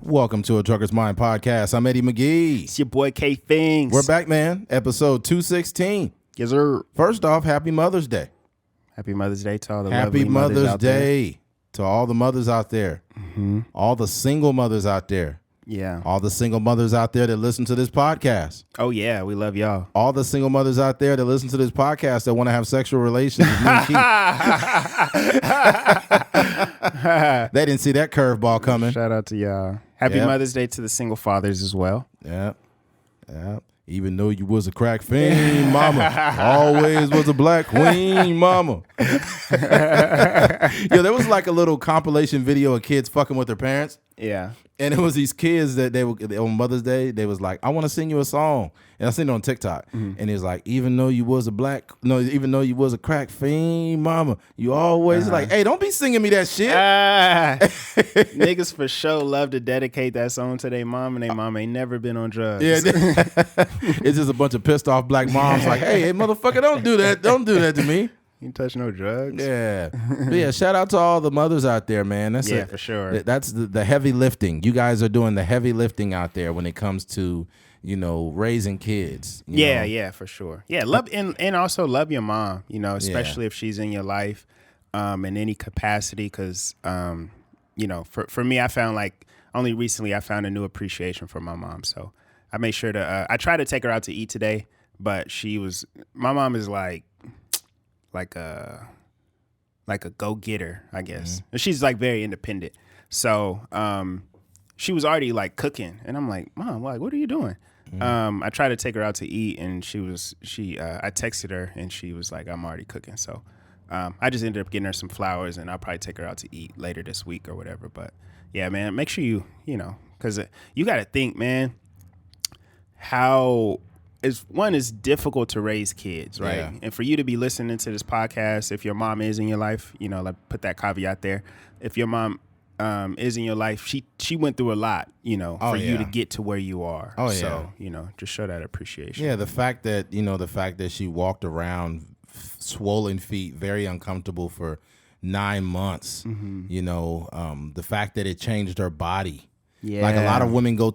Welcome to a Trucker's Mind podcast. I'm Eddie McGee. It's your boy K Things. We're back, man. Episode 216. Yes, sir. First off, happy Mother's Day. Happy Mother's Day to all the happy lovely mothers Mother's out there. Day to all the mothers out there. Mm-hmm. All the single mothers out there. Yeah. All the single mothers out there that listen to this podcast. Oh, yeah. We love y'all. All the single mothers out there that listen to this podcast that want to have sexual relations with me and Keith. They didn't see that curveball coming. Shout out to y'all. Happy Mother's Day to the single fathers as well. Yeah. Yeah. Even though you was a crack fiend, mama, always was a black queen, mama. Yo, there was like a little compilation video of kids fucking with their parents. Yeah. And it was these kids that they were on Mother's Day. They was like, I want to sing you a song. And I seen it on TikTok. Mm-hmm. And he was like, even though you was a crack fiend, mama, you always like, hey, don't be singing me that shit. Niggas for sure love to dedicate that song to their mom, and their mom ain't never been on drugs. Yeah, it's just a bunch of pissed off black moms like, hey, motherfucker, don't do that. Don't do that to me. You touch no drugs. Yeah. But yeah, shout out to all the mothers out there, man. That's for sure. That's the heavy lifting. You guys are doing the heavy lifting out there when it comes to, raising kids. Yeah, for sure. Yeah, love and also love your mom, especially if she's in your life in any capacity, because, for me, I found like only recently I found a new appreciation for my mom. So I made sure to, I tried to take her out to eat today, but my mom is like a go-getter, I guess. Mm-hmm. She's like very independent. So she was already like cooking, and I'm like, Mom, like, what are you doing? Mm-hmm. I tried to take her out to eat, and I texted her, and she was like, I'm already cooking. So I just ended up getting her some flowers, and I'll probably take her out to eat later this week or whatever. But yeah, man, make sure because you got to think, man, how it's difficult to raise kids, right? Yeah. And for you to be listening to this podcast, if your mom is in your life, like put that caveat there. If your mom is in your life, she went through a lot, you to get to where you are. Oh, so, just show that appreciation. Yeah, the fact that she walked around swollen feet, very uncomfortable for 9 months, mm-hmm. The fact that it changed her body. Yeah. Like a lot of women go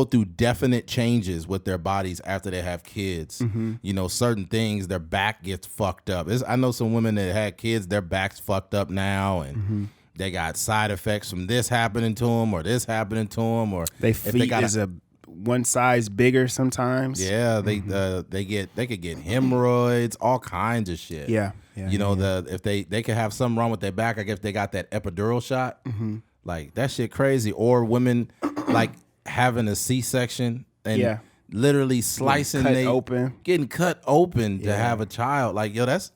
through definite changes with their bodies after they have kids. Mm-hmm. Certain things, their back gets fucked up. I know some women that had kids, their back's fucked up now, and mm-hmm. they got side effects from this happening to them or this happening to them, or their feet is one size bigger sometimes. Yeah, they could get hemorrhoids, all kinds of shit. Yeah. If they could have something wrong with their back, like if they got that epidural shot, mm-hmm. like that shit crazy. Or women like having a C-section and literally slicing getting cut open to have a child. Like, yo, that's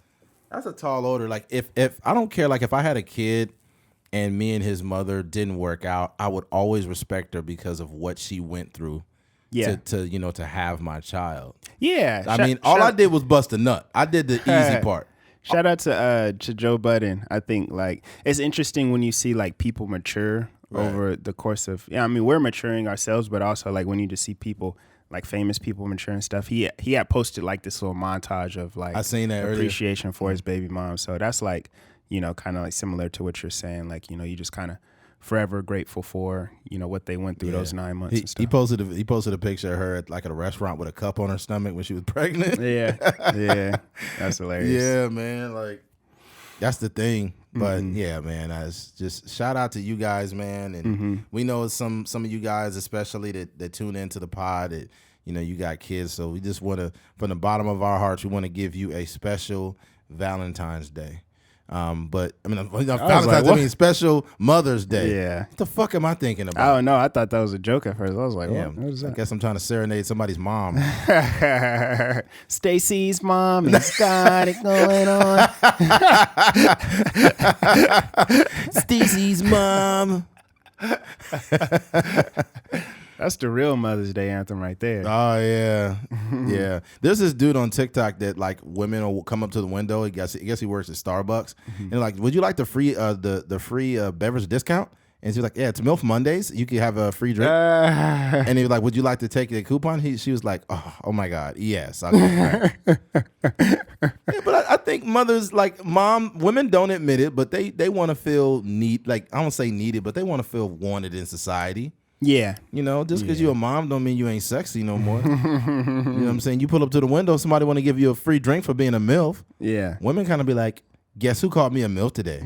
a tall order. Like if I don't care, like if I had a kid and me and his mother didn't work out, I would always respect her because of what she went through to have my child. Yeah. I did was bust a nut. I did the easy part. Shout out to Joe Budden. I think like it's interesting when you see like people mature over the course of, we're maturing ourselves, but also like when you just see people like famous people mature and stuff. He had posted like this little montage of like I seen that appreciation for his baby mom. So that's like, kind of like similar to what you're saying. Like, you just kind of forever grateful for, what they went through those 9 months and stuff. He posted a picture of her at like at a restaurant with a cup on her stomach when she was pregnant. Yeah. That's hilarious. Yeah, man. Like that's the thing. But yeah, man, I just shout out to you guys, man. And we know some of you guys, especially that tune into the pod, that, you got kids. So we just want to, from the bottom of our hearts, we want to give you a special Valentine's Day. But Valentine's Day means special Mother's Day. Yeah. What the fuck am I thinking about? Oh no, I thought that was a joke at first. I was like, what is that? I guess I'm trying to serenade somebody's mom. Stacy's mom has got it going on. Stacy's mom. That's the real Mother's Day anthem right there. Oh yeah, yeah. There's this dude on TikTok that like women will come up to the window. I guess he works at Starbucks, and like, would you like the free beverage discount? And she was like, yeah, it's MILF Mondays. You could have a free drink. And he was like, would you like to take the coupon? She was like, oh my God, yes. Yeah, but I think mothers, like women don't admit it, but they want to feel like, I don't say needed, but they want to feel wanted in society. Yeah. You know, just because you're a mom don't mean you ain't sexy no more. You know what I'm saying? You pull up to the window, somebody want to give you a free drink for being a MILF. Yeah. Women kind of be like, guess who called me a MILF today?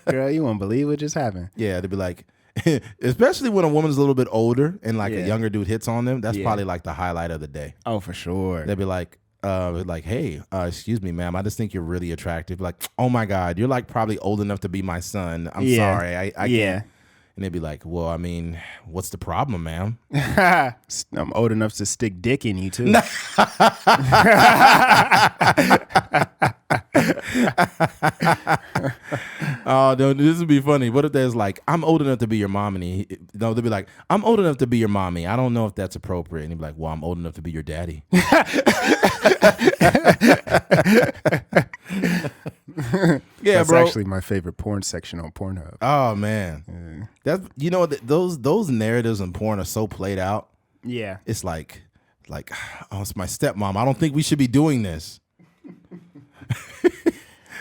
Girl, you won't believe what just happened. Yeah, they'd be like, especially when a woman's a little bit older and like a younger dude hits on them, that's probably like the highlight of the day. Oh, for sure. They'd be like, hey, excuse me, ma'am, I just think you're really attractive. Like, oh my God, you're like probably old enough to be my son. I'm sorry. I can't. And they'd be like, well, I mean, what's the problem, ma'am? I'm old enough to stick dick in you, too. Oh, no, this would be funny. What if there's like, I'm old enough to be your mom, and they'd be like, I'm old enough to be your mommy. I don't know if that's appropriate. And he'd be like, well, I'm old enough to be your daddy. Yeah, that's bro. actually my favorite porn section on Pornhub. Oh man, that's those narratives in porn are so played out. Yeah, it's like, oh, it's my stepmom. I don't think we should be doing this.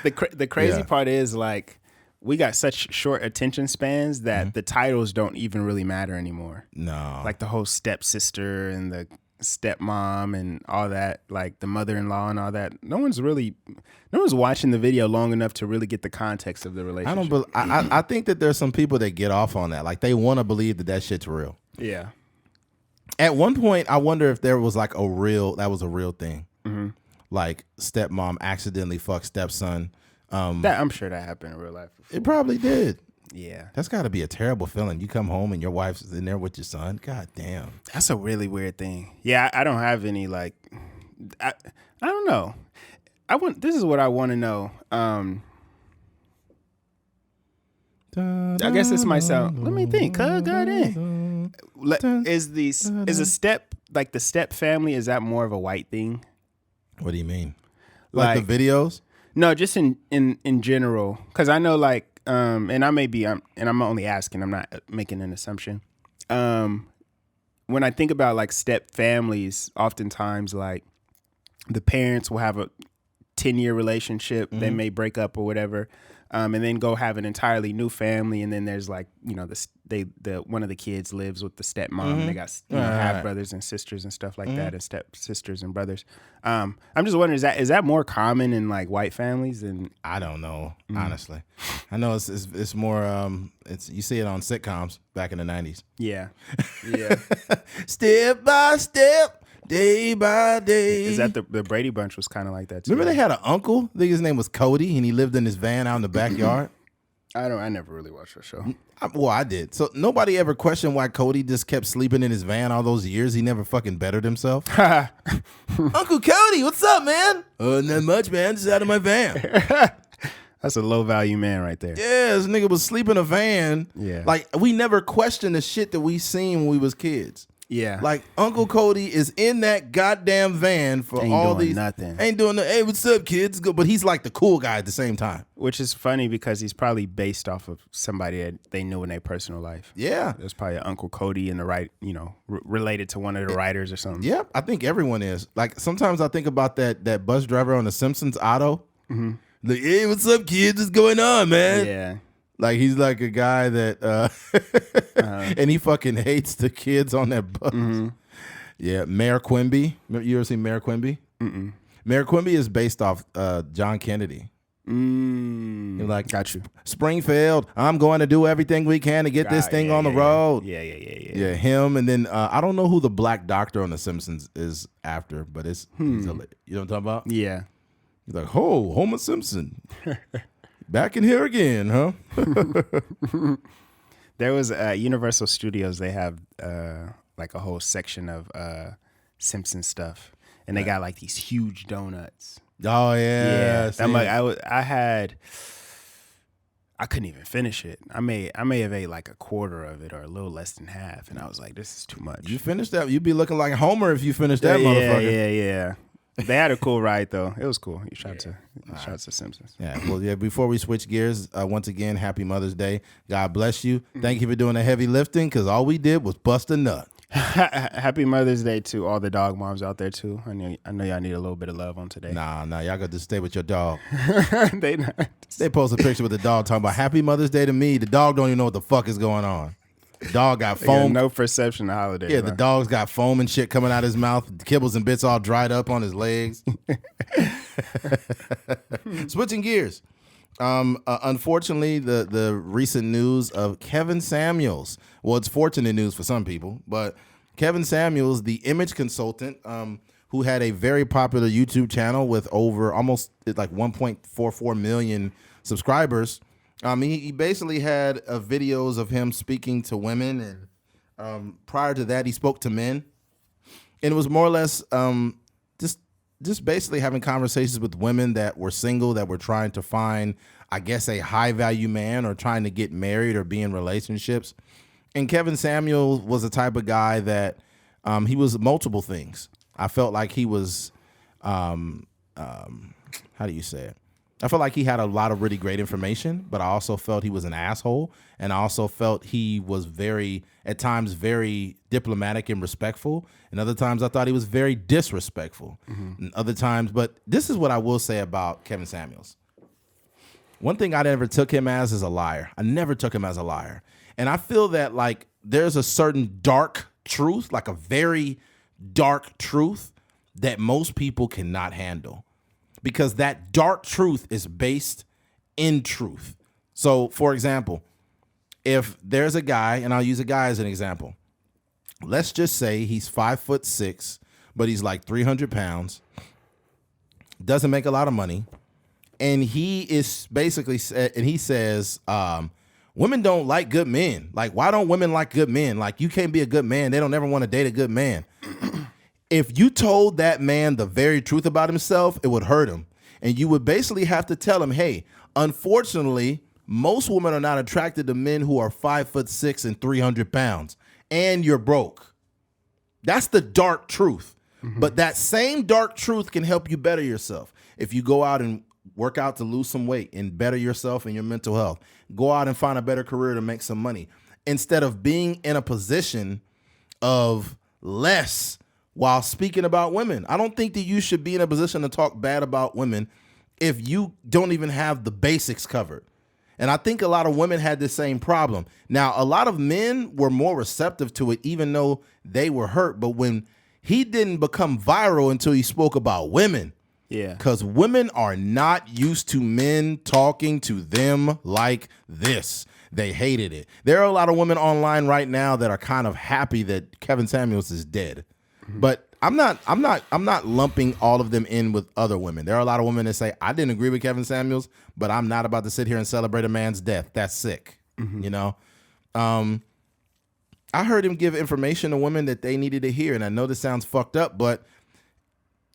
The crazy part is like we got such short attention spans that the titles don't even really matter anymore. No, like the whole stepsister and the stepmom and all that, like the mother-in-law and all that. No one's watching the video long enough to really get the context of the relationship. I think that there's some people that get off on that. Like they want to believe that shit's real. Yeah. At one point, I wonder if there was like that was a real thing. Mm-hmm. Like stepmom accidentally fucked stepson. I'm sure that happened in real life before. It probably did. Yeah. That's got to be a terrible feeling. You come home and your wife's in there with your son. God damn. That's a really weird thing. Yeah, I don't have any like I don't know. This is what I want to know. I guess this might sound. Let me think. Goddamn. Is a step like the step family? Is that more of a white thing? What do you mean? Like the videos? No, just in general. Because I know like. And I'm only asking, I'm not making an assumption. When I think about like step families, oftentimes like the parents will have a 10-year relationship. They may break up or whatever. And then go have an entirely new family. And then there's like, you know, one of the kids lives with the stepmom. And they got half brothers and sisters and stuff like that, and step sisters and brothers. I'm just wondering, is that more common in like white families? And I don't know, honestly. I know it's more. You see it on sitcoms back in the 90s. Yeah. Step by step. Day by day. Is that the Brady Bunch was kind of like that too? Remember they had an uncle? I think his name was Cody, and he lived in his van out in the backyard. I never really watched that show. I did. So nobody ever questioned why Cody just kept sleeping in his van all those years. He never fucking bettered himself. Uncle Cody, what's up, man? Not much, man. Just out of my van. That's a low value man right there. Yeah, this nigga was sleeping in a van. Yeah. Like we never questioned the shit that we seen when we was kids. Yeah. Like Uncle Cody is in that goddamn van for all these. Nothing. Ain't doing the, hey, what's up, kids? But he's like the cool guy at the same time. Which is funny because he's probably based off of somebody that they knew in their personal life. Yeah. There's probably an Uncle Cody in the right, related to one of the writers or something. Yeah, I think everyone is. Like sometimes I think about that bus driver on The Simpsons, Otto. Mm-hmm. Like, hey, what's up, kids? What's going on, man? Yeah. Like he's like a guy that, and he fucking hates the kids on that bus. Mm-hmm. Yeah, Mayor Quimby. You ever seen Mayor Quimby? Mm-mm. Mayor Quimby is based off John Kennedy. Like, got you. Springfield, I'm going to do everything we can to get this thing on the road. Yeah, him. And then I don't know who the black doctor on The Simpsons is after, but it's you know what I'm talking about? Yeah. He's like, oh, Homer Simpson. Back in here again, huh? There was Universal Studios. They have like a whole section of Simpson stuff, and they got like these huge donuts. Oh yeah. I'm like, I couldn't even finish it. I may have ate like a quarter of it or a little less than half, and I was like, this is too much. You finished that? You'd be looking like Homer if you finished that motherfucker. Yeah. They had a cool ride though. It was cool. Shout out to Simpsons. Yeah. Well, yeah. Before we switch gears, once again, happy Mother's Day. God bless you. Thank you for doing the heavy lifting, because all we did was bust a nut. Happy Mother's Day to all the dog moms out there too. I know y'all need a little bit of love on today. Nah, y'all got to stay with your dog. They not. They post a picture with the dog talking about Happy Mother's Day to me. The dog don't even know what the fuck is going on. The dog got foam. No perception of holiday. Yeah, bro. the dog's got foam and shit coming out his mouth. Kibbles and bits all dried up on his legs. Switching gears. Unfortunately, the recent news of Kevin Samuels. Well, it's fortunate news for some people, but Kevin Samuels, the image consultant, who had a very popular YouTube channel with over almost like 1.44 million subscribers. He basically had videos of him speaking to women, and prior to that, he spoke to men, and it was more or less just basically having conversations with women that were single, that were trying to find, I guess, a high value man, or trying to get married or be in relationships. And Kevin Samuel was the type of guy that he was multiple things. I felt like he was, how do you say it? I felt like he had a lot of really great information, but I also felt he was an asshole. And I also felt he was at times very diplomatic and respectful. And other times I thought he was very disrespectful. And other times, but this is what I will say about Kevin Samuels. One thing I never took him as is a liar. I never took him as a liar. And I feel that like there's a certain dark truth, like a very dark truth that most people cannot handle. Because that dark truth is based in truth. So, for example, if there's a guy, and I'll use a guy as an example. Let's just say he's 5'6", but he's like 300 pounds, doesn't make a lot of money, and he is basically, and he says, women don't like good men. Like, why don't women like good men? Like, you can't be a good man. They don't ever want to date a good man. If you told that man the very truth about himself, it would hurt him. And you would basically have to tell him, hey, unfortunately, most women are not attracted to men who are 5'6" and 300 pounds, and you're broke. That's the dark truth. But that same dark truth can help you better yourself. If you go out and work out to lose some weight and better yourself and your mental health, go out and find a better career to make some money, instead of being in a position of less while speaking about women. I don't think that you should be in a position to talk bad about women if you don't even have the basics covered. And I think a lot of women had the same problem. Now, a lot of men were more receptive to it, even though they were hurt. But when he didn't become viral until he spoke about women. Yeah. Because women are not used to men talking to them like this. They hated it. There are a lot of women online right now that are kind of happy that Kevin Samuels is dead. But I'm not lumping all of them in with other women. There are a lot of women that say, I didn't agree with Kevin Samuels, but I'm not about to sit here and celebrate a man's death. That's sick. You know? I heard him give information to women that they needed to hear. And I know this sounds fucked up, but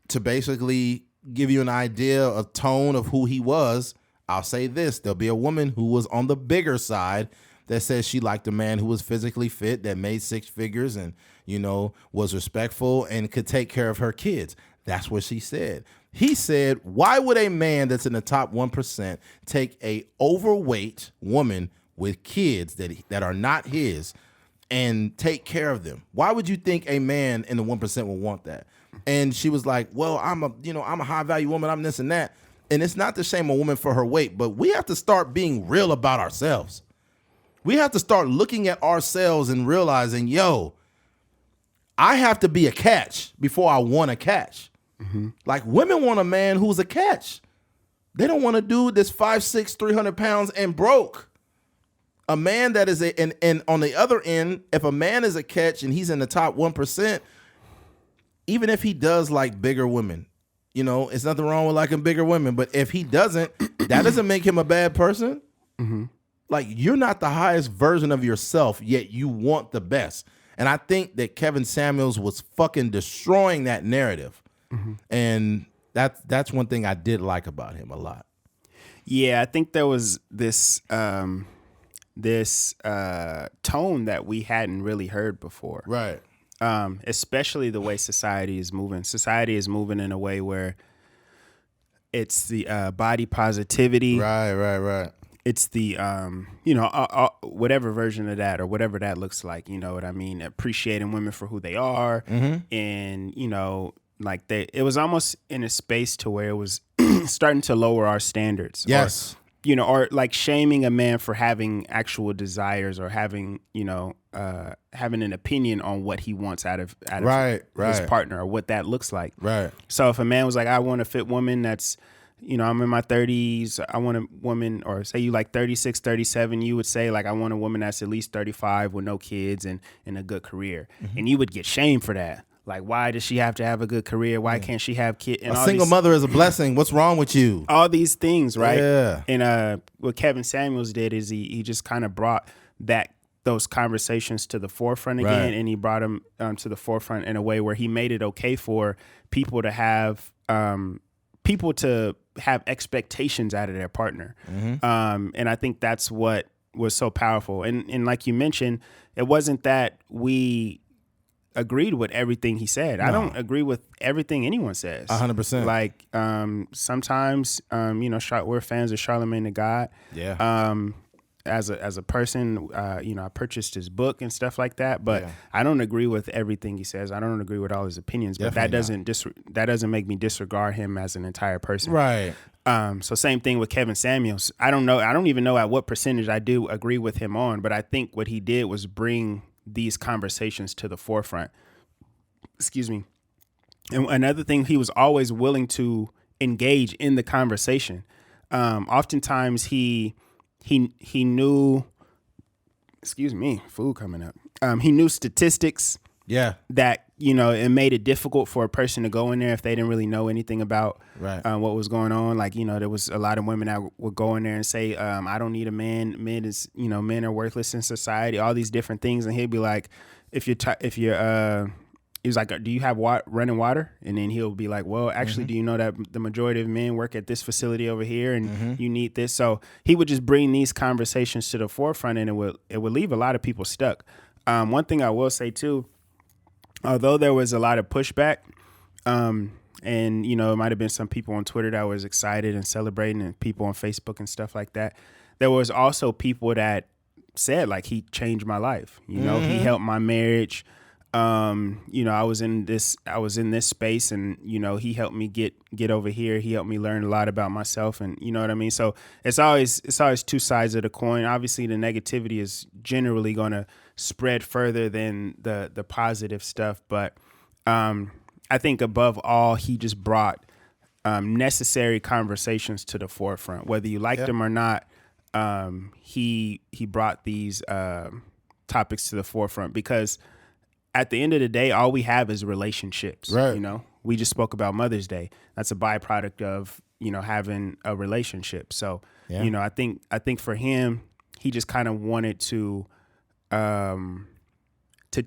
to basically give you an idea, a tone of who he was, I'll say this. There'll be a woman who was on the bigger side that says she liked a man who was physically fit, that made six figures and, you know, was respectful and could take care of her kids. That's what she said. He said, why would a man that's in the top 1% take a overweight woman with kids that are not his and take care of them? Why would you think a man in the 1% would want that? And she was like, well, I'm a high value woman. I'm this and that. And it's not to shame a woman for her weight, but we have to start being real about ourselves. We have to start looking at ourselves and realizing, yo, I have to be a catch before I want a catch. Like, women want a man who's a catch. They don't want a dude that's 5'6", 300 pounds and broke. A man that is and on the other end, if a man is a catch and he's in the top 1%, even if he does like bigger women, you know, it's nothing wrong with liking bigger women. But if he doesn't, that doesn't make him a bad person. Like, you're not the highest version of yourself, yet you want the best. And I think that Kevin Samuels was fucking destroying that narrative. And that's one thing I did like about him a lot. Yeah, I think there was this tone that we hadn't really heard before. Right. especially the way society is moving. Society is moving in a way where it's the body positivity. Right. It's the, whatever version of that or whatever that looks like, you know what I mean? Appreciating women for who they are. And, like it was almost in a space to where it was starting to lower our standards. Yes. Or like shaming a man for having actual desires or having, having an opinion on what he wants out of his partner or what that looks like. Right. So if a man was like, I want a fit woman that's, I'm in my 30s, I want a woman, or say you like 36, 37, you would say like, I want a woman that's at least 35 with no kids and a good career. And you would get shamed for that. Like, why does she have to have a good career? Why can't she have kids? A single mother is a blessing. What's wrong with you? All these things, right? Yeah. And what Kevin Samuels did is he just kind of brought those conversations to the forefront again, and he brought them to the forefront in a way where he made it okay for people to have expectations out of their partner. And I think that's what was so powerful. And like you mentioned, it wasn't that we agreed with everything he said. No. I don't agree with everything anyone says. 100%. Like sometimes, we're fans of Charlemagne the God. Yeah. As a person, I purchased his book and stuff like that, but I don't agree with everything he says. I don't agree with all his opinions, but that doesn't make me disregard him as an entire person. Right. So same thing with Kevin Samuels. I don't even know at what percentage I do agree with him on, but I think what he did was bring these conversations to the forefront. Excuse me. And another thing, he was always willing to engage in the conversation. Oftentimes he knew, excuse me, food coming up. He knew statistics. Yeah. That, it made it difficult for a person to go in there if they didn't really know anything about what was going on. Like, there was a lot of women that would go in there and say, I don't need a man. Men are worthless in society, all these different things. And he'd be like, he was like, do you have running water? And then he'll be like, well, actually, do you know that the majority of men work at this facility over here and you need this? So he would just bring these conversations to the forefront, and it would leave a lot of people stuck. One thing I will say too, although there was a lot of pushback, and it might have been some people on Twitter that was excited and celebrating, and people on Facebook and stuff like that, there was also people that said like, he changed my life. He helped my marriage. I was in this space, and he helped me get over here. He helped me learn a lot about myself, and you know what I mean. So it's always two sides of the coin. Obviously, the negativity is generally going to spread further than the positive stuff, but I think above all, he just brought necessary conversations to the forefront, whether you liked them or not. He brought these topics to the forefront because at the end of the day, all we have is relationships. Right. We just spoke about Mother's Day. That's a byproduct of, having a relationship. So, I think for him, he just kind of wanted to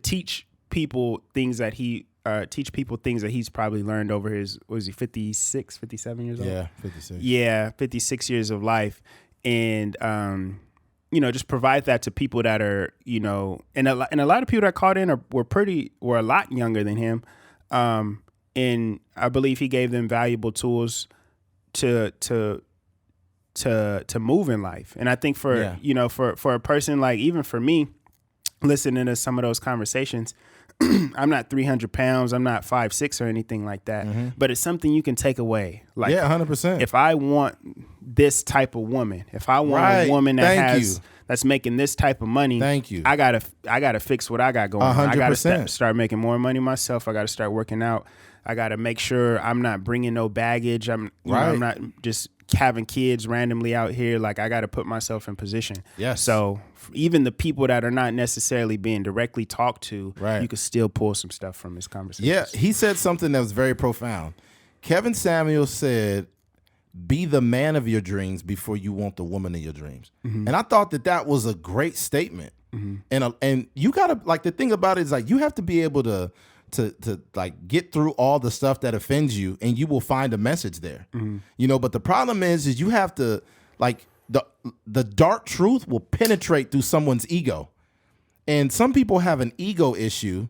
teach people things that he's probably learned over his, was he 56, 57 years old? Yeah, 56. Yeah, 56 years of life. And, just provide that to people that are, and a lot of people that called in were a lot younger than him. And I believe he gave them valuable tools to move in life. And I think for a person like, even for me, listening to some of those conversations, I'm not 300 pounds. I'm not 5'6" or anything like that. But it's something you can take away. Like, 100%. If I want this type of woman, if I want a woman that's making this type of money, I gotta fix what I got going on. I gotta start making more money myself. I gotta start working out. I gotta make sure I'm not bringing no baggage. I'm not just having kids randomly out here. Like, I got to put myself in position. Yes. So even the people that are not necessarily being directly talked to, you could still pull some stuff from this conversation. Yeah. He said something that was very profound. Kevin Samuels said, be the man of your dreams before you want the woman of your dreams. And I thought that was a great statement. And you got to, like, the thing about it is, like, you have to be able to like get through all the stuff that offends you, and you will find a message there. But the problem is you have to, like, the dark truth will penetrate through someone's ego. And some people have an ego issue,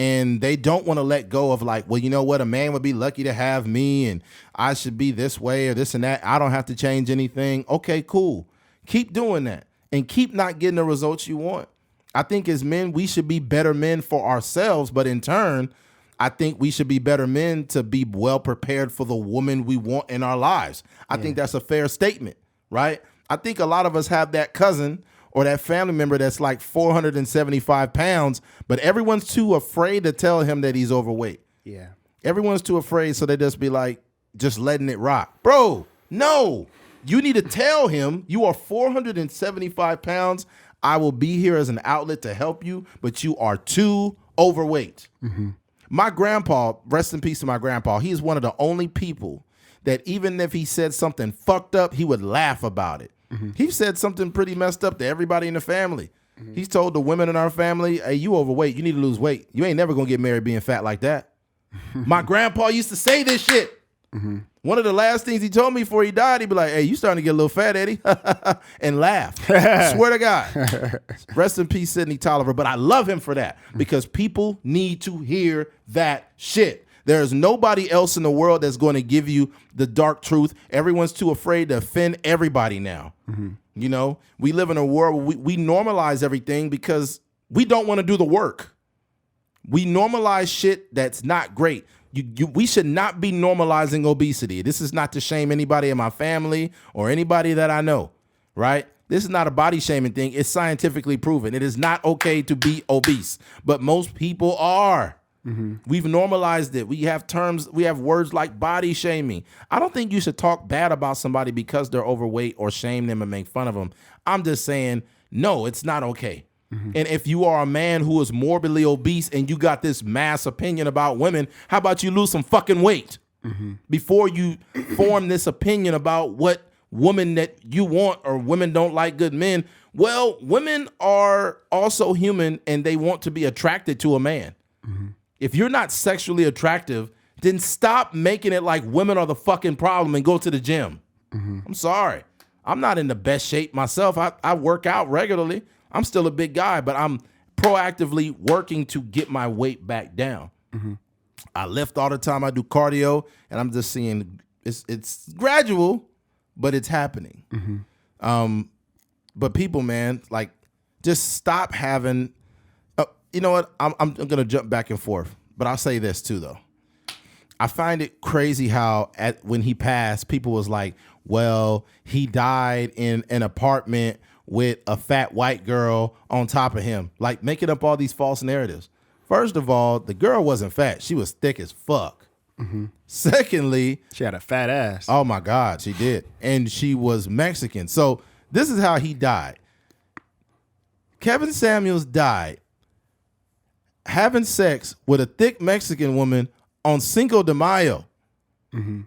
and they don't want to let go of like, well, you know what? A man would be lucky to have me and I should be this way or this and that. I don't have to change anything. Okay, cool. Keep doing that and keep not getting the results you want. I think as men, we should be better men for ourselves, but in turn, I think we should be better men to be well prepared for the woman we want in our lives. I think that's a fair statement, right? I think a lot of us have that cousin or that family member that's like 475 pounds, but everyone's too afraid to tell him that he's overweight. Yeah. Everyone's too afraid, so they just be like, just letting it rock. Bro, no. You need to tell him you are 475 pounds. I will be here as an outlet to help you, but you are too overweight. Mm-hmm. My grandpa, rest in peace to my grandpa, he's one of the only people that even if he said something fucked up, he would laugh about it. Mm-hmm. He said something pretty messed up to everybody in the family. Mm-hmm. He's told the women in our family, hey, you overweight. You need to lose weight. You ain't never going to get married being fat like that. My grandpa used to say this shit. Mm-hmm. One of the last things he told me before he died, he'd be like, hey, you starting to get a little fat, Eddie. And laugh. Swear to God. Rest in peace, Sidney Tolliver. But I love him for that because people need to hear that shit. There's nobody else in the world that's going to give you the dark truth. Everyone's too afraid to offend everybody now. Mm-hmm. You know, we live in a world where we normalize everything because we don't want to do the work. We normalize shit that's not great. We should not be normalizing obesity. This is not to shame anybody in my family or anybody that I know, right? This is not a body shaming thing. It's scientifically proven. It is not okay to be obese, but most people are. Mm-hmm. We've normalized it. We have terms, we have words like body shaming. I don't think you should talk bad about somebody because they're overweight or shame them and make fun of them. I'm just saying, no, it's not okay. Mm-hmm. And if you are a man who is morbidly obese and you got this mass opinion about women, how about you lose some fucking weight before you form this opinion about what woman that you want or women don't like good men? Well, women are also human and they want to be attracted to a man. Mm-hmm. If you're not sexually attractive, then stop making it like women are the fucking problem and go to the gym. Mm-hmm. I'm sorry. I'm not in the best shape myself. I work out regularly. I'm still a big guy, but I'm proactively working to get my weight back down. Mm-hmm. I lift all the time. I do cardio, and I'm just seeing it's gradual, but it's happening. Mm-hmm. But people, man, like, just stop having. You know what? I'm gonna jump back and forth, but I'll say this too, though. I find it crazy how when he passed, people was like, "Well, he died in an apartment with a fat white girl on top of him," like making up all these false narratives. First of all, the girl wasn't fat; she was thick as fuck. Mm-hmm. Secondly, she had a fat ass. Oh my God, she did, and she was Mexican. So this is how he died. Kevin Samuels died having sex with a thick Mexican woman on Cinco de Mayo. Mm-hmm.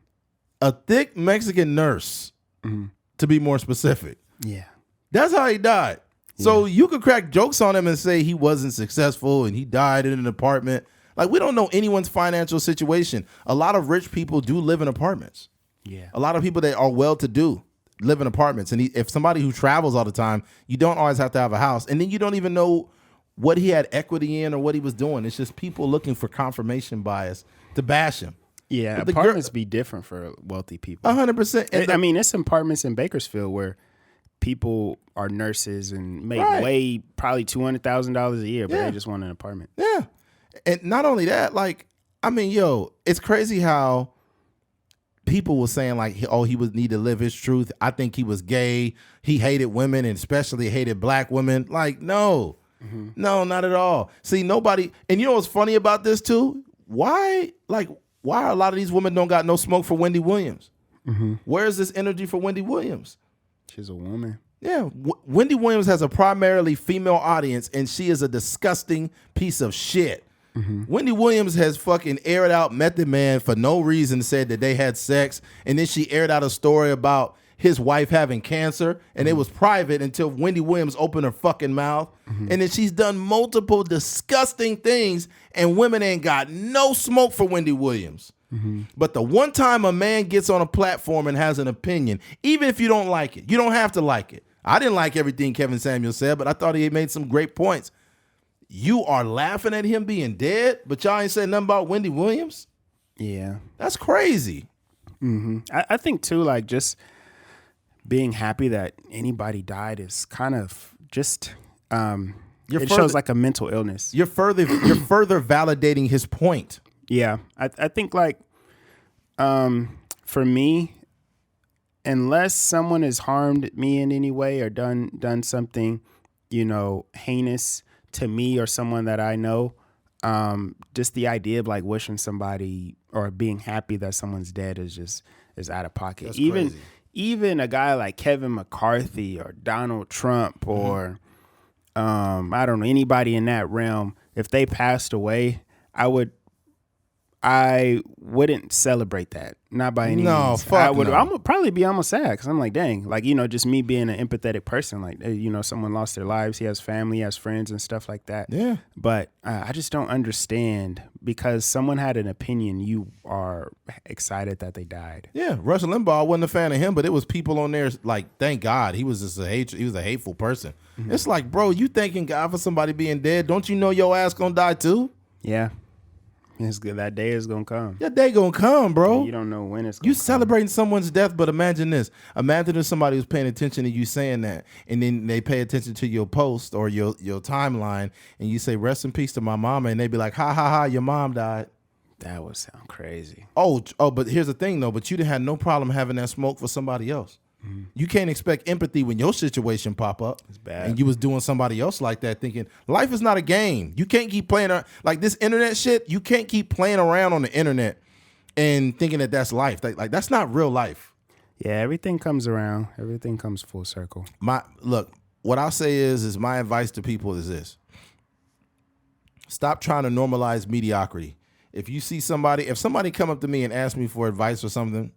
A thick Mexican nurse, to be more specific. Yeah. That's how he died. Yeah. So you could crack jokes on him and say he wasn't successful and he died in an apartment. Like, we don't know anyone's financial situation. A lot of rich people do live in apartments. Yeah. A lot of people that are well-to-do live in apartments. And if somebody who travels all the time, you don't always have to have a house. And then you don't even know what he had equity in or what he was doing. It's just people looking for confirmation bias to bash him. Yeah, apartments be different for wealthy people. 100%. I mean, it's apartments in Bakersfield where people are nurses and make way probably $200,000 a year, but they just want an apartment. Yeah. And not only that, like, I mean, yo, it's crazy how people were saying like, oh, he would need to live his truth. I think he was gay. He hated women and especially hated black women. Like, no. Mm-hmm. No, not at all. See, nobody, and you know what's funny about this too? Why a lot of these women don't got no smoke for Wendy Williams? Mm-hmm. Where's this energy for Wendy Williams? She's a woman. Yeah, Wendy Williams has a primarily female audience, and she is a disgusting piece of shit. Mm-hmm. Wendy Williams has fucking aired out Method Man for no reason, said that they had sex, and then she aired out a story about his wife having cancer, and it was private until Wendy Williams opened her fucking mouth. Mm-hmm. And then she's done multiple disgusting things, and women ain't got no smoke for Wendy Williams. Mm-hmm. But the one time a man gets on a platform and has an opinion, even if you don't like it, you don't have to like it. I didn't like everything Kevin Samuels said, but I thought he made some great points. You are laughing at him being dead, but y'all ain't said nothing about Wendy Williams? Yeah. That's crazy. Mm-hmm. I think, too, like, just being happy that anybody died is kind of just, it shows like a mental illness. You're further validating his point. Yeah. I think, like, for me, unless someone has harmed me in any way or done something, heinous to me or someone that I know, just the idea of like wishing somebody or being happy that someone's dead is out of pocket. That's even crazy. Even a guy like Kevin McCarthy or Donald Trump or I don't know, anybody in that realm, if they passed away, I wouldn't celebrate that. Not by any means. Fuck no. I would probably be almost sad because I'm like, dang, like, just me being an empathetic person, like, someone lost their lives. He has family, he has friends and stuff like that. Yeah. But I just don't understand because someone had an opinion. You are excited that they died. Yeah. Rush Limbaugh wasn't a fan of him, but it was people on there like, thank God. He was just he was a hateful person. Mm-hmm. It's like, bro, you thanking God for somebody being dead? Don't you know your ass gonna die too? Yeah. It's good. That day is gonna come. That day gonna come, bro. You don't know when it's gonna You come. celebrating someone's death, but imagine this. Imagine if somebody was paying attention to you saying that, and then they pay attention to your post or your timeline, and you say, rest in peace to my mama, and they be like, ha, ha, ha, your mom died. That would sound crazy. Oh, but here's the thing, though. But you didn't have no problem having that smoke for somebody else. Mm-hmm. You can't expect empathy when your situation pop up. It's bad. And you was doing somebody else like that, thinking life is not a game. You can't keep playing like this internet shit. You can't keep playing around on the internet and thinking that that's life. Like that's not real life. Yeah, everything comes around. Everything comes full circle. What I'll say is my advice to people is this: stop trying to normalize mediocrity. If somebody come up to me and ask me for advice or something,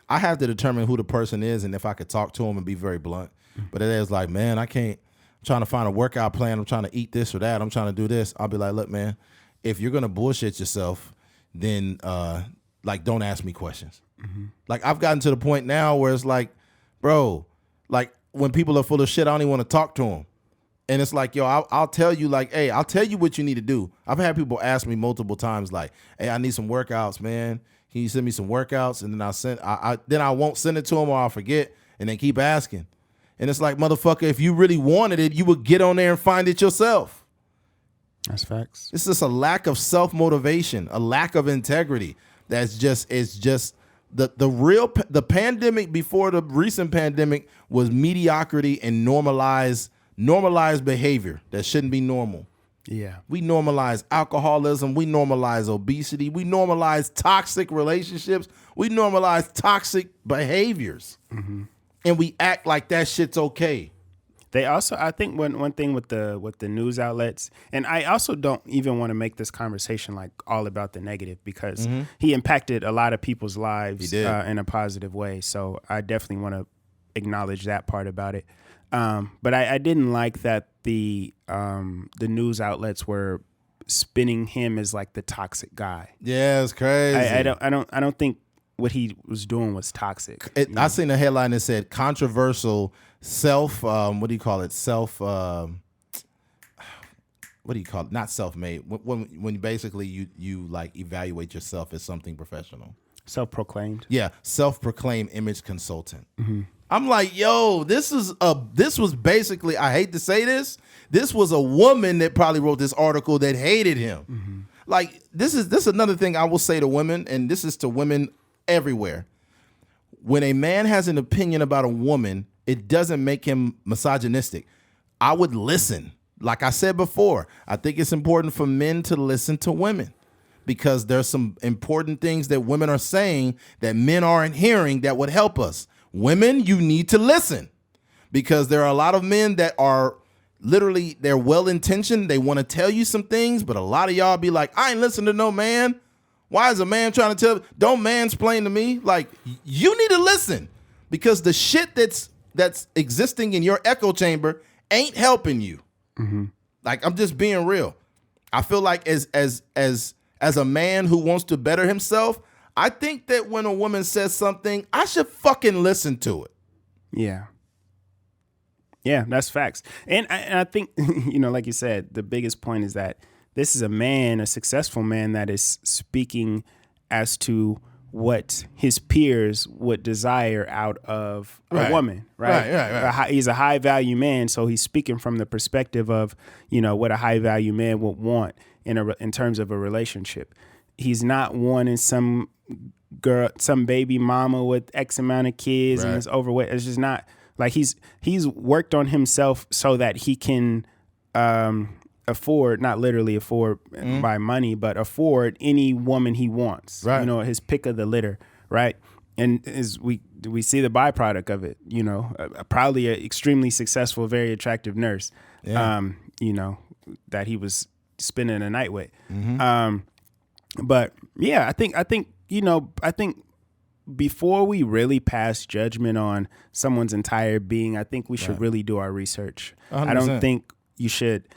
I have to determine who the person is and if I could talk to them and be very blunt. But it is like, man, I'm trying to find a workout plan. I'm trying to eat this or that. I'm trying to do this. I'll be like, look, man, if you're going to bullshit yourself, then don't ask me questions. Mm-hmm. Like I've gotten to the point now where it's like, bro, like when people are full of shit, I don't even want to talk to them. And it's like, yo, I'll tell you like, hey, I'll tell you what you need to do. I've had people ask me multiple times like, hey, I need some workouts, man. Can you send me some workouts? And then I won't send it to them or I'll forget and they keep asking. And it's like, motherfucker, if you really wanted it, you would get on there and find it yourself. That's facts. It's just a lack of self-motivation, a lack of integrity. It's just the pandemic before the recent pandemic was mediocrity and normalized behavior that shouldn't be normal. Yeah. We normalize alcoholism. We normalize obesity. We normalize toxic relationships. We normalize toxic behaviors. Mm-hmm. And we act like that shit's okay. They also, I think one thing with the news outlets, and I also don't even want to make this conversation like all about the negative because he impacted a lot of people's lives in a positive way. So I definitely want to acknowledge that part about it. But I didn't like that the news outlets were spinning him as like the toxic guy. Yeah, it's crazy. I don't think what he was doing was toxic. I seen a headline that said controversial what do you call it? What do you call it? Not self-made. When basically you like evaluate yourself as something professional. Self-proclaimed. Yeah, self-proclaimed image consultant. Mm-hmm. I'm like, yo, this was basically, I hate to say this was a woman that probably wrote this article that hated him. Mm-hmm. Like, this is another thing I will say to women, and this is to women everywhere. When a man has an opinion about a woman, it doesn't make him misogynistic. I would listen. Like I said before, I think it's important for men to listen to women because there's some important things that women are saying that men aren't hearing that would help us. Women, you need to listen because there are a lot of men that are literally, they're well-intentioned. They want to tell you some things, but a lot of y'all be like, I ain't listening to no man. Why is a man trying to tell? Don't mansplain to me. Like, you need to listen because the shit that's existing in your echo chamber ain't helping you. Mm-hmm. Like, I'm just being real. I feel like as a man who wants to better himself, I think that when a woman says something, I should fucking listen to it. Yeah. Yeah, that's facts. And I think, like you said, the biggest point is that this is a successful man that is speaking as to what his peers would desire out of a woman, right? Right. He's a high value man, so he's speaking from the perspective of, what a high value man would want in terms of a relationship. He's not wanting some girl, some baby mama with X amount of kids and is overweight. It's just not like he's worked on himself so that he can afford, not literally afford by money, but afford any woman he wants. Right. His pick of the litter, right? And we see the byproduct of it, probably an extremely successful, very attractive nurse, that he was spending a night with. But yeah, I think before we really pass judgment on someone's entire being, I think we should really do our research. 100%. I don't think you should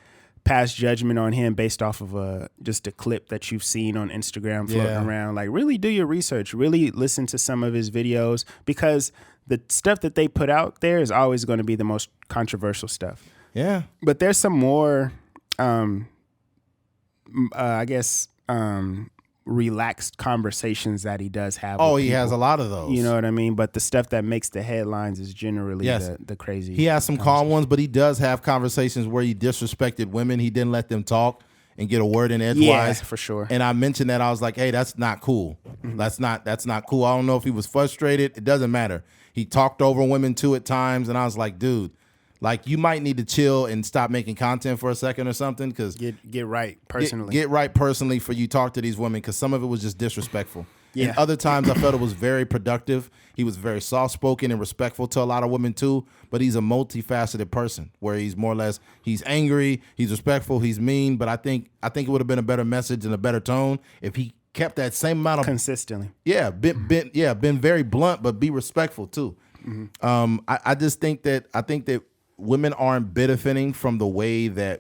pass judgment on him based off of just a clip that you've seen on Instagram floating around. Like, really do your research. Really listen to some of his videos, because the stuff that they put out there is always going to be the most controversial stuff. Yeah. But there's some more, relaxed conversations that he does have. Oh, he has a lot of those. You know what I mean? But the stuff that makes the headlines is generally the crazy. He has some calm ones, but he does have conversations where he disrespected women. He didn't let them talk and get a word in edgewise. Yeah, for sure. And I mentioned that. I was like, hey, that's not cool. That's not cool. I don't know if he was frustrated. It doesn't matter. He talked over women too at times. And I was like, dude, like, you might need to chill and stop making content for a second or something, because get right personally. Get right personally for you talk to these women, because some of it was just disrespectful. Yeah. And other times I felt it was very productive. He was very soft spoken and respectful to a lot of women too. But he's a multifaceted person where he's more or less, he's angry, he's respectful, he's mean. But I think it would have been a better message and a better tone if he kept that same amount of consistently. Yeah, been very blunt, but be respectful too. I just think that women aren't benefiting from the way that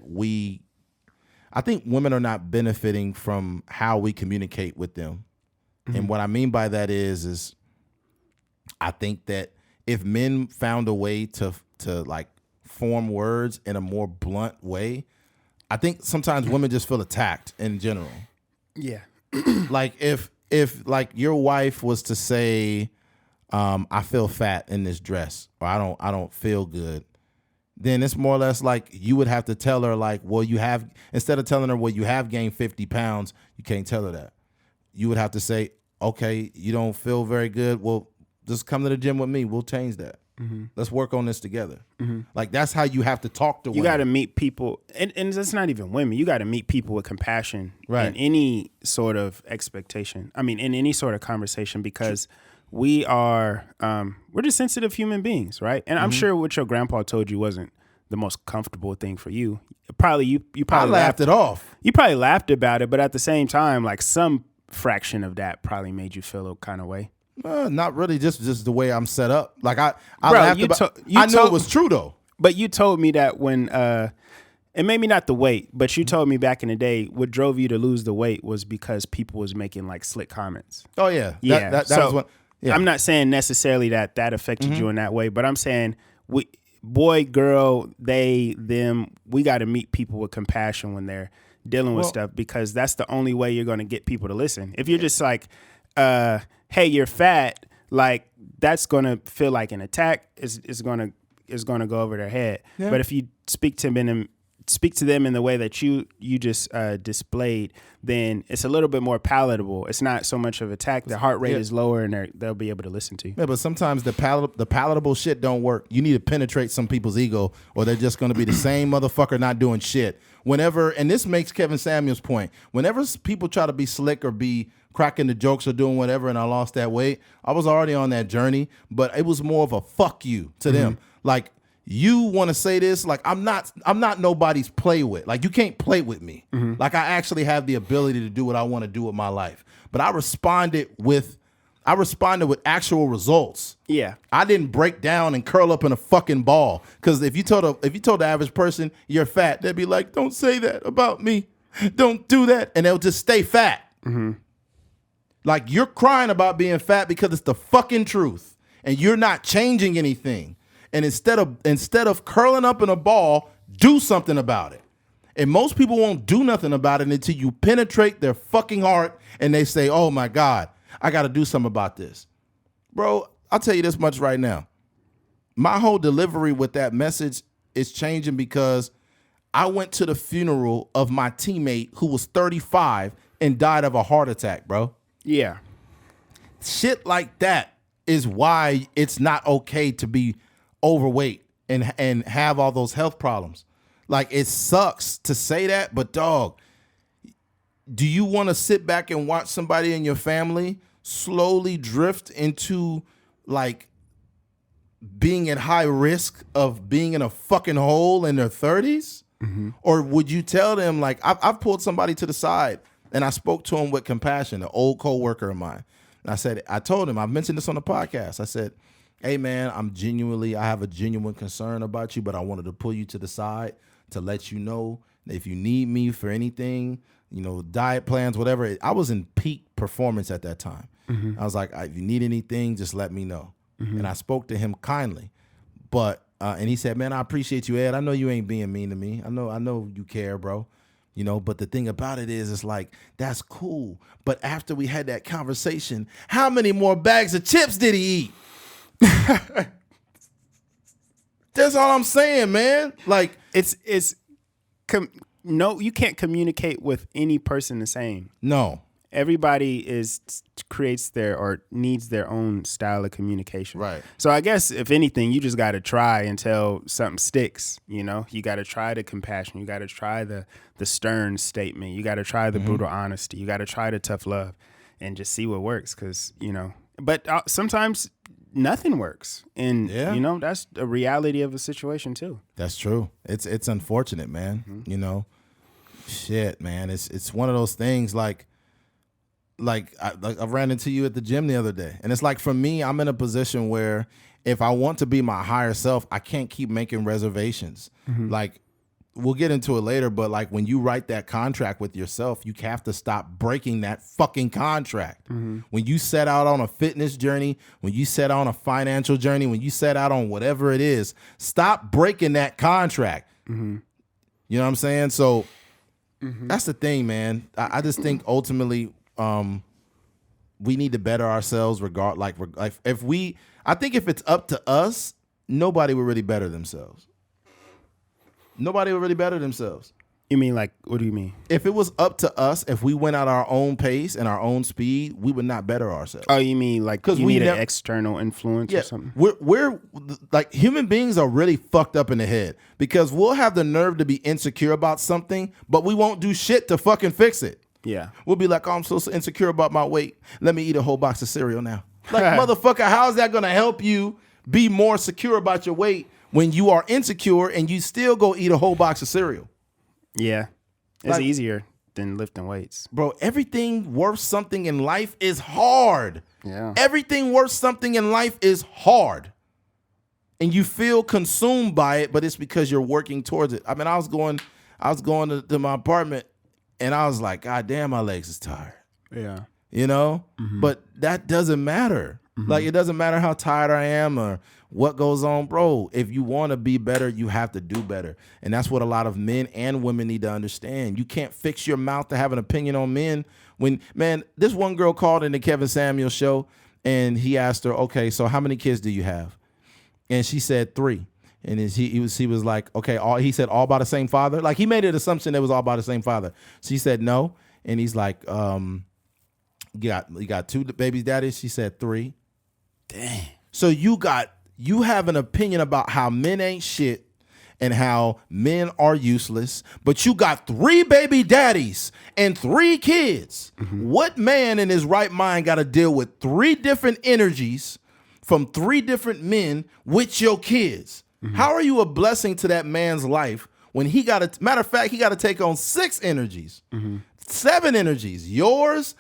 I think women are not benefiting from how we communicate with them. And what I mean by that is I think that if men found a way to like form words in a more blunt way, I think sometimes women just feel attacked in general. Yeah. Like if like your wife was to say, I feel fat in this dress, or I don't feel good, then it's more or less like you would have to tell her, like, well, instead of telling her, well, you have gained 50 pounds, you can't tell her that. You would have to say, okay, you don't feel very good. Well, just come to the gym with me. We'll change that. Let's work on this together. Like, that's how you have to talk to women. You got to meet people, and it's not even women. You got to meet people with compassion in any sort of expectation. I mean, in any sort of conversation, because we're just sensitive human beings, right? And I'm sure what your grandpa told you wasn't the most comfortable thing for you. You probably laughed it off. You probably laughed about it, but at the same time, like, some fraction of that probably made you feel a kind of way. Not really, just the way I'm set up. Like I laughed about. I knew it was true though. But you told me that when and maybe not the weight, but you told me back in the day what drove you to lose the weight was because people was making like slick comments. Oh yeah, that was what. Yeah. I'm not saying necessarily that affected you in that way, but I'm saying boy, girl, they, them, we got to meet people with compassion when they're dealing with stuff, because that's the only way you're going to get people to listen. If you're just like, hey, you're fat, like, that's going to feel like an attack. It's going to go over their head. Yeah. But if you speak to them in the way that you just displayed, then it's a little bit more palatable. It's not so much of an attack. The heart rate is lower, and they'll be able to listen to you. Yeah, but sometimes the palatable shit don't work. You need to penetrate some people's ego, or they're just going to be the same motherfucker not doing shit. Whenever, and this makes Kevin Samuel's point, whenever people try to be slick or be cracking the jokes or doing whatever, and I lost that weight, I was already on that journey, but it was more of a fuck you to them. Like, you want to say this, like, I'm not nobody's play with. Like, you can't play with me. Like, I actually have the ability to do what I want to do with my life. But I responded with actual results. Yeah. I didn't break down and curl up in a fucking ball. Because if you told the average person you're fat, they'd be like, don't say that about me. Don't do that. And they'll just stay fat. Like, you're crying about being fat because it's the fucking truth. And you're not changing anything. And instead of curling up in a ball, do something about it. And most people won't do nothing about it until you penetrate their fucking heart and they say, oh my God, I got to do something about this. Bro, I'll tell you this much right now. My whole delivery with that message is changing because I went to the funeral of my teammate who was 35 and died of a heart attack, bro. Yeah. Shit like that is why it's not okay to be overweight and have all those health problems. Like, it sucks to say that, but dog, do you want to sit back and watch somebody in your family slowly drift into like being at high risk of being in a fucking hole in their 30s? Mm-hmm. Or would you tell them, like, I've pulled somebody to the side and I spoke to him with compassion, an old coworker of mine. And I told him, I've mentioned this on the podcast. I said, hey man, I have a genuine concern about you, but I wanted to pull you to the side to let you know that if you need me for anything, diet plans, whatever. I was in peak performance at that time. Mm-hmm. I was like, if you need anything, just let me know. Mm-hmm. And I spoke to him kindly, but and he said, man, I appreciate you, Ed. I know you ain't being mean to me. I know you care, bro. But the thing about it is, it's like, that's cool. But after we had that conversation, how many more bags of chips did he eat? That's all I'm saying, man. Like, no, you can't communicate with any person the same. No. Everybody creates or needs their own style of communication. Right. So I guess if anything, you just got to try until something sticks. You got to try the compassion. You got to try the stern statement. You got to try the brutal honesty. You got to try the tough love, and just see what works. Because but sometimes nothing works, and that's a reality of a situation too. That's true. It's unfortunate, man. Mm-hmm. Shit, man. It's one of those things like I ran into you at the gym the other day. And it's like, for me, I'm in a position where if I want to be my higher self, I can't keep making reservations. Mm-hmm. Like, we'll get into it later, but like, when you write that contract with yourself, you have to stop breaking that fucking contract. Mm-hmm. When you set out on a fitness journey, when you set out on a financial journey, when you set out on whatever it is, stop breaking that contract. Mm-hmm. You know what I'm saying? So that's the thing, man. I just think ultimately, we need to better ourselves. I think if it's up to us, nobody will really better themselves. Nobody will really better themselves. You mean, like, what do you mean? If it was up to us, if we went at our own pace and our own speed, we would not better ourselves. Oh, you mean like because we need an external influence or something? We're like, human beings are really fucked up in the head because we'll have the nerve to be insecure about something, but we won't do shit to fucking fix it. Yeah. We'll be like, oh, I'm so insecure about my weight. Let me eat a whole box of cereal now. Like, motherfucker, how is that going to help you be more secure about your weight when you are insecure and you still go eat a whole box of cereal? Yeah. It's easier than lifting weights. Bro, everything worth something in life is hard. Yeah. Everything worth something in life is hard. And you feel consumed by it, but it's because you're working towards it. I mean, I was going to my apartment, and I was like, God damn, my legs is tired. Yeah. Mm-hmm. But that doesn't matter. Mm-hmm. Like, it doesn't matter how tired I am or what goes on, bro. If you want to be better, you have to do better. And that's what a lot of men and women need to understand. You can't fix your mouth to have an opinion on men. This one girl called in the Kevin Samuels show, and he asked her, okay, so how many kids do you have? And she said 3. And he was like, okay, he said all by the same father. Like, he made an assumption that it was all by the same father. She said no. And he's like, you got 2 baby daddies? She said 3. Dang. So you have an opinion about how men ain't shit and how men are useless, but you got 3 baby daddies and 3 kids. Mm-hmm. What man in his right mind got to deal with 3 different energies from 3 different men with your kids? Mm-hmm. How are you a blessing to that man's life when he got to, matter of fact, he got to take on 6 energies, 7 energies, yours,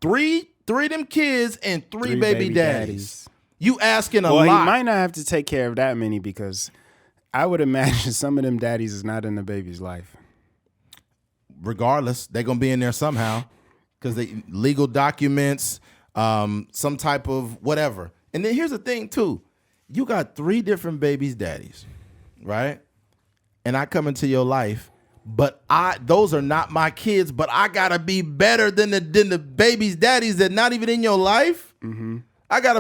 3 of them kids, and 3 baby daddies. You asking a lot. Well, he might not have to take care of that many because I would imagine some of them daddies is not in the baby's life. Regardless, they're going to be in there somehow because they legal documents, some type of whatever. And then here's the thing too. you got 3 different babies' daddies, right? And I come into your life, but those are not my kids, but I gotta be better than the babies' daddies that not even in your life. Mm-hmm. I have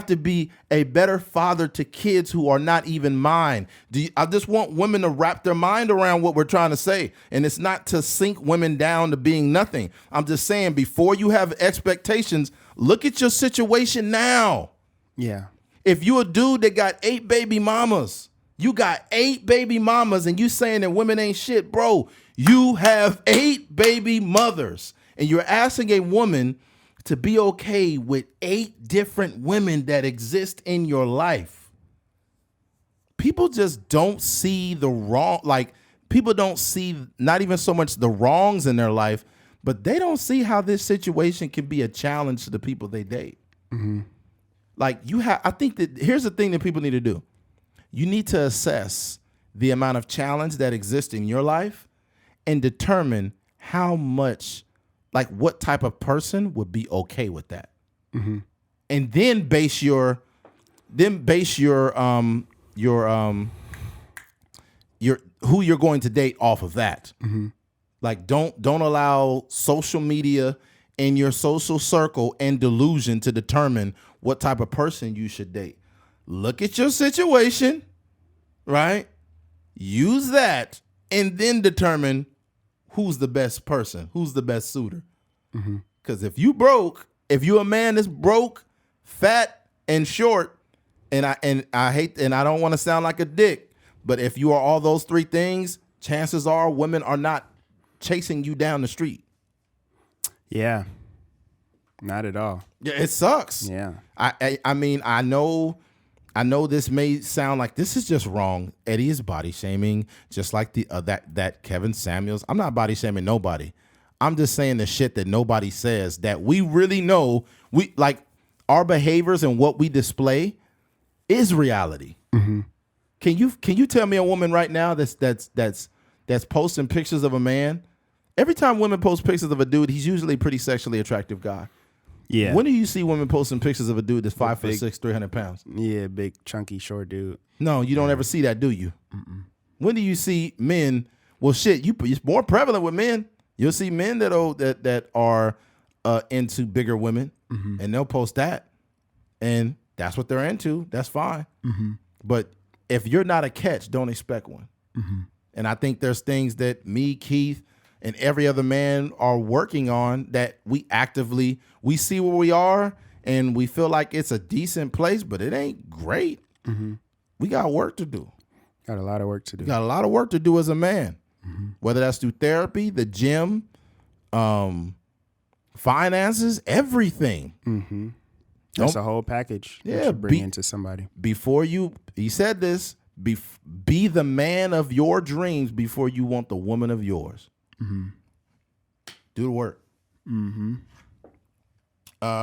to be a better father to kids who are not even mine. I just want women to wrap their mind around what we're trying to say. And it's not to sink women down to being nothing. I'm just saying, before you have expectations, look at your situation now. Yeah. If you a dude that got 8 baby mamas, you got 8 baby mamas, and you saying that women ain't shit, bro, you have 8 baby mothers. And you're asking a woman to be okay with 8 different women that exist in your life. People just don't see the wrong, like, people don't see not even so much the wrongs in their life, but they don't see how this situation can be a challenge to the people they date. Mm-hmm. Like, I think that here's the thing that people need to do. You need to assess the amount of challenge that exists in your life and determine how much, like, what type of person would be okay with that. Mm-hmm. And then base your who you're going to date off of that. Mm-hmm. Like, don't allow social media and your social circle and delusion to determine what type of person you should date. Look at your situation, right? Use that and then determine who's the best person, who's the best suitor. Because if you a man that's broke, fat, and short, and I don't want to sound like a dick, but if you are all those 3 things, chances are women are not chasing you down the street. Yeah. Not at all. Yeah, it sucks. Yeah. I mean, I know this may sound like this is just wrong. Eddie is body shaming, just like that Kevin Samuels. I'm not body shaming nobody. I'm just saying the shit that nobody says that we really know. We like our behaviors and what we display is reality. Mm-hmm. Can you tell me a woman right now that's posting pictures of a man? Every time women post pictures of a dude, he's usually a pretty sexually attractive guy. Yeah. When do you see women posting pictures of a dude that's 5'6", 300 pounds? Yeah, big, chunky, short dude. No, you don't ever see that, do you? Mm-mm. When do you see men? Well, shit, it's more prevalent with men. You'll see men that are into bigger women, mm-hmm. and they'll post that, and that's what they're into. That's fine. Mm-hmm. But if you're not a catch, don't expect one. Mm-hmm. And I think there's things that me, Keith, and every other man are working on that we see where we are and we feel like it's a decent place, but it ain't great. Mm-hmm. We got work to do. Got a lot of work to do. Got a lot of work to do as a man, mm-hmm. whether that's through therapy, the gym, finances, everything. Mm-hmm. That's a whole package that you bring into somebody. He said this, be the man of your dreams before you want the woman of yours. Mm-hmm. Do the work. Mm-hmm.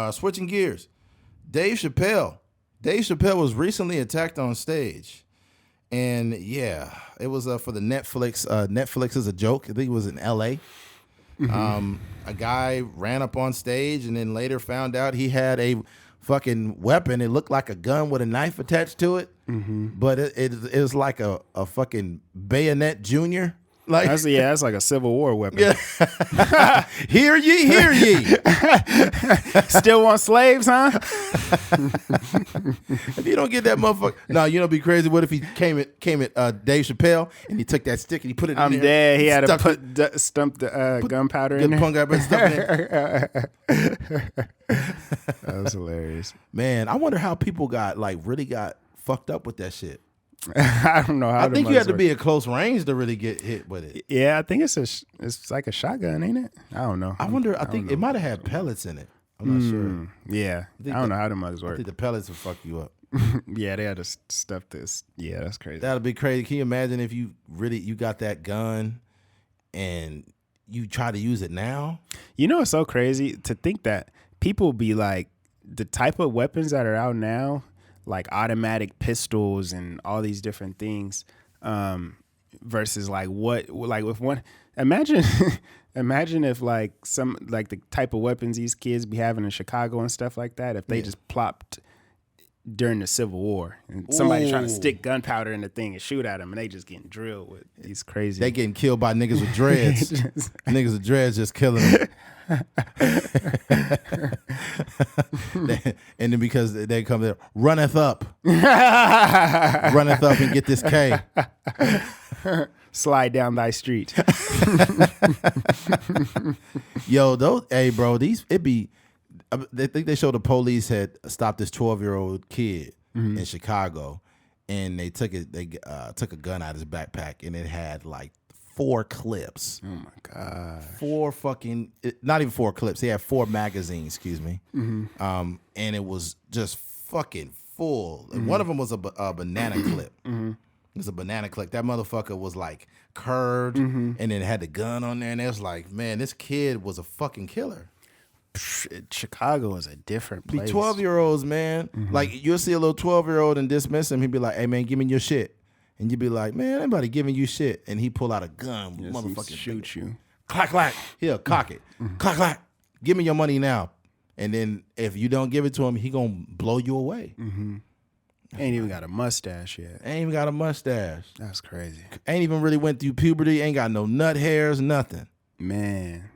Switching gears. Dave Chappelle. Dave Chappelle was recently attacked on stage. And yeah, it was for the Netflix. Netflix is a joke. I think it was in L.A. Mm-hmm. A guy ran up on stage and then later found out he had a fucking weapon. It looked like a gun with a knife attached to it. Mm-hmm. But it was like a fucking bayonet junior. Like, that's like a Civil War weapon. Yeah. Hear ye. Still want slaves, huh? If you don't get that motherfucker, no, you know, it'd be crazy. What if he came at Dave Chappelle and he took that stick and he put it in there? I'm dead. He had to stump the gunpowder in there. That was hilarious. Man, I wonder how people really got fucked up with that shit. I don't know how. I think you had to be at close range to really get hit with it. Yeah, I think it's like a shotgun, ain't it? I don't know. I wonder. I think it might have had pellets in it. I'm not sure. Yeah, I don't know how the mugs work. I think the pellets will fuck you up. Yeah, they had to stuff this. Yeah, that's crazy. That'd be crazy. Can you imagine if you got that gun and you try to use it now? You know, it's so crazy to think that people be like the type of weapons that are out now, like automatic pistols and all these different things, versus if one, imagine if some the type of weapons these kids be having in Chicago and stuff like that, if they just plopped during the Civil War, and somebody trying to stick gunpowder in the thing and shoot at them, and they just getting drilled with these crazy. They getting killed by niggas with dreads. Niggas with dreads just killing them. And then because they come there, runneth up and get this K. Slide down thy street. Yo, hey bro, they think they showed the police had stopped this 12-year-old kid in Chicago, and they took a gun out of his backpack, and it had like 4 clips. Oh my god. 4 fucking, not even 4 clips. He had 4 magazines, excuse me. And it was just fucking full. And one of them was a banana clip. It was a banana clip. That motherfucker was like curved, and then it had the gun on there, and it was like, man, this kid was a fucking killer. Chicago is a different place. Be 12-year-olds, man. Like, you'll see a little 12-year-old and dismiss him. He'd be like, hey, man, give me your shit. And you'd be like, man, anybody giving you shit. And he pull out a gun, motherfucking shoot you. Clack, clack. He'll cock it. Clack, clack. Give me your money now. And then if you don't give it to him, he gonna blow you away. Ain't even got a mustache yet. Ain't even got a mustache. That's crazy. Ain't even really went through puberty. Ain't got no nut hairs, nothing. Man.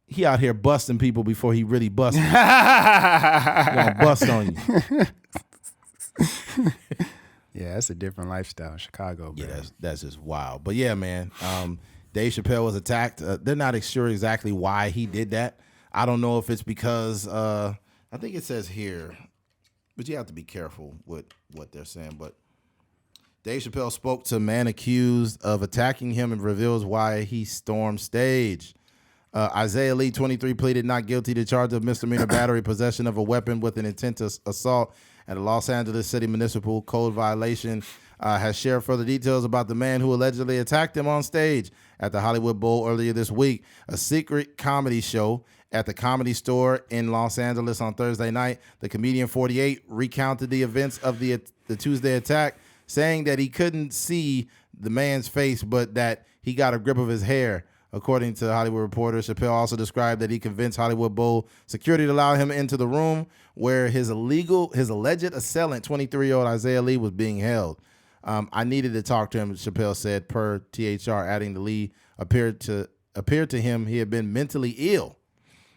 He out here busting people before he really busting. He gonna bust on you. Yeah, that's a different lifestyle in Chicago, bro. Yeah, that's just wild. But yeah, man, Dave Chappelle was attacked. They're not sure exactly why he did that. I don't know if it's because, I think it says here, but you have to be careful with what they're saying. But Dave Chappelle spoke to a man accused of attacking him and reveals why he stormed stage. Isaiah Lee, 23, pleaded not guilty to charge of misdemeanor battery, possession of a weapon with an intent to assault at a Los Angeles City Municipal Code violation. Has shared further details about the man who allegedly attacked him on stage at the Hollywood Bowl earlier this week. A secret comedy show at the Comedy Store in Los Angeles on Thursday night. The comedian 48 recounted the events of the Tuesday attack, saying that he couldn't see the man's face, but that he got a grip of his hair. According to Hollywood Reporter, Chappelle also described that he convinced Hollywood Bowl security to allow him into the room where his alleged assailant, 23-year-old Isaiah Lee, was being held. I needed to talk to him, Chappelle said, per THR, adding the Lee appeared to him he had been mentally ill.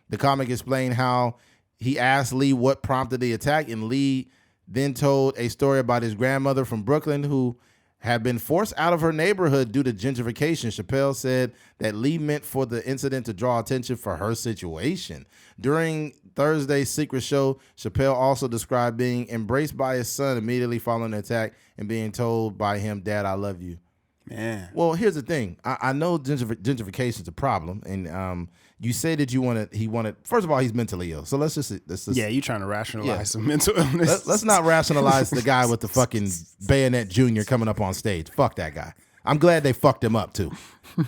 The comic explained how he asked Lee what prompted the attack, and Lee then told a story about his grandmother from Brooklyn who had been forced out of her neighborhood due to gentrification. Chappelle said that Lee meant for the incident to draw attention for her situation. During Thursday's secret show, Chappelle also described being embraced by his son immediately following the attack and being told by him, "Dad, I love you." Man. Well, here's the thing. I know gentrification is a problem, and you say that he wanted. First of all, he's mentally ill. So let's just yeah, you trying to rationalize some mental illness. Let's not rationalize the guy with the fucking bayonet junior coming up on stage. Fuck that guy. I'm glad they fucked him up too.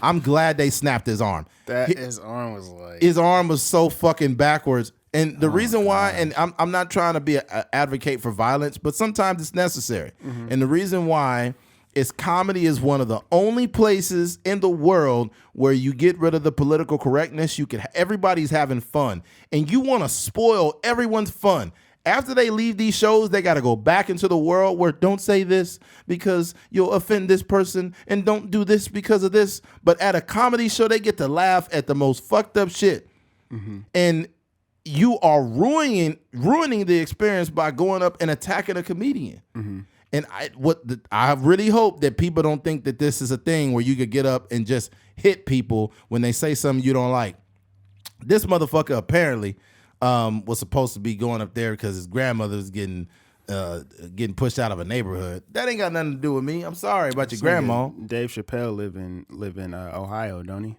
I'm glad they snapped his arm. His arm was like, his arm was so fucking backwards. And the reason why, and I'm not trying to be an advocate for violence, but sometimes it's necessary. And the reason why is comedy is one of the only places in the world where you get rid of the political correctness. Everybody's having fun, and you want to spoil everyone's fun. After they leave these shows, they got to go back into the world where don't say this because you'll offend this person, and don't do this because of this. But at a comedy show, they get to laugh at the most fucked up shit. And you are ruining the experience by going up and attacking a comedian. And I really hope that people don't think that this is a thing where you could get up and just hit people when they say something you don't like. This motherfucker apparently was supposed to be going up there because his grandmother was getting pushed out of a neighborhood. That ain't got nothing to do with me. I'm sorry about your grandma. Dave Chappelle live in Ohio, don't he?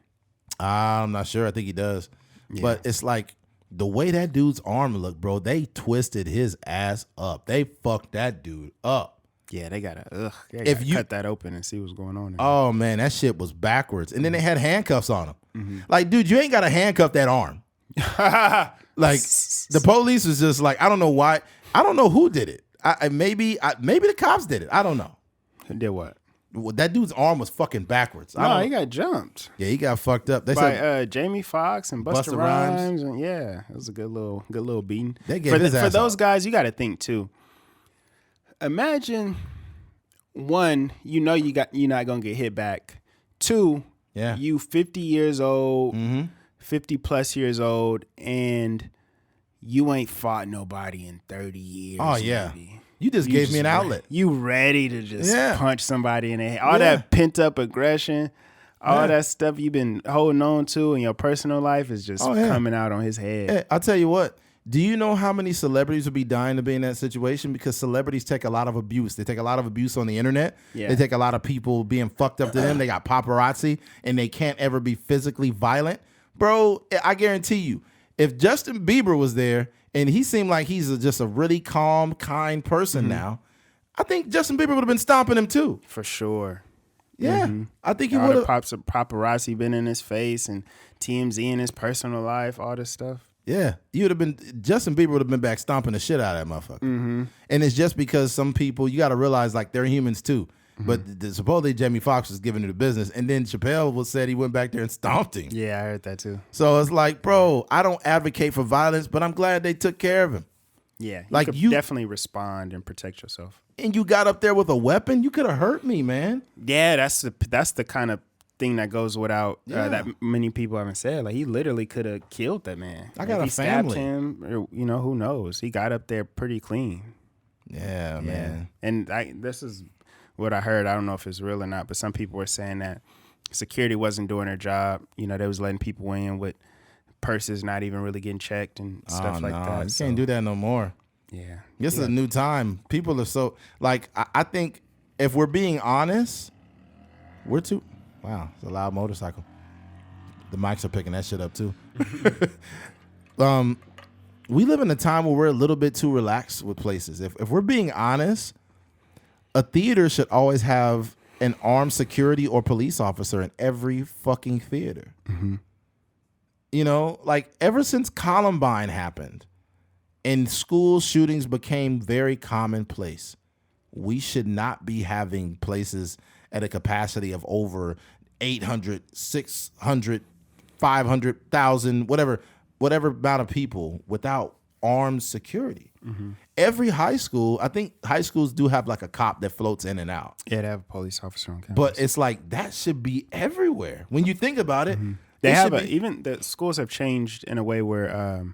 I'm not sure. I think he does. Yeah. But it's like the way that dude's arm looked, bro, they twisted his ass up. They fucked that dude up. Yeah, they gotta cut that open and see what's going on there. Oh man, that shit was backwards. And then they had handcuffs on him. Like, dude, you ain't gotta handcuff that arm. Like, the police was just like, I don't know why. I don't know who did it. Maybe the cops did it. I don't know. Did what? Well, that dude's arm was fucking backwards. No, he got jumped. Yeah, he got fucked up. They by said Jamie Foxx and Busta Rhymes. And yeah, it was a good little beating. They gave his ass for those off. guys, you got to think too. Imagine, one, you're not gonna get hit back. Two, you 50 years old, 50 plus years old, and you ain't fought nobody in 30 years. Oh yeah. Maybe. You just gave me an outlet. You ready to just punch somebody in the head. All that pent up aggression, all that stuff you've been holding on to in your personal life is just coming out on his head. Hey, I'll tell you what. Do you know how many celebrities would be dying to be in that situation? Because celebrities take a lot of abuse. They take a lot of abuse on the internet. Yeah. They take a lot of people being fucked up to them. They got paparazzi, and they can't ever be physically violent. Bro, I guarantee you, if Justin Bieber was there, and he seemed like he's just a really calm, kind person now, I think Justin Bieber would have been stomping him too. For sure. Yeah. I think he would have. Paparazzi been in his face and TMZ in his personal life, all this stuff. Yeah, Justin Bieber would have been back stomping the shit out of that motherfucker. And it's just because some people, you got to realize, like, they're humans too. But supposedly Jamie Foxx was giving it the business, and then Chappelle said he went back there and stomped him. Yeah, I heard that too. So it's like, bro, I don't advocate for violence, but I'm glad they took care of him. Yeah, like you definitely respond and protect yourself. And you got up there with a weapon, you could have hurt me, man. Yeah, that's the kind of thing that goes without that many people haven't said. Like, he literally could have killed that man. I got a family. Stabbed him, or, who knows? He got up there pretty clean. Yeah, man. And this is what I heard. I don't know if it's real or not, but some people were saying that security wasn't doing their job. They was letting people in with purses not even really getting checked and stuff like that. You can't do that no more. Yeah. This is a new time. People are so, like, I think if we're being honest, we're too... Wow, it's a loud motorcycle. The mics are picking that shit up too. We live in a time where we're a little bit too relaxed with places. If we're being honest, a theater should always have an armed security or police officer in every fucking theater. Like, ever since Columbine happened and school shootings became very commonplace, we should not be having places at a capacity of over 800, 600, 500,000, whatever amount of people without armed security. Every high school, I think high schools do have like a cop that floats in and out. Yeah, they have a police officer on campus. But it's like, that should be everywhere. When you think about it, they have even the schools have changed in a way where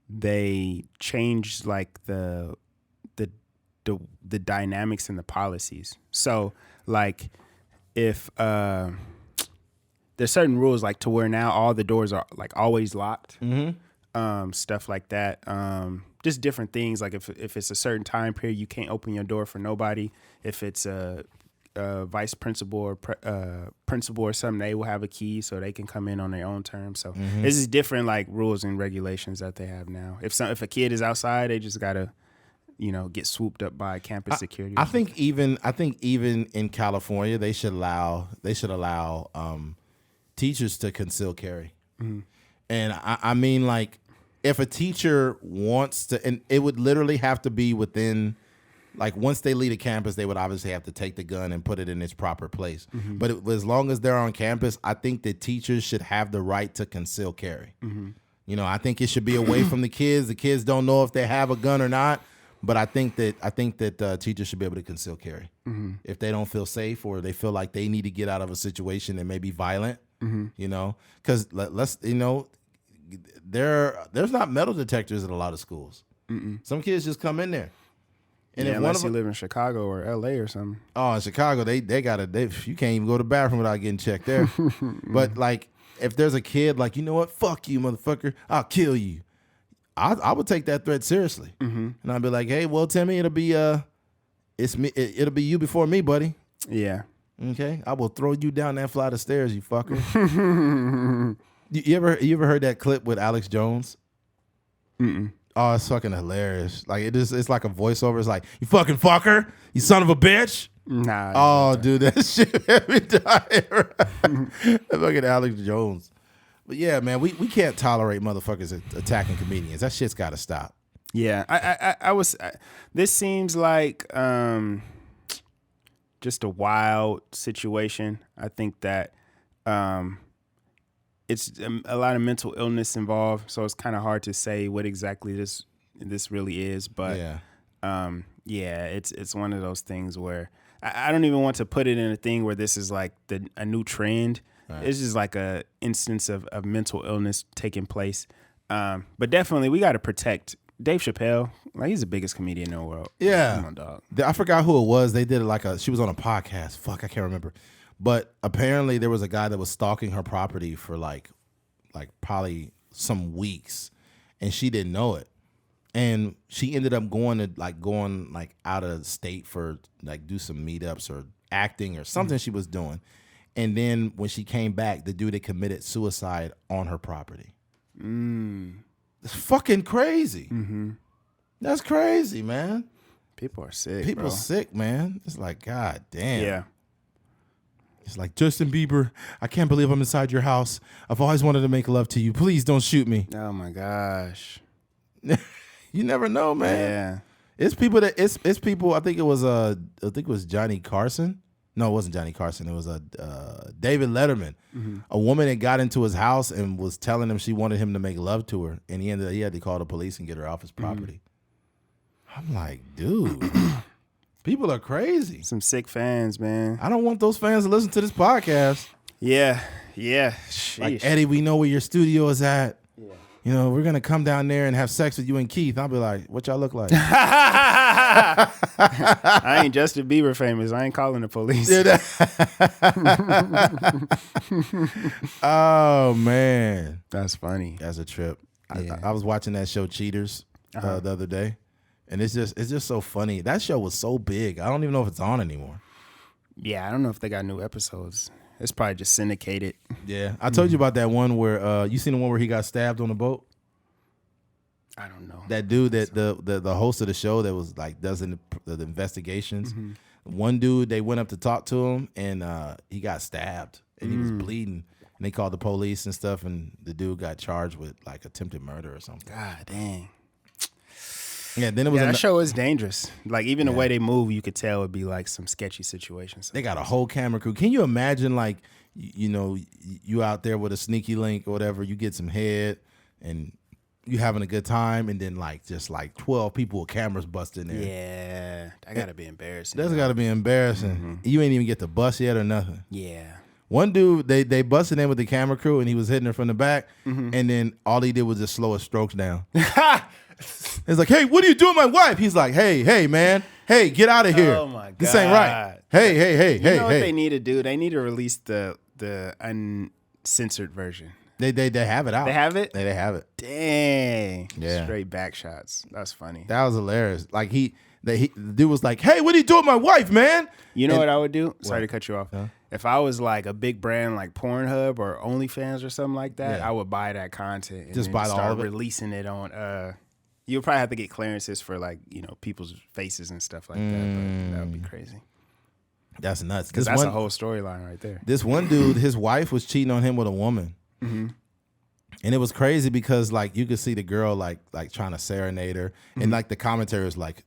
they changed like the dynamics and the policies. So like, if there's certain rules, like to where now all the doors are like always locked, stuff like that. Just different things. Like if it's a certain time period, you can't open your door for nobody. If it's a vice principal or principal or something, they will have a key so they can come in on their own terms. So this is different like rules and regulations that they have now. If a kid is outside, they just gotta get swooped up by campus security. I think even in California, they should allow teachers to conceal carry. And I mean, like, if a teacher wants to, and it would literally have to be within, like, once they leave the campus, they would obviously have to take the gun and put it in its proper place. But as long as they're on campus, I think that teachers should have the right to conceal carry. I think it should be away from the kids. The kids don't know if they have a gun or not. But I think that teachers should be able to conceal carry if they don't feel safe or they feel like they need to get out of a situation that may be violent. Because there's not metal detectors at a lot of schools. Some kids just come in there. And unless you live in Chicago or LA or something. Oh, in Chicago, you can't even go to the bathroom without getting checked there. But like, if there's a kid like, you know what, fuck you, motherfucker, I'll kill you. I would take that threat seriously, and I'd be like, "Hey, well, Timmy, it'll be it'll be you before me, buddy." Yeah. Okay, I will throw you down that flight of stairs, you fucker. you ever heard that clip with Alex Jones? Oh, it's fucking hilarious. Like, it's like a voiceover. It's like, "You fucking fucker, you son of a bitch." Nah. Oh, dude, that shit made me die. Fucking Alex Jones. But yeah, man, we can't tolerate motherfuckers attacking comedians. That shit's got to stop. Yeah, this seems like just a wild situation. I think that it's a lot of mental illness involved, so it's kind of hard to say what exactly this really is. But Yeah, it's one of those things where I don't even want to put it in a thing where this is like a new trend. Right. It's just like a instance of mental illness taking place. But definitely we got to protect Dave Chappelle. Like, he's the biggest comedian in the world. Yeah. Come on, dog. I forgot who it was. They did she was on a podcast. Fuck, I can't remember. But apparently there was a guy that was stalking her property for like probably some weeks, and she didn't know it. And she ended up going out of state for like do some meetups or acting or something she was doing. And then when she came back, the dude had committed suicide on her property. It's fucking crazy. Mm-hmm. That's crazy, man. People are sick. People sick, man. It's like, God damn. Yeah. It's like, Justin Bieber, I can't believe I'm inside your house. I've always wanted to make love to you. Please don't shoot me. Oh my gosh. You never know, man. Yeah. It's people that it's people. I think it was Johnny Carson. No, it wasn't Johnny Carson. It was David Letterman. Mm-hmm. A woman that got into his house and was telling him she wanted him to make love to her, and he had to call the police and get her off his property. I'm like, dude, people are crazy. Some sick fans, man. I don't want those fans to listen to this podcast. Yeah. Sheesh. Like, Eddie, we know where your studio is at. Yeah. You know, we're going to come down there and have sex with you and Keith. I'll be like, what y'all look like? I ain't Justin Bieber famous. I ain't calling the police. Oh, man. That's funny. That's a trip. Yeah. I was watching that show Cheaters the other day, and it's just so funny. That show was so big. I don't even know if it's on anymore. Yeah, I don't know if they got new episodes. It's probably just syndicated. Yeah. I told you about that one where you seen the one where he got stabbed on the boat? I don't know. That dude that the host of the show that was like does the investigations. Mm-hmm. One dude, they went up to talk to him, and he got stabbed and he was bleeding, and they called the police and stuff, and the dude got charged with like attempted murder or something. God dang. Yeah, then it was that show is dangerous. Like, even the way they move, you could tell it'd be like some sketchy situations. They got a whole camera crew. Can you imagine, like, you know, you out there with a sneaky link or whatever, you get some head and you having a good time, and then like just like 12 people with cameras busting there. Yeah, that gotta be embarrassing. That's gotta be embarrassing. Mm-hmm. You ain't even get the bus yet or nothing. Yeah. One dude, they busted in with the camera crew, and he was hitting her from the back, and then all he did was just slow his strokes down. It's like, hey, what are you doing, my wife? He's like, hey, man, hey, get out of here. Oh my God, this ain't right. Hey, you know what they need to do? They need to release the uncensored version. They have it out. They have it? They have it. Dang. Yeah. Straight back shots. That's funny. That was hilarious. Like the dude was like, hey, what are you doing, my wife, man? You know what I would do? Sorry to cut you off. Huh? If I was like a big brand like Pornhub or OnlyFans or something like that, I would buy that content and just buy start all of it? Releasing it on. You'll probably have to get clearances for like, you know, people's faces and stuff like that. But that would be crazy. That's nuts. Because that's a whole storyline right there. This one dude, his wife was cheating on him with a woman. Mm-hmm. And it was crazy because like you could see the girl like trying to serenade her. Mm-hmm. And like the commentary was like,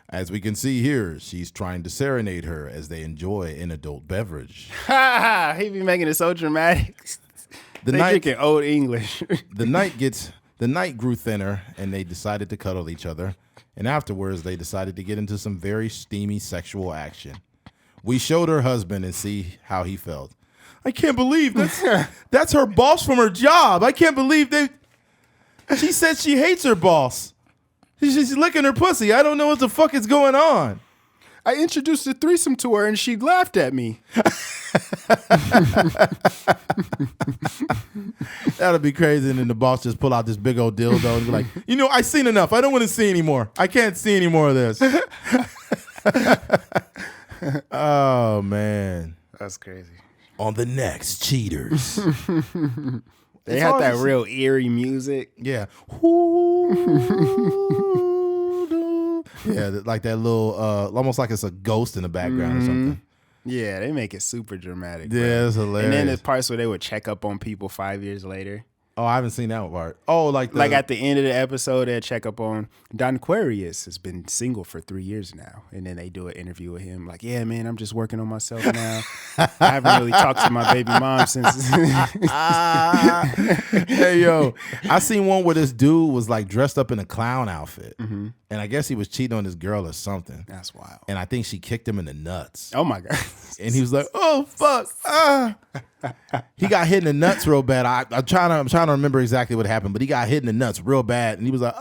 as we can see here, she's trying to serenade her as they enjoy an adult beverage. He be making it so dramatic. They drinking old English. The night grew thinner, and they decided to cuddle each other. And afterwards, they decided to get into some very steamy sexual action. We showed her husband and see how he felt. I can't believe that's her boss from her job. I can't believe she said she hates her boss. She's licking her pussy. I don't know what the fuck is going on. I introduced a threesome to her and she laughed at me. That'll be crazy. And then the boss just pull out this big old dildo and be like, you know, I've seen enough. I don't want to see anymore. I can't see any more of this. Oh, man. That's crazy. On the next Cheaters. They had that real eerie music. Yeah. Yeah, like that little, almost like it's a ghost in the background or something. Yeah, they make it super dramatic. Yeah, it's hilarious. And then there's parts where they would check up on people 5 years later. Oh, I haven't seen that part. Oh, like at the end of the episode, they'll check up on Don Aquarius has been single for 3 years now. And then they do an interview with him. Like, yeah, man, I'm just working on myself now. I haven't really talked to my baby mom since. Hey, yo, I seen one where this dude was like dressed up in a clown outfit. Mm-hmm. And I guess he was cheating on his girl or something. That's wild. And I think she kicked him in the nuts. Oh my God. And he was like, "Oh fuck!" He got hit in the nuts real bad. I'm trying to remember exactly what happened, but he got hit in the nuts real bad, and he was like,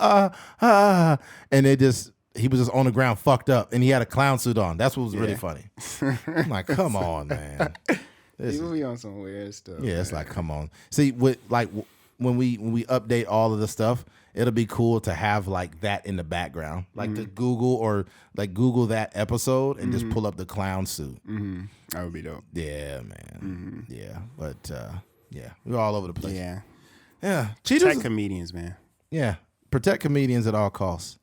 and he was just on the ground, fucked up, and he had a clown suit on. That's what was really funny. I'm like, come on, man. People be on some weird stuff. Yeah, it's like, come on. See, when we update all of the stuff, it'll be cool to have like that in the background, like to Google that episode and just pull up the clown suit. Mm-hmm. That would be dope. Yeah, man. Yeah, but we're all over the place. Yeah. Cheaters, Protect comedians, man. Yeah, protect comedians at all costs,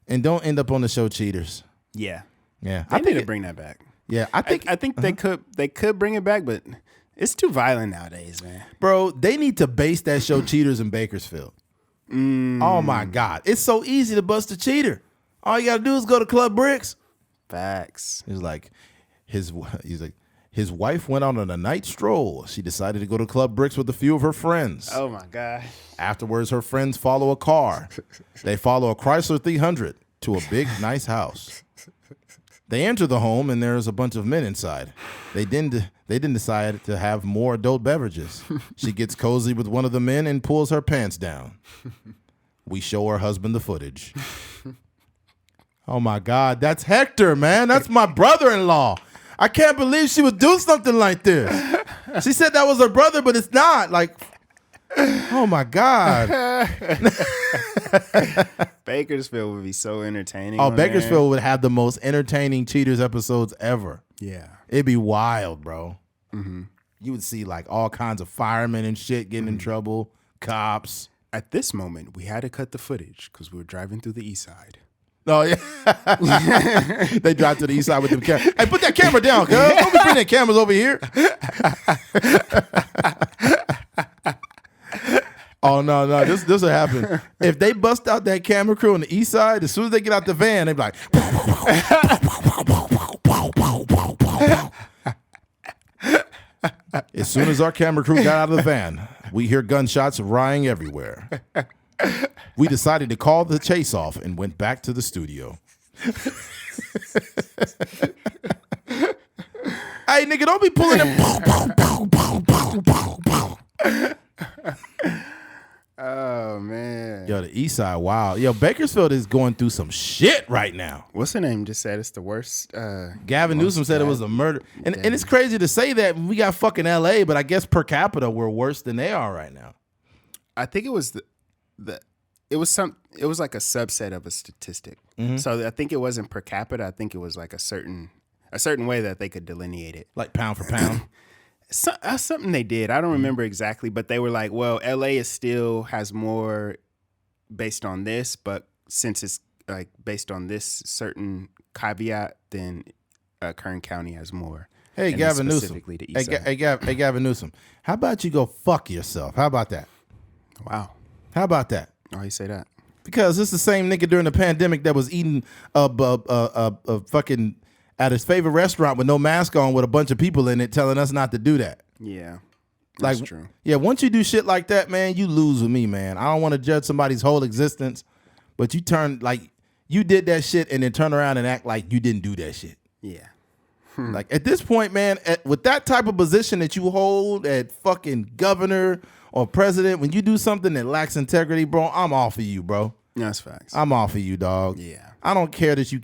and don't end up on the show cheaters. Yeah. I need to bring that back. Yeah, I think they could bring it back, but it's too violent nowadays, man. Bro, they need to base that show Cheaters in Bakersfield. Oh my God, it's so easy to bust a cheater. All you gotta do is go to Club Bricks. Facts. He's like, his wife went out on a night stroll. She decided to go to Club Bricks with a few of her friends. Oh my God. Afterwards, her friends follow a car. They follow a Chrysler 300 to a big, nice house. They enter the home and there's a bunch of men inside. They didn't decide to have more adult beverages. She gets cozy with one of the men and pulls her pants down. We show her husband the footage. Oh my God, that's Hector, man. That's my brother-in-law. I can't believe she would do something like this. She said that was her brother, but it's not. Like, oh my God. Bakersfield would be so entertaining. Oh, Bakersfield would have the most entertaining Cheaters episodes ever. Yeah. It'd be wild, bro. You would see like all kinds of firemen and shit getting in trouble, cops. At this moment, we had to cut the footage because we were driving through the east side. Oh, yeah. They drive to the east side with the camera. Hey, put that camera down, cuz. Don't be bringing that cameras over here. Oh, no. This will happen. If they bust out that camera crew on the east side, as soon as they get out the van, they be like... As soon as our camera crew got out of the van, we hear gunshots rioting everywhere. We decided to call the chase off and went back to the studio. Hey, nigga, don't be pulling them. Oh, man. Yo, the east side, wow. Yo, Bakersfield is going through some shit right now. What's her name just said it's the worst? Gavin Newsom said it was a murder. And it's crazy to say that we got fucking LA, but I guess per capita we're worse than they are right now. I think it was it was like a subset of a statistic. So I think it wasn't per capita. I think it was like a certain way that they could delineate it. Like pound for pound. Something they did. I don't remember exactly, but they were like, well, LA still has more based on this, but since it's like based on this certain caveat, then Kern County has more. Hey, Gavin Newsom. Hey, Gavin Newsom. How about you go fuck yourself? How about that? Wow. How about that? Why you say that? Because it's the same nigga during the pandemic that was eating a fucking at his favorite restaurant with no mask on with a bunch of people in it telling us not to do that. Yeah, that's like, true. Yeah, once you do shit like that, man, you lose with me, man. I don't want to judge somebody's whole existence, but you did that shit and then turn around and act like you didn't do that shit. Yeah. Like at this point, man, with that type of position that you hold at fucking governor or president, when you do something that lacks integrity, bro, I'm off of you, bro. That's facts. I'm off of you, dog. Yeah. I don't care that you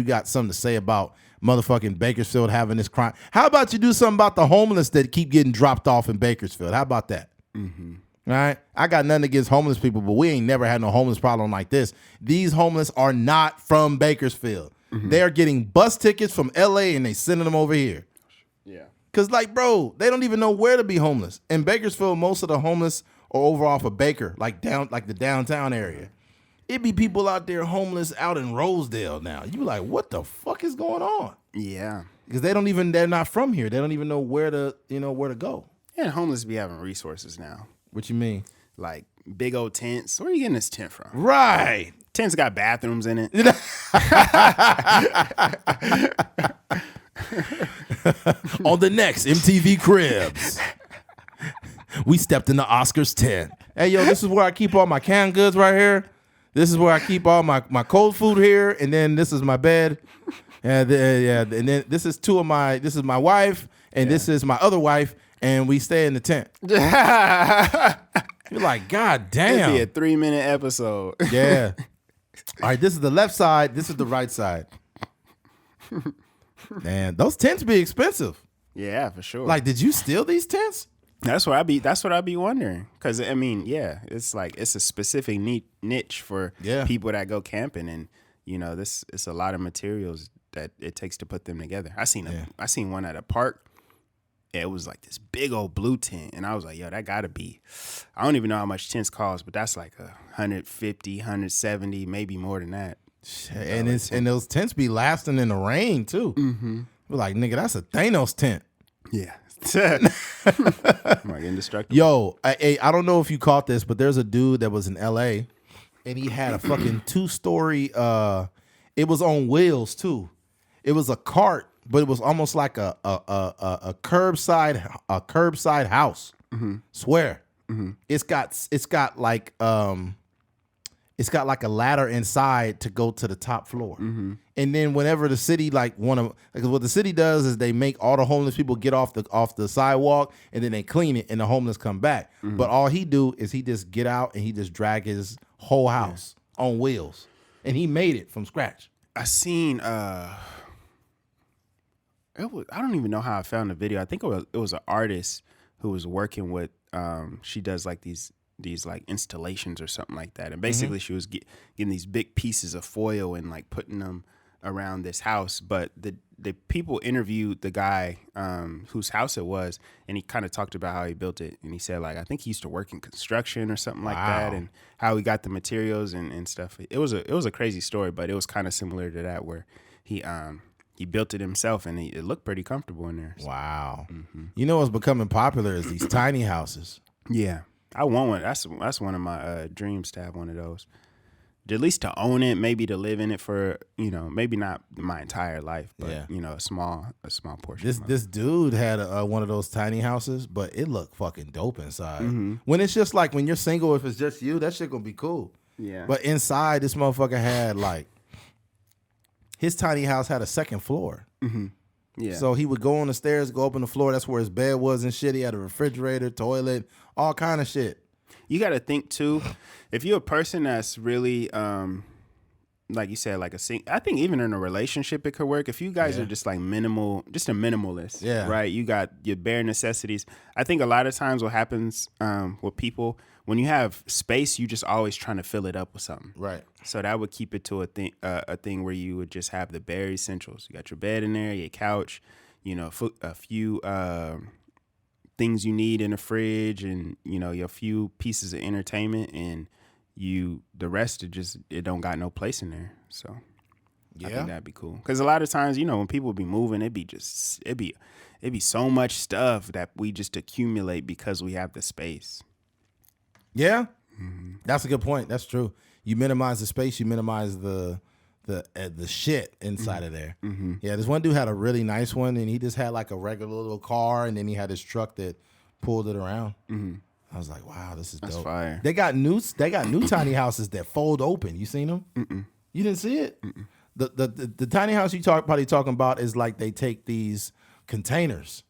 got something to say about motherfucking Bakersfield having this crime. How about you do something about the homeless that keep getting dropped off in Bakersfield? How about that? All right? I got nothing against homeless people, but we ain't never had no homeless problem like this. These homeless are not from Bakersfield. They are getting bus tickets from LA and they sending them over here. Yeah. Because, like, bro, they don't even know where to be homeless. In Bakersfield, most of the homeless are over off of Baker, like the downtown area. It be people out there homeless out in Rosedale now. You be like, what the fuck is going on? Yeah. Because they're not from here. They don't even know where to go. Yeah, and homeless be having resources now. What you mean? Like big old tents. Where are you getting this tent from? Right. Tents got bathrooms in it. On the next MTV Cribs, we stepped in the Oscars tent. Hey, yo, this is where I keep all my canned goods right here. This is where I keep all my cold food here, and then this is my bed. And then this is this is my wife, and this is my other wife, and we stay in the tent. You're like, God damn. It'd be a 3-minute episode. Yeah. All right, this is the left side. This is the right side. Man, those tents be expensive. Yeah, for sure. Like, did you steal these tents? That's what I'd be wondering. Because I mean, yeah, it's like it's a specific niche for people that go camping, and it's a lot of materials that it takes to put them together. I seen one at a park. Yeah, it was like this big old blue tent, and I was like, yo, that gotta be. I don't even know how much tents cost, but that's like 150, 170, maybe more than that. And those tents be lasting in the rain too. Mm-hmm. We're like, nigga, that's a Thanos tent. Yeah. Like indestructible. Yo, I don't know if you caught this, but there's a dude that was in LA, and he had a fucking 2-story. It was on wheels too. It was a cart, but it was almost like a curbside house. Mm-hmm. Swear. Mm-hmm. It's got like a ladder inside to go to the top floor. Mm-hmm. And then whenever the city what the city does is they make all the homeless people get off the sidewalk, and then they clean it and the homeless come back. Mm-hmm. But all he do is he just get out and he just drag his whole house on wheels. And he made it from scratch. I seen I don't even know how I found the video. I think it was an artist who was working with she does like these like installations or something like that, and basically she was getting these big pieces of foil and like putting them around this house. But the people interviewed the guy whose house it was, and he kind of talked about how he built it, and he said like I think he used to work in construction or something like that, and how he got the materials and stuff. It was a crazy story, but it was kind of similar to that, where he built it himself, and it looked pretty comfortable in there. So. Wow. Mm-hmm. You know what's becoming popular is these tiny houses. Yeah. I want one. That's one of my dreams, to have one of those. At least to own it, maybe to live in it for, maybe not my entire life, but a small portion. This dude had one of those tiny houses, but it looked fucking dope inside. Mm-hmm. When it's just like when you're single, if it's just you, that shit gonna be cool. Yeah. But inside, this motherfucker had like his tiny house had a second floor. Mm-hmm. Yeah. So he would go on the stairs, go up on the floor. That's where his bed was and shit. He had a refrigerator, toilet, all kind of shit. You got to think too, if you're a person that's really, like you said, like I think even in a relationship it could work. If you guys are just like just a minimalist, right? You got your bare necessities. I think a lot of times what happens with people, when you have space, you just always trying to fill it up with something. Right. So that would keep it to a thing where you would just have the bare essentials. You got your bed in there, your couch, a few things you need in the fridge, and your few pieces of entertainment, and the rest it don't got no place in there. So I think that'd be cool. Because a lot of times, when people be moving, it'd be so much stuff that we just accumulate because we have the space. Yeah, That's a good point. That's true. You minimize the space, you minimize the shit inside of there. Mm-hmm. Yeah, this one dude had a really nice one, and he just had like a regular little car, and then he had his truck that pulled it around. Mm-hmm. I was like, wow, this is dope. That's fire. They got new tiny houses that fold open. You seen them? Mm-mm. You didn't see it? Mm-mm. The tiny house you probably talking about is like they take these containers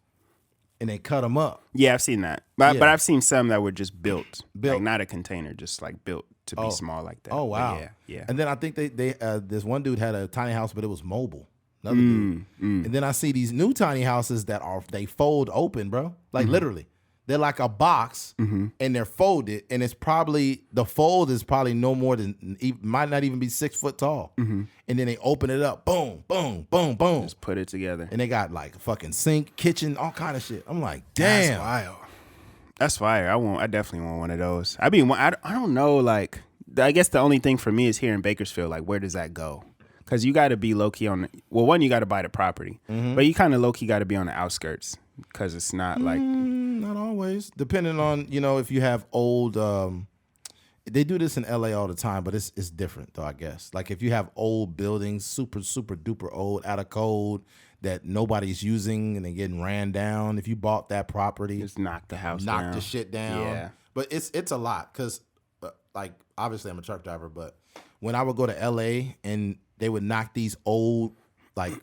and they cut them up. Yeah, I've seen that. But I've seen some that were just built. Like not a container, just like built to be small like that. Oh, wow. Yeah. And then I think they this one dude had a tiny house, but it was mobile. Another dude. And then I see these new tiny houses that they fold open, bro. Like literally. They're like a box, and they're folded, and the fold is probably no more than, might not even be 6 foot tall. Mm-hmm. And then they open it up, boom, boom, boom, boom. Just put it together. And they got like a fucking sink, kitchen, all kind of shit. I'm like, damn. That's wild. That's fire. I definitely want one of those. I don't know, like, I guess the only thing for me is here in Bakersfield, like, where does that go? Because you got to be low-key one, you got to buy the property, but you kind of low-key got to be on the outskirts, because it's not like... Not always. Depending on, if you have old... they do this in LA all the time, but it's different, though, I guess. Like, if you have old buildings, super, super duper old, out of code, that nobody's using, and they're getting ran down, if you bought that property... Just knock the house down. Knock the shit down. Yeah. But it's a lot, because... like obviously I'm a truck driver, but when I would go to LA and they would knock these old like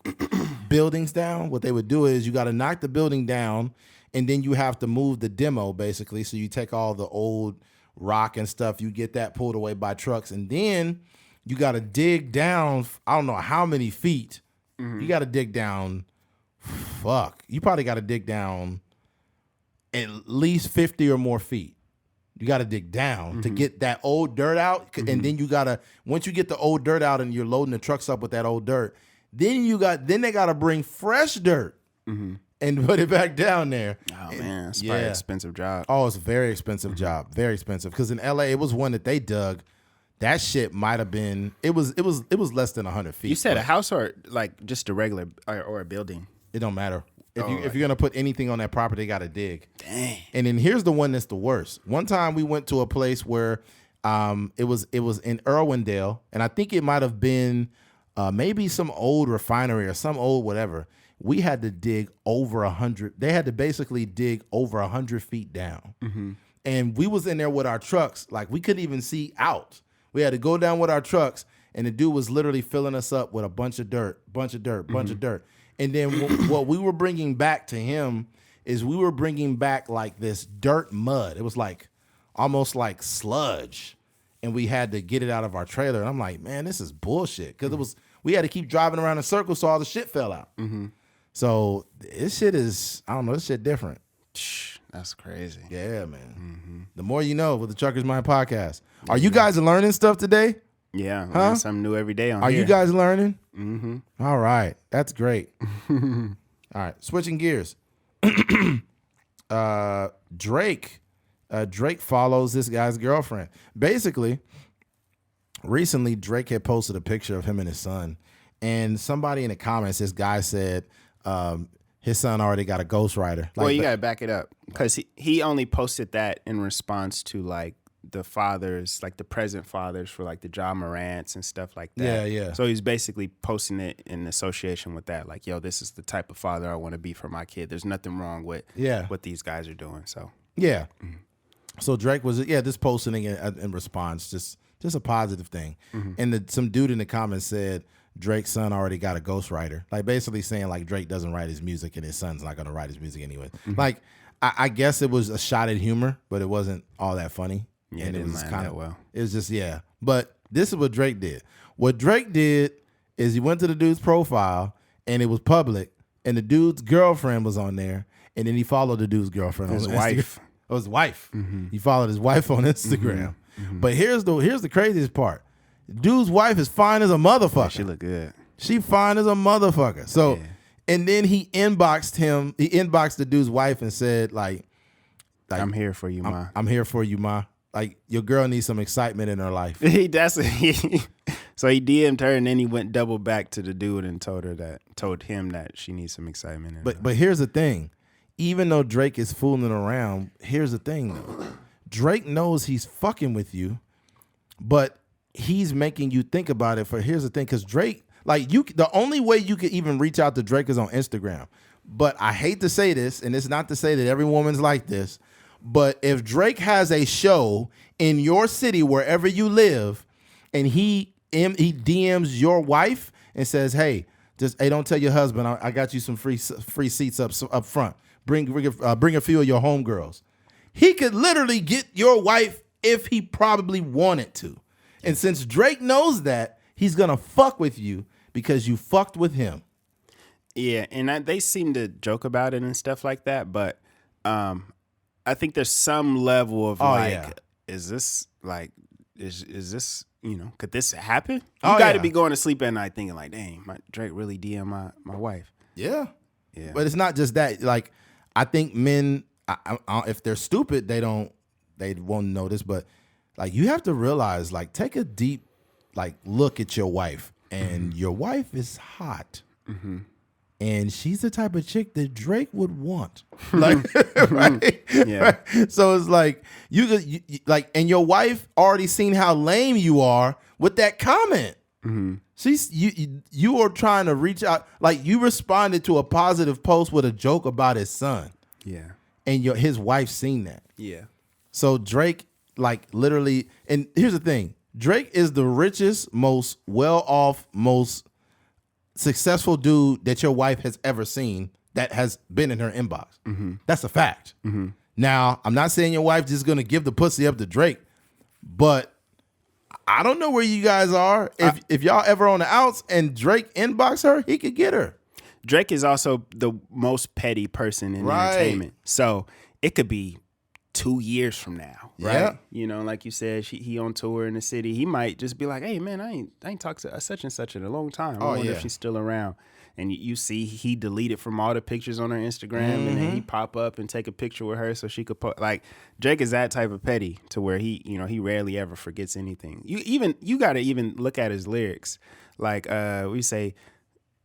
buildings down, what they would do is you got to knock the building down and then you have to move the demo basically. So you take all the old rock and stuff, you get that pulled away by trucks, and then you got to dig down, I don't know how many feet. You got to dig down, you probably got to dig down at least 50 or more feet. You got to dig down to get that old dirt out. And then you got to, once you get the old dirt out and you're loading the trucks up with that old dirt, then they got to bring fresh dirt and put it back down there. Oh, man. It's probably an expensive job. Oh, it's a very expensive job. Very expensive. Because in LA, it was one that they dug. That shit might have been, it was less than 100 feet. You said a house or like just a regular or a building? It don't matter. If you're gonna put anything on that property, they gotta dig. Dang. And then here's the one that's the worst. One time we went to a place where it was in Irwindale, and I think it might have been maybe some old refinery or some old whatever. We had to dig over 100. They had to basically dig over 100 feet down, and we was in there with our trucks. Like we couldn't even see out. We had to go down with our trucks, and the dude was literally filling us up with a bunch of dirt. And then what we were bringing back to him is we were bringing back like this dirt mud. It was like almost like sludge, and we had to get it out of our trailer. And I'm like, man, this is bullshit, because we had to keep driving around in circles so all the shit fell out. So this shit is, I don't know, this shit different. That's crazy. Yeah, man. The more you know with the Truckers Mind podcast. Are you guys learning stuff today? Yeah, learn something new every day on Are here. you guys learning? All right. That's great. All right. Switching gears. Drake follows this guy's girlfriend. Basically, recently Drake had posted a picture of him and his son, and somebody in the comments, this guy said his son already got a ghostwriter. Like, well, you got to back it up, because he only posted that in response to like the fathers, like the present fathers for like the John Morants and stuff like that. Yeah. So he's basically posting it in association with that. Like, yo, this is the type of father I want to be for my kid. There's nothing wrong with what these guys are doing. So yeah. So Drake was just posting it in response, just a positive thing. And some dude in the comments said Drake's son already got a ghostwriter, like basically saying like Drake doesn't write his music and his son's not gonna write his music anyway. Like I guess it was a shot at humor, but it wasn't all that funny. Yeah, and it was kind of well. It was just But this is what Drake did. What Drake did is he went to the dude's profile and it was public, and the dude's girlfriend was on there, and then he followed the dude's girlfriend. His wife. Oh, his wife. He followed his wife on Instagram. But here's the craziest part. Dude's wife is fine as a motherfucker. Yeah, she look good. She fine as a motherfucker. So, and then he inboxed him. He inboxed the dude's wife and said like I'm here for you, ma. I'm here for you, ma. Like, your girl needs some excitement in her life. So he DM'd her, and then he went double back to the dude and told him that she needs some excitement in her life. But here's the thing. Even though Drake is fooling around, here's the thing though. Drake knows he's fucking with you, but he's making you think about it. Here's the thing, because Drake, like, the only way you could even reach out to Drake is on Instagram. But I hate to say this, and it's not to say that every woman's like this, but if Drake has a show in your city, wherever you live, and he DMs your wife and says, hey, don't tell your husband, I got you some free seats up front. Bring a few of your homegirls. He could literally get your wife if he probably wanted to. And since Drake knows that, he's going to fuck with you because you fucked with him. Yeah, and they seem to joke about it and stuff like that, but I think there's some level of is this like, is this, could this happen? You got to be going to sleep at night thinking like, dang, Drake really DM my wife. Yeah. But it's not just that. Like, I think men, if they're stupid, they won't notice. But like, you have to realize, like, take a deep look at your wife, and your wife is hot. And she's the type of chick that Drake would want, like, right? Yeah. Right? So it's like you and your wife already seen how lame you are with that comment. She's you are trying to reach out, like, you responded to a positive post with a joke about his son. Yeah. And his wife seen that. Yeah. So Drake like literally. And here's the thing: Drake is the richest, most well-off, most successful dude that your wife has ever seen that has been in her inbox. That's a fact. Now, I'm not saying your wife just gonna give the pussy up to Drake, but I don't know where you guys are. If y'all ever on the outs and Drake inbox her, he could get her. Drake is also the most petty person in entertainment. So it could be 2 years from now, right? Yeah. You know, like you said, he on tour in the city. He might just be like, hey, man, I ain't talked to such and such in a long time. I wonder if she's still around. And you see he deleted from all the pictures on her Instagram, and then he pop up and take a picture with her so she could put, like, Drake is that type of petty to where he rarely ever forgets anything. You got to even look at his lyrics. Like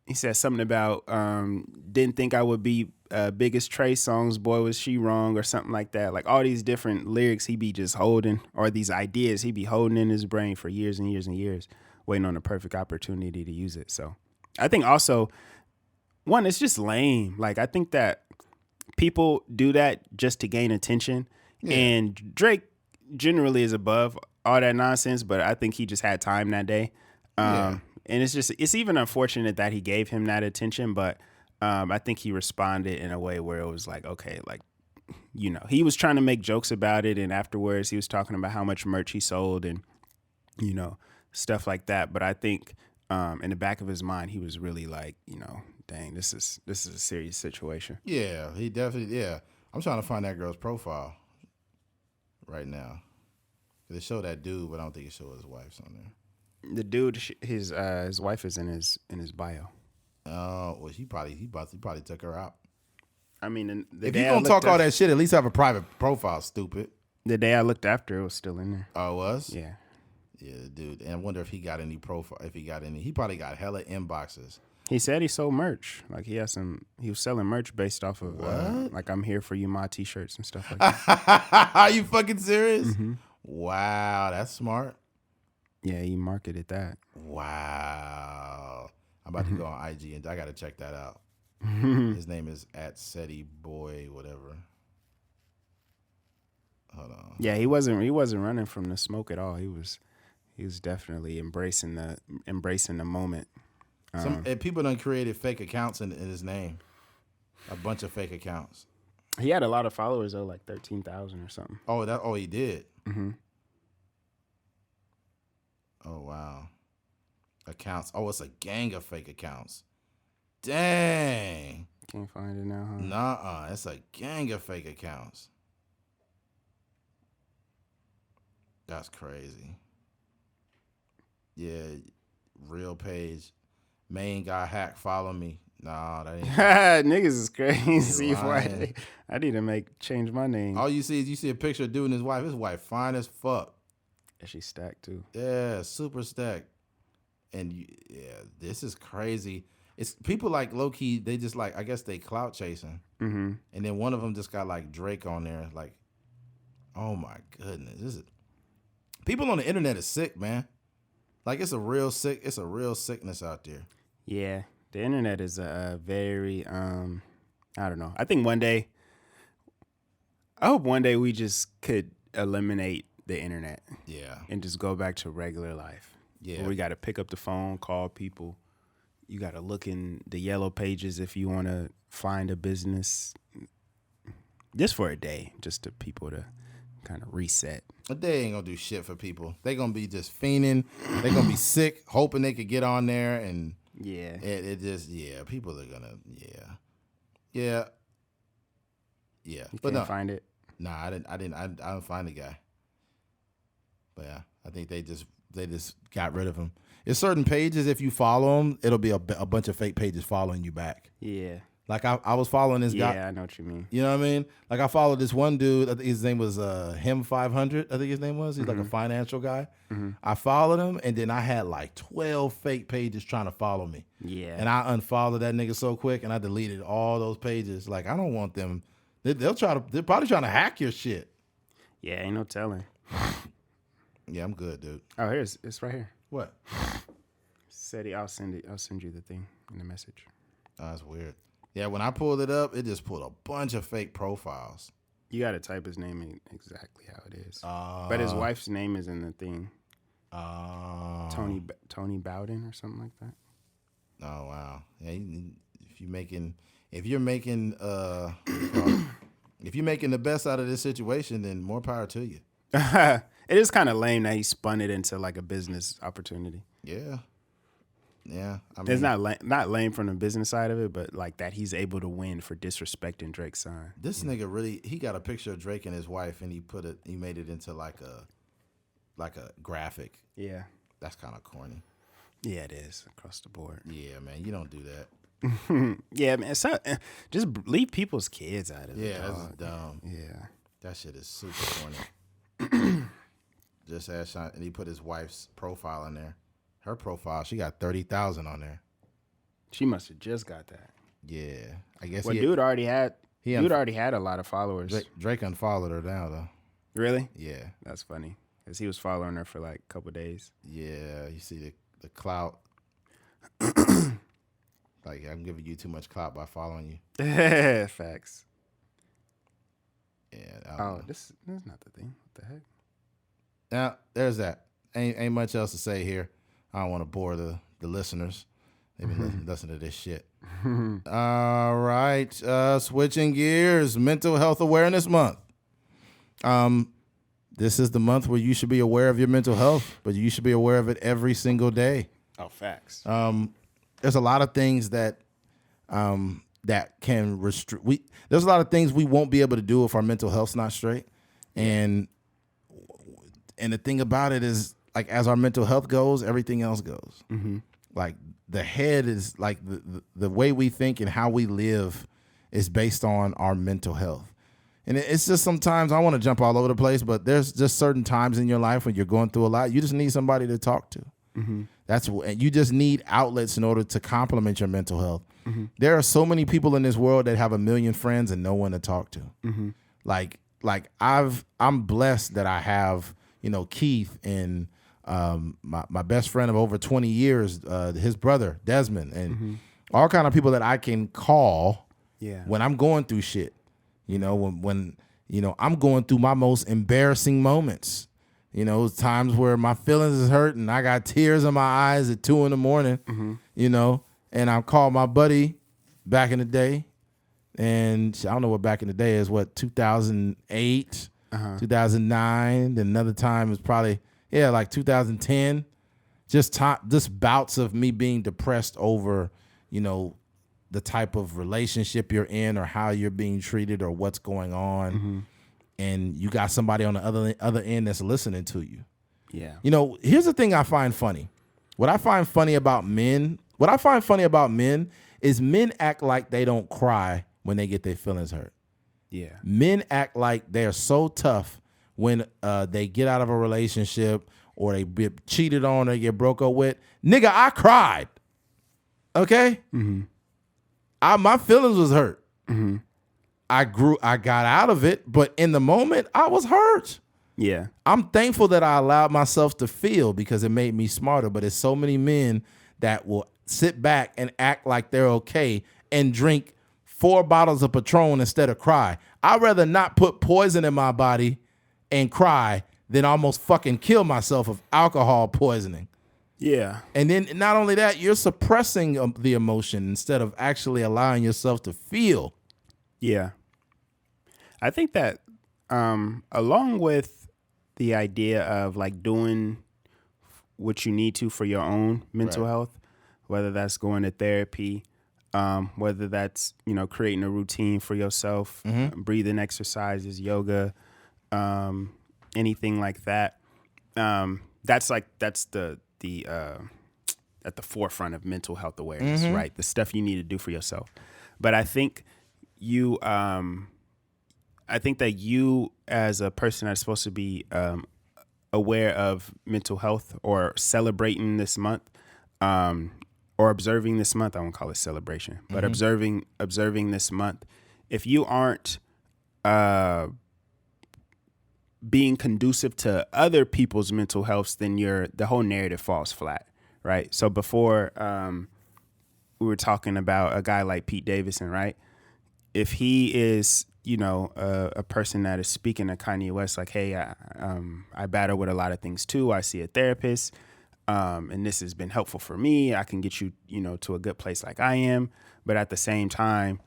he said something about didn't think I would be biggest Trey songs, boy was she wrong, or something like that. Like all these different lyrics he be just holding, or these ideas he be holding in his brain for years and years and years, waiting on the perfect opportunity to use it. So I think also, one, it's just lame. Like I think that people do that just to gain attention, and Drake generally is above all that nonsense, but I think he just had time that day. And it's even unfortunate that he gave him that attention, but I think he responded in a way where it was like, okay, like, you know, he was trying to make jokes about it, and afterwards he was talking about how much merch he sold and, you know, stuff like that. But I think in the back of his mind, he was really like, you know, dang, this is a serious situation. Yeah, he definitely. Yeah, I'm trying to find that girl's profile right now. They show that dude, but I don't think it shows his wife's on there. The dude, his wife is in his bio. Oh, well, he probably took her out. I mean, if you gonna talk all that shit, at least have a private profile, stupid. The day I looked after, it was still in there. Oh, it was? Yeah. Yeah, dude. And I wonder if he got any profile. If he got any, he probably got hella inboxes. He said he sold merch. Like he was selling merch based off of like I'm here for you, my t-shirts and stuff like that. Are you fucking serious? Mm-hmm. Wow, that's smart. Yeah, he marketed that. Wow. I'm about to go on IG and I gotta check that out. His name is @SetiBoy, whatever. Hold on. Yeah, he wasn't running from the smoke at all. He was definitely embracing the moment. And people done created fake accounts in his name. A bunch of fake accounts. He had a lot of followers though, like 13,000 or something. Oh, he did. Mm-hmm. Oh wow. Accounts. Oh, it's a gang of fake accounts. Dang. Can't find it now, huh? Nuh-uh. It's a gang of fake accounts. That's crazy. Yeah. Real page. Main guy hack, follow me. Nah, that ain't. Niggas is crazy. I need to change my name. All you see is a picture of dude and his wife. His wife fine as fuck. And she's stacked too. Yeah, super stacked. And this is crazy. It's people like low key. They just like, I guess they clout chasing. Mm-hmm. And then one of them just got like Drake on there. Like, oh my goodness, people on the internet is sick, man. Like it's a real sickness out there. Yeah, the internet is a very I don't know. I think I hope one day we just could eliminate the internet. Yeah. And just go back to regular life. Yeah. Where we got to pick up the phone, call people. You got to look in the yellow pages if you want to find a business. Just for a day, just to people to kind of reset. A day ain't gonna do shit for people. They gonna be just fiending. They gonna be sick, hoping they could get on there, and people are gonna yeah. You can't find it. Nah, I don't find the guy. But yeah, I think they just got rid of him. It's certain pages, if you follow them, it'll be a bunch of fake pages following you back. Yeah. Like I was following this guy. Yeah, I know what you mean. You know what I mean? Like I followed this one dude. I think his name was him 500. I think his name was. He's like a financial guy. Mm-hmm. I followed him, and then I had like 12 fake pages trying to follow me. Yeah. And I unfollowed that nigga so quick, and I deleted all those pages. Like I don't want them. They're probably trying to hack your shit. Yeah, ain't no telling. Yeah, I'm good, dude. Oh, it's right here. What? Seti, I'll send you the thing in the message. Oh, that's weird. Yeah, when I pulled it up, it just pulled a bunch of fake profiles. You got to type his name in exactly how it is. But his wife's name is in the thing. Tony Bowden or something like that. Oh wow! Yeah, if you're making if you're making the best out of this situation, then more power to you. It is kind of lame that he spun it into like a business opportunity. Yeah. I mean, it's not lame from the business side of it, but like that he's able to win for disrespecting Drake's son. This nigga really, he got a picture of Drake and his wife, and he made it into like a graphic. Yeah, that's kind of corny. Yeah, it is across the board. Yeah, man, you don't do that. Yeah, man, just leave people's kids out of it. Yeah, that's dumb. Yeah, that shit is super corny. Just ask Sean, and he put his wife's profile in there. Her profile, she got 30,000 on there. She must have just got that. Yeah, I guess. Well, dude already had a lot of followers. Drake unfollowed her now though. Really? Yeah, that's funny because he was following her for like a couple days. Yeah, you see the clout. Like I'm giving you too much clout by following you. Facts. Yeah. This is not the thing. What the heck? Now there's that. Ain't much else to say here. I don't want to bore the listeners. They've been listening to this shit. All right. Switching gears. Mental Health Awareness Month. This is the month where you should be aware of your mental health, but you should be aware of it every single day. Oh, facts. There's a lot of things that can restrict. There's a lot of things we won't be able to do if our mental health's not straight. And the thing about it is, like, as our mental health goes, everything else goes. Mm-hmm. Like, the head is like the way we think and how we live is based on our mental health. And it's just sometimes I want to jump all over the place, but there's just certain times in your life when you're going through a lot. You just need somebody to talk to. Mm-hmm. And you just need outlets in order to complement your mental health. Mm-hmm. There are so many people in this world that have a million friends and no one to talk to. Mm-hmm. Like I'm blessed that I have, Keith and my best friend of over 20 years, his brother Desmond, and all kind of people that I can call when I'm going through shit. When I'm going through my most embarrassing moments. Times where my feelings is hurt and I got tears in my eyes at 2 a.m. And I called my buddy back in the day, and I don't know what back in the day is, 2008, 2009. Then another time was probably like 2010. Just bouts of me being depressed over, the type of relationship you're in or how you're being treated or what's going on. Mm-hmm. And you got somebody on the other end that's listening to you. Yeah. Here's the thing I find funny. What I find funny about men is men act like they don't cry when they get their feelings hurt. Yeah. Men act like they're so tough when they get out of a relationship or they get cheated on or they get broke up with. Nigga, I cried. Okay? Mm-hmm. My feelings was hurt. Mm-hmm. I got out of it, but in the moment, I was hurt. Yeah. I'm thankful that I allowed myself to feel because it made me smarter, but there's so many men that will sit back and act like they're okay and drink 4 bottles of Patron instead of cry. I'd rather not put poison in my body and cry than almost fucking kill myself of alcohol poisoning. Yeah. And then not only that, you're suppressing the emotion instead of actually allowing yourself to feel. Yeah. I think that along with the idea of like doing what you need to for your own mental health, whether that's going to therapy, whether that's, creating a routine for yourself, breathing exercises, yoga, anything like that. That's at the forefront of mental health awareness, right? The stuff you need to do for yourself. But I think that you as a person that's supposed to be aware of mental health or celebrating this month, or observing this month, I won't call it celebration, but observing this month, if you aren't being conducive to other people's mental health, then the whole narrative falls flat, right? So before we were talking about a guy like Pete Davidson, right? If he is a person that is speaking to Kanye West, like, hey, I battle with a lot of things too. I see a therapist, and this has been helpful for me. I can get you, to a good place like I am. But at the same time,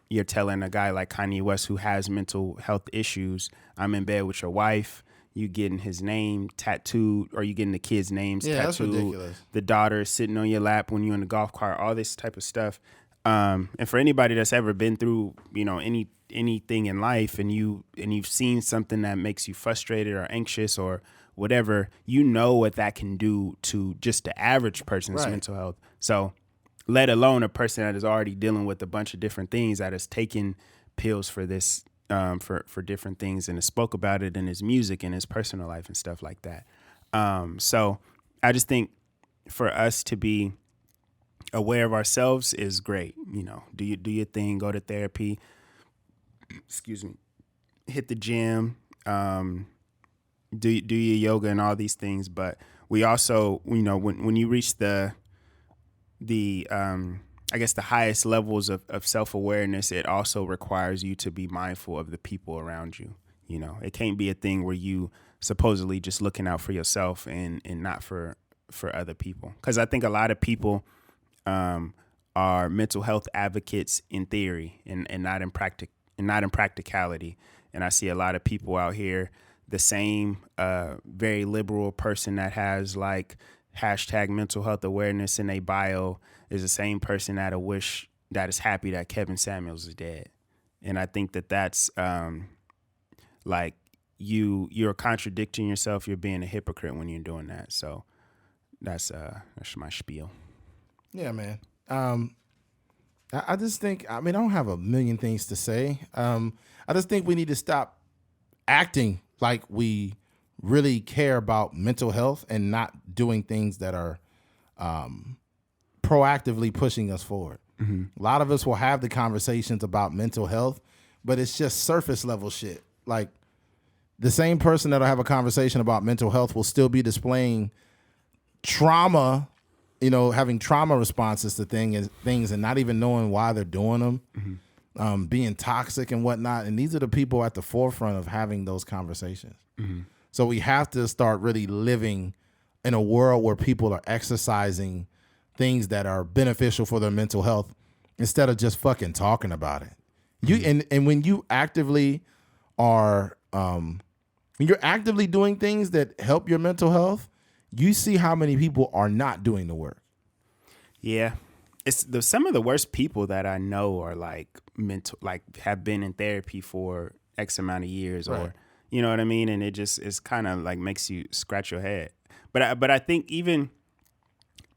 you're telling a guy like Kanye West who has mental health issues, I'm in bed with your wife. You getting his name tattooed, or you getting the kids' names tattooed. That's ridiculous. The daughter sitting on your lap when you're in the golf cart, all this type of stuff. And for anybody that's ever been through, anything in life, and you've seen something that makes you frustrated or anxious or whatever, what that can do to just the average person's mental health. So, let alone a person that is already dealing with a bunch of different things, that has taken pills for this, for different things, and has spoke about it in his music and his personal life and stuff like that. So I just think for us to be aware of ourselves is great. Do your thing, go to therapy, hit the gym, do your yoga and all these things. But we also, when you reach the I guess the highest levels of self-awareness, it also requires you to be mindful of the people around you. It can't be a thing where you supposedly just looking out for yourself and not for other people. Because I think a lot of people are mental health advocates in theory and not in practicality. And I see a lot of people out here, the same very liberal person that has like hashtag mental health awareness in a bio is the same person that is happy that Kevin Samuels is dead. And I think that's like you're contradicting yourself. You're being a hypocrite when you're doing that. So that's my spiel. Yeah, man. I just think, I don't have a million things to say. I just think we need to stop acting like we really care about mental health and not doing things that are proactively pushing us forward. Mm-hmm. A lot of us will have the conversations about mental health, but it's just surface level shit. Like the same person that'll have a conversation about mental health will still be displaying trauma, having trauma responses to things and not even knowing why they're doing them, mm-hmm. Being toxic and whatnot. And these are the people at the forefront of having those conversations. Mm-hmm. So we have to start really living in a world where people are exercising things that are beneficial for their mental health instead of just fucking talking about it. Mm-hmm. And when you actively are, when you're actively doing things that help your mental health, you see how many people are not doing the work. Yeah. Some of the worst people that I know are like have been in therapy for X amount of years, right. Or, you know what I mean? And it just is kind of like makes you scratch your head. But I think even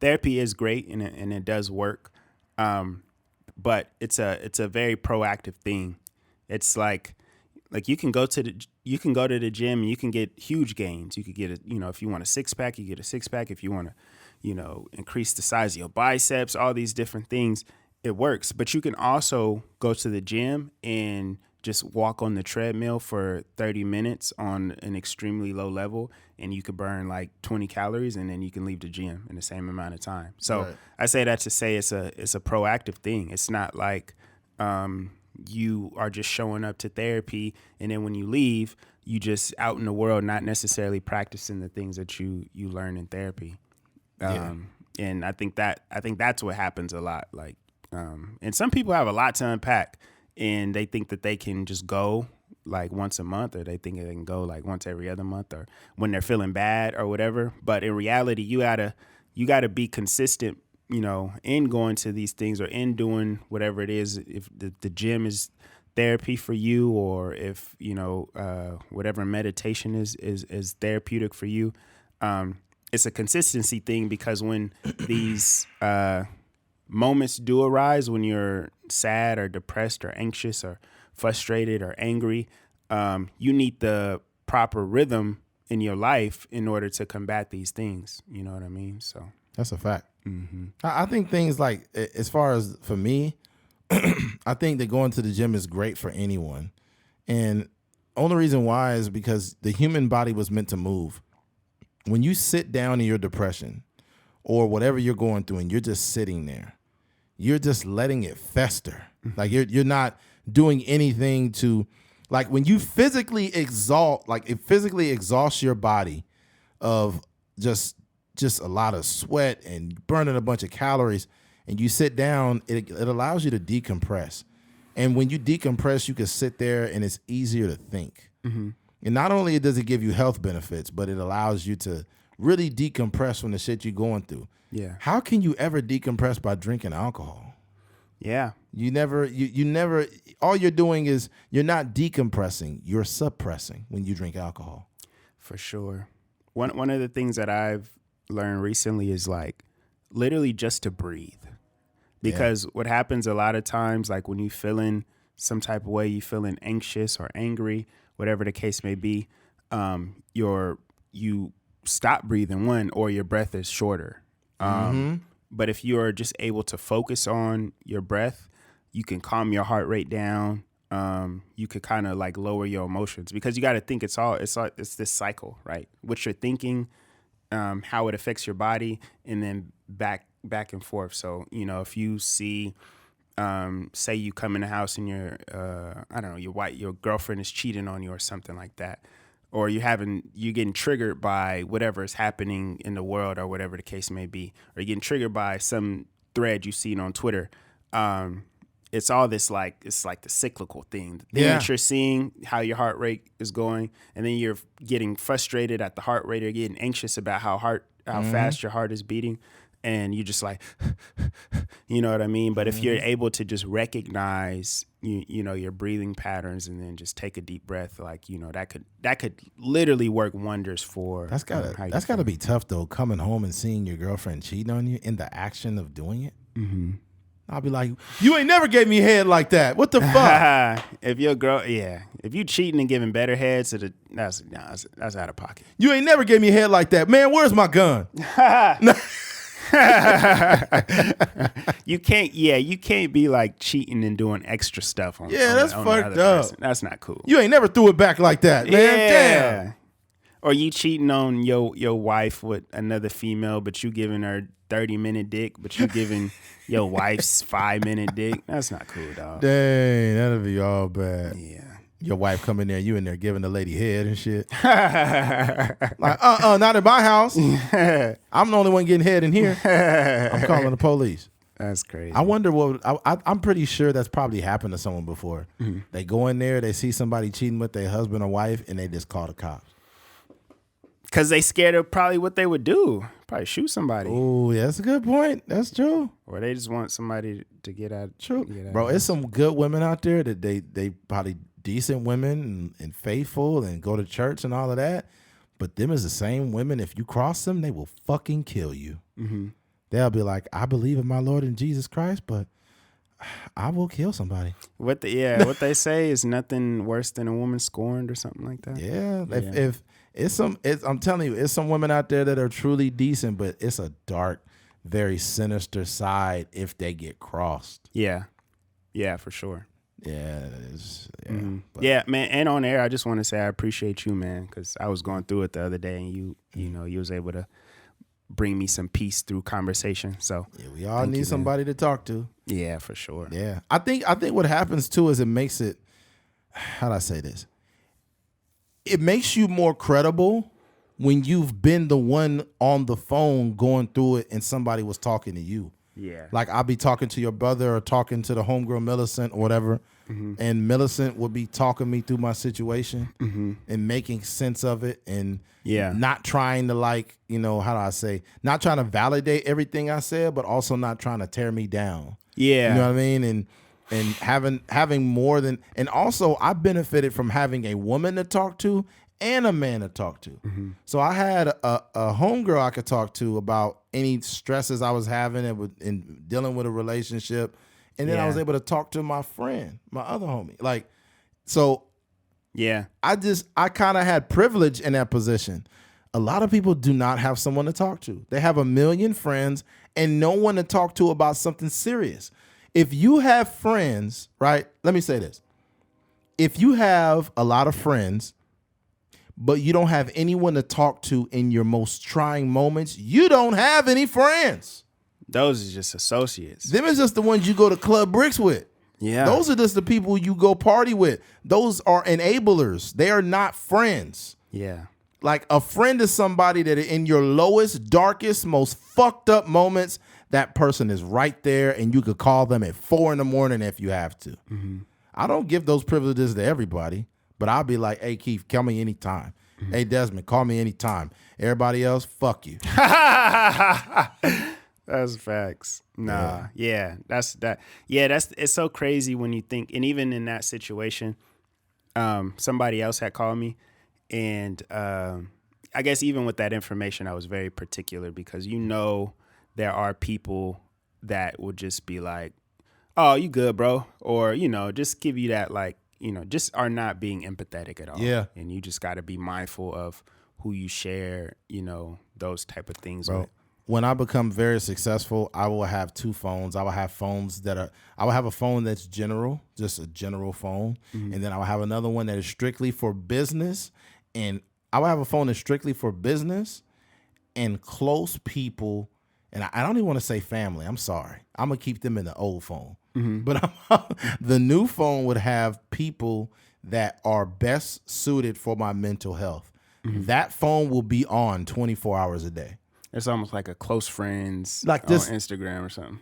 therapy is great and it does work. But it's a very proactive thing. It's like you can go to the gym and you can get huge gains. You could get if you want a 6-pack, you get a 6-pack. If you want to, increase the size of your biceps, all these different things, it works. But you can also go to the gym and just walk on the treadmill for 30 minutes on an extremely low level, and you could burn like 20 calories, and then you can leave the gym in the same amount of time. So right. I say that to say it's a proactive thing. It's not like you are just showing up to therapy, and then when you leave, you just out in the world, not necessarily practicing the things that you learn in therapy. Yeah. And I think that's what happens a lot. Like, and some people have a lot to unpack, and they think that they can just go like once a month, or they think they can go like once every other month, or when they're feeling bad or whatever. But in reality, you gotta be consistent, in going to these things or in doing whatever it is. If the gym is therapy for you, or if whatever meditation is therapeutic for you, it's a consistency thing, because when these moments do arise, when you're sad or depressed or anxious or frustrated or angry, you need the proper rhythm in your life in order to combat these things. You know what I mean? So that's a fact. Mm-hmm. I think things like, as far as for me, I think that going to the gym is great for anyone. And only reason why is because the human body was meant to move. When you sit down in your depression or whatever you're going through and you're just sitting there, you're just letting it fester. Like you're not doing anything to, like when you physically exhaust, like it physically exhausts your body of just a lot of sweat and burning a bunch of calories, and you sit down, it allows you to decompress. And when you decompress, you can sit there and it's easier to think. Mm-hmm. And not only does it give you health benefits, but it allows you to really decompress from the shit you're going through. Yeah. How can you ever decompress by drinking alcohol? Yeah. You never, all you're doing is you're not decompressing, you're suppressing when you drink alcohol. For sure. One of the things that I've learned recently is like literally just to breathe. Because what happens a lot of times, like when you feeling some type of way, you feeling anxious or angry, whatever the case may be, you stop breathing, or your breath is shorter. But if you're just able to focus on your breath, you can calm your heart rate down. You could kind of like lower your emotions, because you got to think it's this cycle, right? What you're thinking, how it affects your body, and then back and forth. So, if you see, say you come in the house and your girlfriend is cheating on you or something like that, or you're getting triggered by whatever is happening in the world or whatever the case may be, or you're getting triggered by some thread you've seen on Twitter. It's all this it's like the cyclical thing. The thing that you're seeing, how your heart rate is going, and then you're getting frustrated at the heart rate, or getting anxious about how fast your heart is beating. And you just like, you know what I mean? But if you're able to just recognize, your breathing patterns, and then just take a deep breath, like, that could literally work wonders for. That's gotta be tough though, coming home and seeing your girlfriend cheating on you in the action of doing it. Mm-hmm. I'll be like, you ain't never gave me head like that. What the fuck? If you cheating and giving better heads, that's out of pocket. You ain't never gave me head like that, man. Where's my gun? You can't be like cheating and doing extra stuff on. That's fucked up. Person. That's not cool. You ain't never threw it back like that, man. Damn. Or you cheating on your wife with another female, but you giving her 30-minute dick, but you giving your wife's 5-minute dick. That's not cool, dog. Dang, that'll be all bad. Yeah. Your wife come in there, you in there giving the lady head and shit. Like, not in my house. I'm the only one getting head in here. I'm calling the police. That's crazy. I wonder I'm pretty sure that's probably happened to someone before. Mm-hmm. They go in there, they see somebody cheating with their husband or wife, and they just call the cops. Because they scared of probably what they would do. Probably shoot somebody. Oh, yeah, that's a good point. That's true. Or they just want somebody to get out. True. Bro, there's some good women out there that they probably decent women and faithful and go to church and all of that. But them is the same women. If you cross them, they will fucking kill you. Mm-hmm. They'll be like, I believe in my Lord and Jesus Christ, but I will kill somebody. What they say is nothing worse than a woman scorned or something like that. Yeah. I'm telling you, it's some women out there that are truly decent, but it's a dark, very sinister side if they get crossed. Yeah. Yeah, for sure. Yeah, it is. Yeah, mm-hmm. Man. And on air, I just want to say I appreciate you, man, because I was going through it the other day, and you was able to bring me some peace through conversation. So yeah, we all need somebody to talk to. Yeah, for sure. Yeah, I think what happens too is it makes it. How do I say this? It makes you more credible when you've been the one on the phone going through it, and somebody was talking to you. Yeah. Like I'll be talking to your brother or talking to the homegirl Millicent or whatever, mm-hmm. and Millicent would be talking me through my situation mm-hmm. and making sense of it, and not trying to not trying to validate everything I said, but also not trying to tear me down. Yeah. You know what I mean? And having more than, and also I benefited from having a woman to talk to and a man to talk to. Mm-hmm. So I had a homegirl I could talk to about any stresses I was having in dealing with a relationship. And then I was able to talk to my friend, my other homie. Like, so I kind of had privilege in that position. A lot of people do not have someone to talk to. They have a million friends and no one to talk to about something serious. If you have friends, right? Let me say this. If you have a lot of friends, but you don't have anyone to talk to in your most trying moments, you don't have any friends. Those are just associates. Them is just the ones you go to Club Bricks with. Yeah. Those are just the people you go party with. Those are enablers. They are not friends. Yeah. Like a friend is somebody that in your lowest, darkest, most fucked up moments, that person is right there and you could call them at 4 a.m. if you have to. Mm-hmm. I don't give those privileges to everybody, but I'll be like, hey, Keith, call me anytime. Mm-hmm. Hey, Desmond, call me anytime. Everybody else, fuck you. That's facts. Nah. Yeah. That's that. Yeah. It's so crazy when you think, and even in that situation, somebody else had called me, and I guess even with that information, I was very particular because there are people that will just be like, "Oh, you good, bro?" Or just give you that just are not being empathetic at all. Yeah, and you just got to be mindful of who you share, those type of things bro. with. When I become very successful, I will have 2 phones. I will have I will have a phone that's general, just a general phone. Mm-hmm. And then I will have another one that is strictly for business. And I will have a phone that's strictly for business and close people. And I don't even want to say family. I'm sorry. I'm going to keep them in the old phone. Mm-hmm. But the new phone would have people that are best suited for my mental health. Mm-hmm. That phone will be on 24 hours a day. It's almost like a close friends like this, on Instagram or something.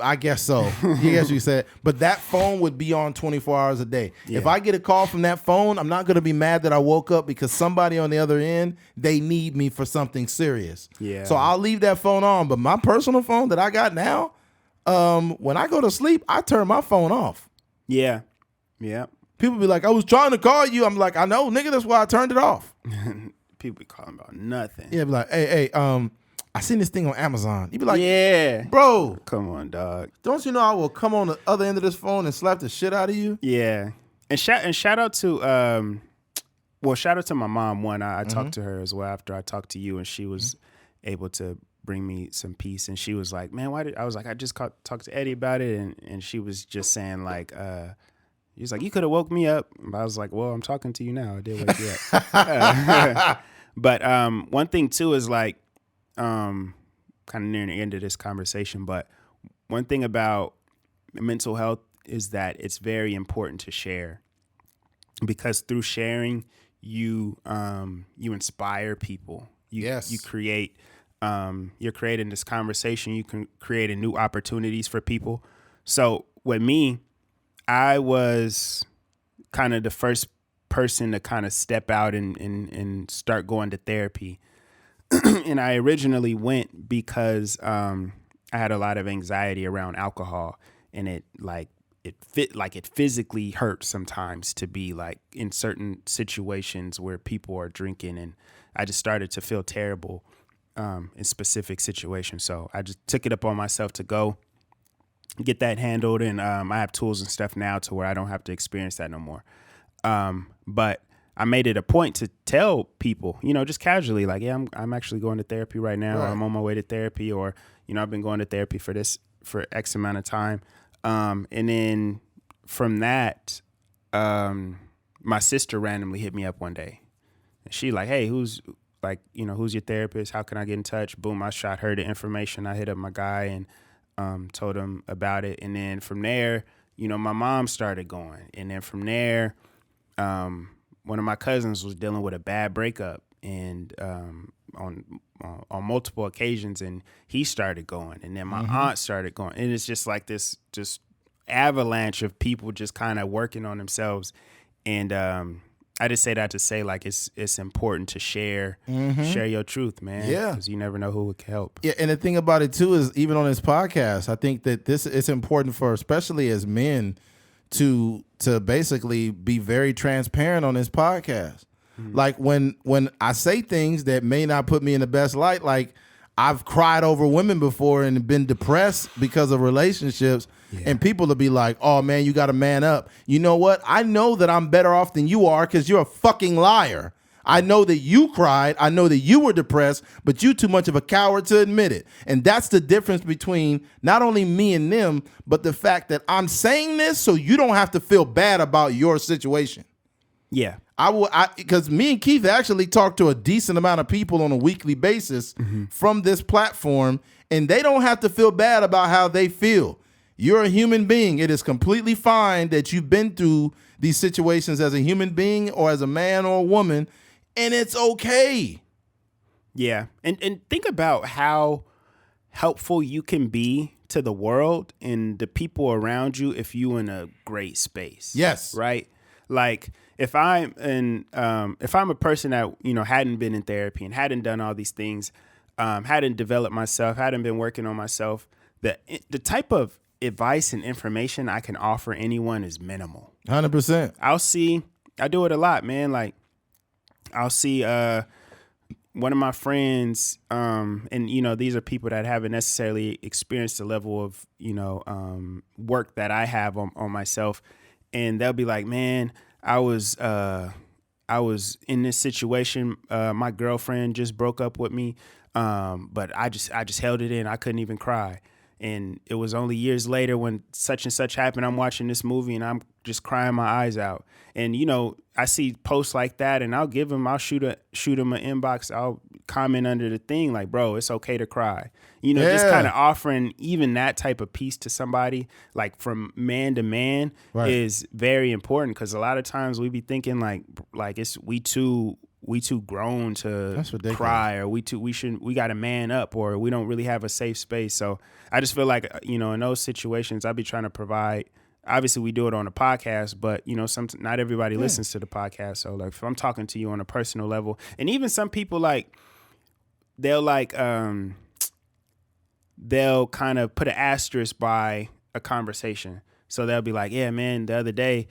I guess so. Yes, you said. But that phone would be on 24 hours a day. Yeah. If I get a call from that phone, I'm not going to be mad that I woke up because somebody on the other end, they need me for something serious. Yeah. So I'll leave that phone on. But my personal phone that I got now, when I go to sleep, I turn my phone off. Yeah. Yeah. People be like, I was trying to call you. I'm like, I know, nigga, that's why I turned it off. People be calling about nothing. Yeah, be like, hey, I seen this thing on Amazon. You be like, yeah, bro, come on, dog. Don't you know I will come on the other end of this phone and slap the shit out of you? Yeah, and shout out to shout out to my mom. One, I talked to her as well after I talked to you, and she was able to bring me some peace. And she was like, man, I was like, I just talked to Eddie about it, and she was just saying like, he's like, you could have woke me up. But I was like, well, I'm talking to you now. I did wake you up. But one thing too is like, kind of near the end of this conversation, but one thing about mental health is that it's very important to share, because through sharing, you inspire people. You create, you're creating this conversation. You can create new opportunities for people. So with me, I was kind of the first person to kind of step out and start going to therapy. And I originally went because I had a lot of anxiety around alcohol, and it physically hurts sometimes to be like in certain situations where people are drinking, and I just started to feel terrible in specific situations. So I just took it up on myself to go get that handled, and I have tools and stuff now to where I don't have to experience that no more. But I made it a point to tell people, just casually, like, yeah, I'm actually going to therapy right now. Right. Or I'm on my way to therapy, or, I've been going to therapy for X amount of time. And then from that, my sister randomly hit me up one day, and she like, hey, who's your therapist? How can I get in touch? Boom. I shot her the information. I hit up my guy and told him about it. And then from there, my mom started going. And then from there, one of my cousins was dealing with a bad breakup, and on multiple occasions, and he started going, and then my aunt started going, and it's just like this just avalanche of people just kind of working on themselves. And I just say that to say, like, it's important to share your truth, man. Yeah, because you never know who it can help. Yeah, and the thing about it too is, even on this podcast, I think that it's important for, especially as men, to basically be very transparent on this podcast. Like when I say things that may not put me in the best light, like I've cried over women before and been depressed because of relationships, and people will be like, oh man, you got to man up. You know what? I know that I'm better off than you are, because you're a fucking liar. I know that you cried. I know that you were depressed, but you too much of a coward to admit it. And that's the difference between not only me and them, but the fact that I'm saying this so you don't have to feel bad about your situation. Yeah. Because me and Keith actually talk to a decent amount of people on a weekly basis from this platform, and they don't have to feel bad about how they feel. You're a human being. It is completely fine that you've been through these situations as a human being or as a man or a woman, and it's okay. Yeah. And think about how helpful you can be to the world and the people around you if you in a great space. Yes. Right? Like if I'm a person that, hadn't been in therapy and hadn't done all these things, hadn't developed myself, hadn't been working on myself, the type of advice and information I can offer anyone is minimal. 100%. I do it a lot, man. Like I'll see one of my friends, and these are people that haven't necessarily experienced the level of, work that I have on myself. And they'll be like, man, I was in this situation. My girlfriend just broke up with me. But I just held it in. I couldn't even cry. And it was only years later when such and such happened, I'm watching this movie and I'm just crying my eyes out. And, I see posts like that and I'll shoot him an inbox. I'll comment under the thing like, bro, it's okay to cry. Just kind of offering even that type of piece to somebody, like from man to man, is very important. Because a lot of times we be thinking like it's we too grown to cry, or we got to man up, or we don't really have a safe space. So I just feel like, in those situations, I be trying to provide. Obviously, we do it on a podcast, but not everybody listens to the podcast. So like, if I'm talking to you on a personal level, and even some people they'll kind of put an asterisk by a conversation. So they'll be like, yeah, man, the other day,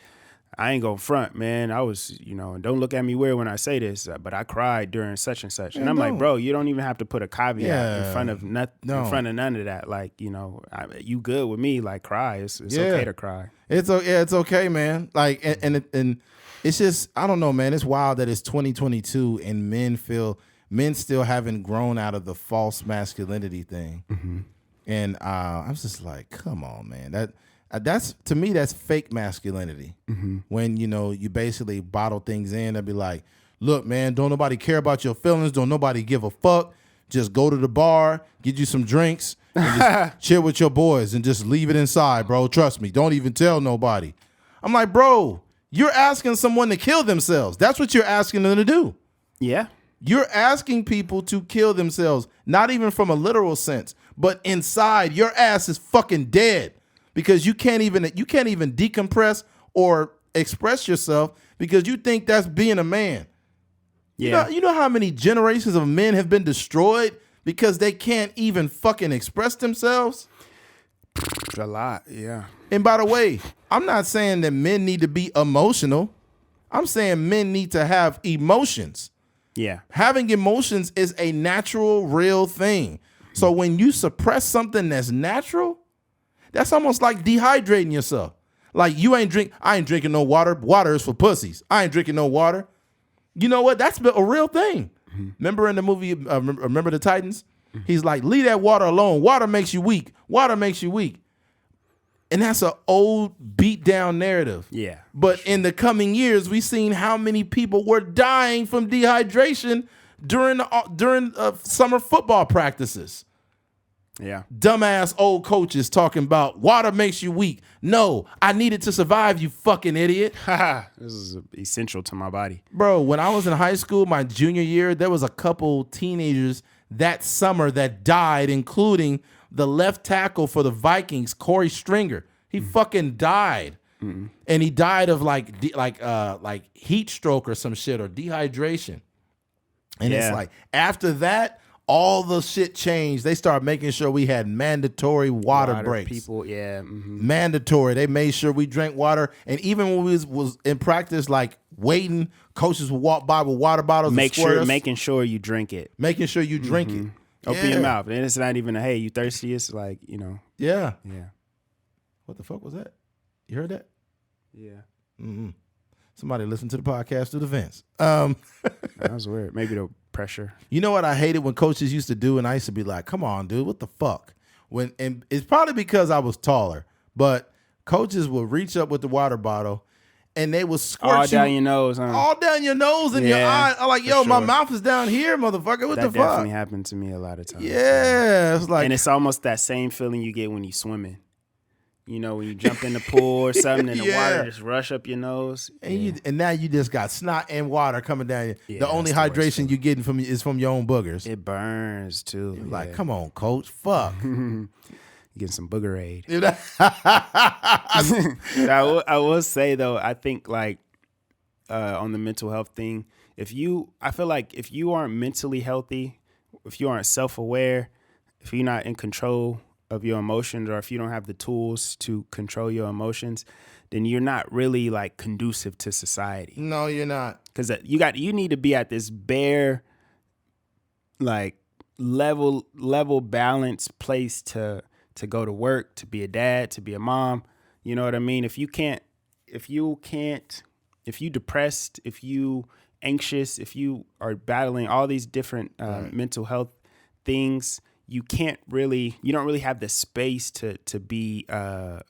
I ain't gonna front, man. I was, don't look at me weird when I say this, but I cried during such and such. And I'm like, bro, you don't even have to put a caveat in front of in front of none of that. Like, you good with me? Like, cry. It's okay to cry. It's okay, man. Like, and it's just, I don't know, man. It's wild that it's 2022 and men still haven't grown out of the false masculinity thing. Mm-hmm. And I was just like, come on, man. That's to me, that's fake masculinity. Mm-hmm. When, you basically bottle things in and be like, look, man, don't nobody care about your feelings. Don't nobody give a fuck. Just go to the bar, get you some drinks, and just chill with your boys and just leave it inside, bro. Trust me. Don't even tell nobody. I'm like, bro, you're asking someone to kill themselves. That's what you're asking them to do. Yeah. You're asking people to kill themselves, not even from a literal sense, but inside your ass is fucking dead. Because you can't even decompress or express yourself because you think that's being a man. Yeah. You know how many generations of men have been destroyed because they can't even fucking express themselves? A lot, yeah. And by the way, I'm not saying that men need to be emotional. I'm saying men need to have emotions. Yeah. Having emotions is a natural, real thing. So when you suppress something that's natural, that's almost like dehydrating yourself. Like I ain't drinking no water. Water is for pussies. I ain't drinking no water. You know what? That's a real thing. Mm-hmm. Remember in the movie, Remember the Titans? Mm-hmm. He's like, leave that water alone. Water makes you weak. Water makes you weak. And that's an old beat down narrative. Yeah. But in the coming years, we've seen how many people were dying from dehydration during summer football practices. Yeah. Dumbass old coaches talking about water makes you weak. No, I need it to survive, you fucking idiot. This is essential to my body. Bro, when I was in high school, my junior year, there was a couple teenagers that summer that died, including the left tackle for the Vikings, Corey Stringer. He fucking died. Mm-hmm. And he died of like heat stroke or some shit or dehydration. And it's like after that, all the shit changed. They started making sure we had mandatory water breaks. People, yeah. Mm-hmm. Mandatory. They made sure we drank water. And even when we was in practice, like waiting, coaches would walk by with water bottles. Making sure you drink it. Making sure you drink it. Open your mouth. And it's not even hey, you thirsty? It's like, Yeah. Yeah. What the fuck was that? You heard that? Yeah. Mm-hmm. Somebody listened to the podcast through the vents. That was weird. Maybe the pressure. You know what I hated when coaches used to do, and I used to be like, come on, dude, what the fuck? And it's probably because I was taller, but coaches would reach up with the water bottle and they would squirt all down your nose, huh? All down your nose and your eye. I'm like, yo, my mouth is down here, motherfucker. What the fuck? That definitely happened to me a lot of times. Yeah. It's like, and it's almost that same feeling you get when you swimming. You know, when you jump in the pool or something and the water just rush up your nose. And now you just got snot and water coming down. Yeah, the only hydration you're getting is from your own boogers. It burns too. Like, come on, coach. Fuck. Getting some boogerade. I will say though, I think like on the mental health thing, I feel like if you aren't mentally healthy, if you aren't self-aware, if you're not in control of your emotions, or if you don't have the tools to control your emotions, then you're not really like conducive to society. No, you're not. Because you need to be at this bare, like level balanced place to go to work, to be a dad, to be a mom. You know what I mean? If you depressed, if you anxious, if you are battling all these different mental health things, you don't really have the space to be a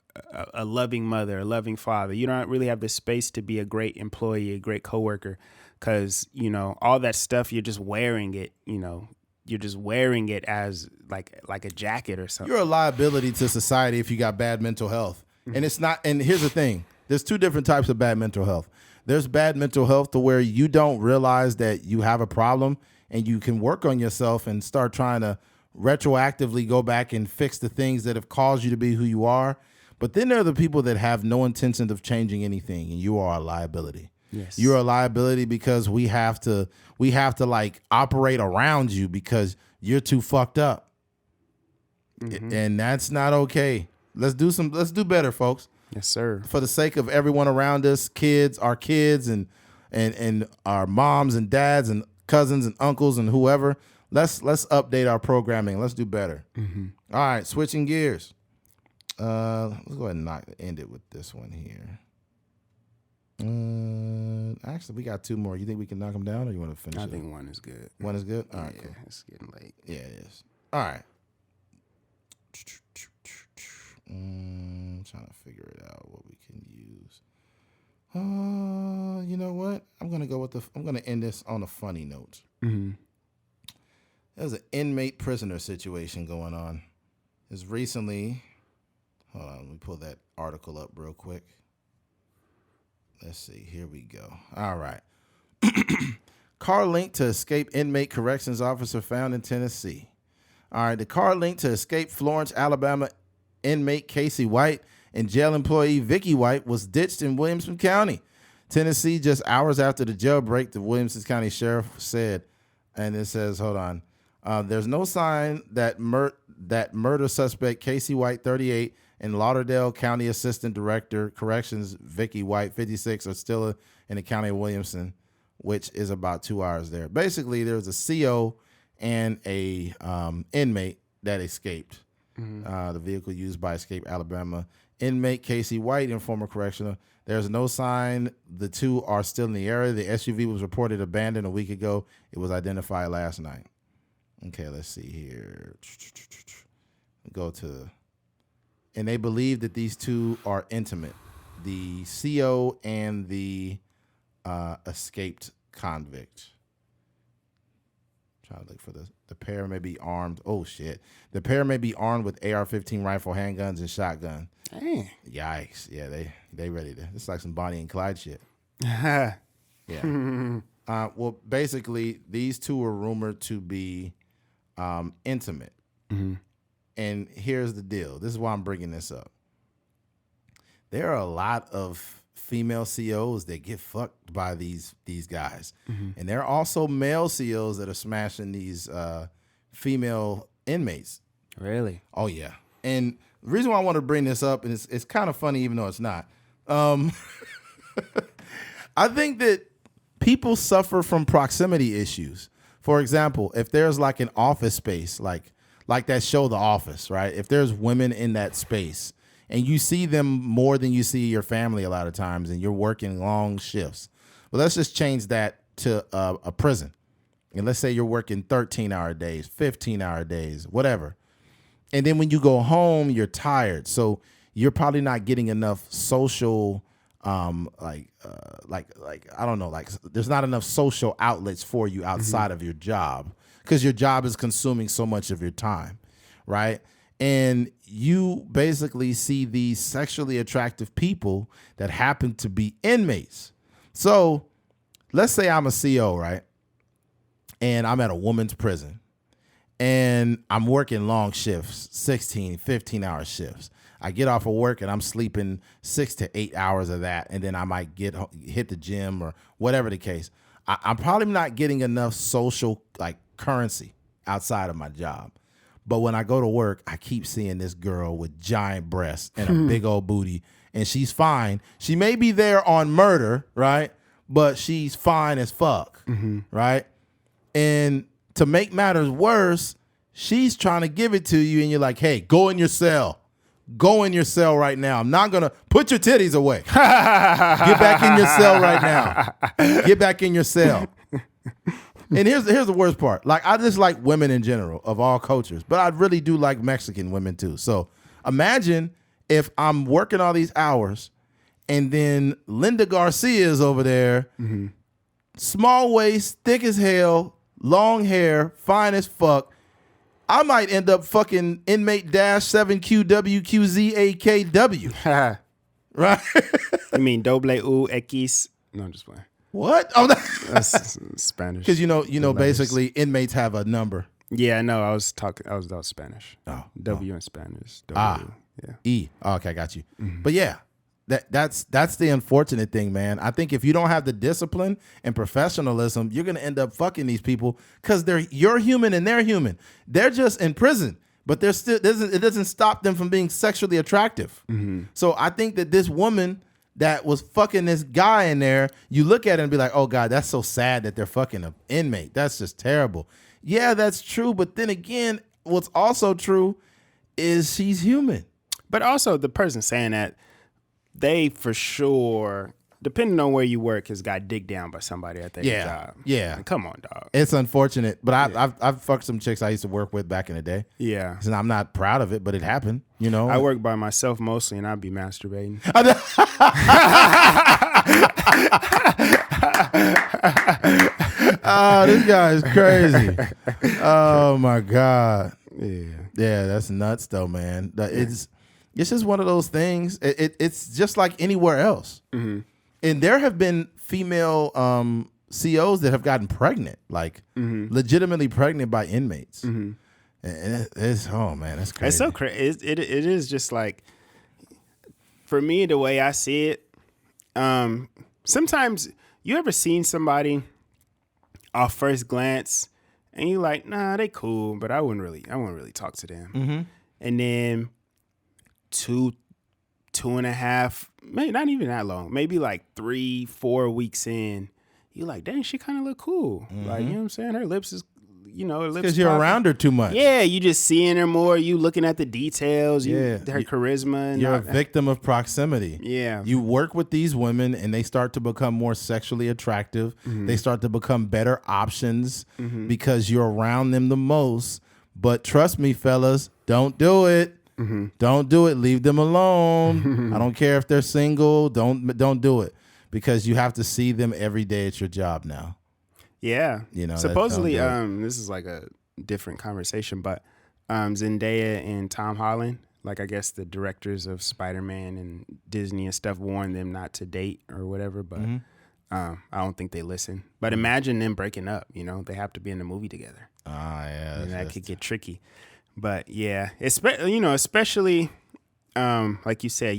loving mother, a loving father. You don't really have the space to be a great employee, a great coworker, because, you know, all that stuff, you're just wearing it, you know, you're just wearing it as like a jacket or something. You're a liability to society if you got bad mental health. And it's not, and here's the thing, there's two different types of bad mental health. There's bad mental health to where you don't realize that you have a problem and you can work on yourself and start trying to retroactively go back and fix the things that have caused you to be who you are. But then there are the people that have no intention of changing anything, and you are a liability. Yes. You're a liability because we have to like operate around you because you're too fucked up. And that's not okay. Let's do better, folks. Yes, sir. For the sake of everyone around us, our kids and our moms and dads and cousins and uncles and whoever, let's update our programming. Let's do better. All right, switching gears. Let's go ahead and end it with this one here. Actually, we got two more. You think we can knock them down, or you want to finish? I think one is good. One is good. All right, cool. It's getting late. Yeah, it is. All right. Trying to figure it out what we can use. You know what? I'm gonna end this on a funny note. There's an inmate prisoner situation going on. It's recently. Hold on, let me pull that article up real quick. Let's see. Here we go. All right. Car linked to escape inmate corrections officer found in Tennessee. All right. The car linked to escape Florence, Alabama inmate Casey White and jail employee Vicky White was ditched in Williamson County, Tennessee, just hours after the jailbreak, the Williamson County Sheriff said. And it says, hold on. There's no sign that murder suspect Casey White, 38, and Lauderdale County Assistant Director Corrections Vicky White, 56, are still in the county of Williamson, which is about 2 hours there. Basically, there's a CO and a inmate that escaped. The vehicle used by Escape Alabama inmate Casey White and former correctional. There's no sign the two are still in the area. The SUV was reported abandoned a week ago. It was identified last night. Okay, let's see here. And they believe that these two are intimate. The CO and the escaped convict. Trying to look for the pair may be armed. Oh shit! The pair may be armed with AR-15 rifle, handguns, and shotgun. Dang. Yikes! Yeah, they ready to. It's like some Bonnie and Clyde shit. Yeah. Well, basically, these two are rumored to be intimate. And here's the deal. This is why I'm bringing this up. There are a lot of female COs that get fucked by these guys. And there are also male COs that are smashing these female inmates. Really? Oh, yeah. And the reason why I want to bring this up, and it's kind of funny even though it's not, I think that people suffer from proximity issues. For example, if there's like an office space, like that show The Office, right? If there's women in that space and you see them more than you see your family a lot of times and you're working long shifts. Well, let's just change that to a prison. And let's say you're working 13-hour days, 15-hour days, whatever. And then when you go home, you're tired. So you're probably not getting enough social, I don't know, like there's not enough social outlets for you outside of your job because your job is consuming so much of your time, right? And you basically see these sexually attractive people that happen to be inmates. So let's say I'm a CO, right? And I'm at a woman's prison. And I'm working long shifts, 16, 15-hour shifts. I get off of work and I'm sleeping 6 to 8 hours of that. And then I might hit the gym or whatever the case. I'm probably not getting enough social currency outside of my job. But when I go to work, I keep seeing this girl with giant breasts and a big old booty. And she's fine. She may be there on murder, right? But she's fine as fuck, right? And to make matters worse, she's trying to give it to you. And you're like, hey, go in your cell. Go in your cell right now. I'm not going to put your titties away. Get back in your cell right now. Get back in your cell. And here's the worst part. I just like women in general of all cultures, but I really do like Mexican women too. So imagine if I'm working all these hours and then Linda Garcia is over there, small waist, thick as hell, long hair, fine as fuck. I might end up fucking inmate -7QWQZAKW. Right? You mean doble U X? No, I'm just playing. What? Oh, that's Spanish. Because basically inmates have a number. Yeah, I know. I was Spanish. Oh, W in Spanish. W. Yeah. E. Oh, okay, I got you. But yeah, that's the unfortunate thing, man. I think if you don't have the discipline and professionalism, you're gonna end up fucking these people because you're human and they're human. They're just in prison, but it doesn't stop them from being sexually attractive. So I think that this woman that was fucking this guy in there, you look at it and be like, oh God, that's so sad that they're fucking an inmate. That's just terrible. Yeah, that's true. But then again, what's also true is she's human. But also the person saying that, they for sure, depending on where you work, has got digged down by somebody at their job. Yeah. Come on, dog. It's unfortunate, but I've fucked some chicks I used to work with back in the day. Yeah. And I'm not proud of it, but it happened, I work by myself mostly, and I'd be masturbating. Oh, this guy is crazy. Oh my God. Yeah, that's nuts though, man. It's just one of those things. It's just like anywhere else. And there have been female COs that have gotten pregnant, legitimately pregnant by inmates. And it's, oh man, that's crazy. It's so crazy. It is just like, for me, the way I see it, sometimes you ever seen somebody off first glance and you like, nah, they cool, but I wouldn't really talk to them. And then 2.5, maybe not even that long, maybe 3-4 weeks in, you're like, dang, she kind of look cool. Like, you know what I'm saying? Her lips is, her lips. Because you're around her too much. Yeah, you just seeing her more. You looking at the details. Her charisma. And you're a victim of proximity. Yeah. You work with these women and they start to become more sexually attractive. They start to become better options because you're around them the most. But trust me, fellas, don't do it. Don't do it. Leave them alone. I don't care if they're single. Don't do it, because you have to see them every day at your job now. Yeah. Supposedly, this is like a different conversation, but Zendaya and Tom Holland, I guess the directors of Spider-Man and Disney and stuff, warned them not to date or whatever, but I don't think they listen. But imagine them breaking up. They have to be in the movie together. Yeah. And that could get tricky. But yeah, especially like you said,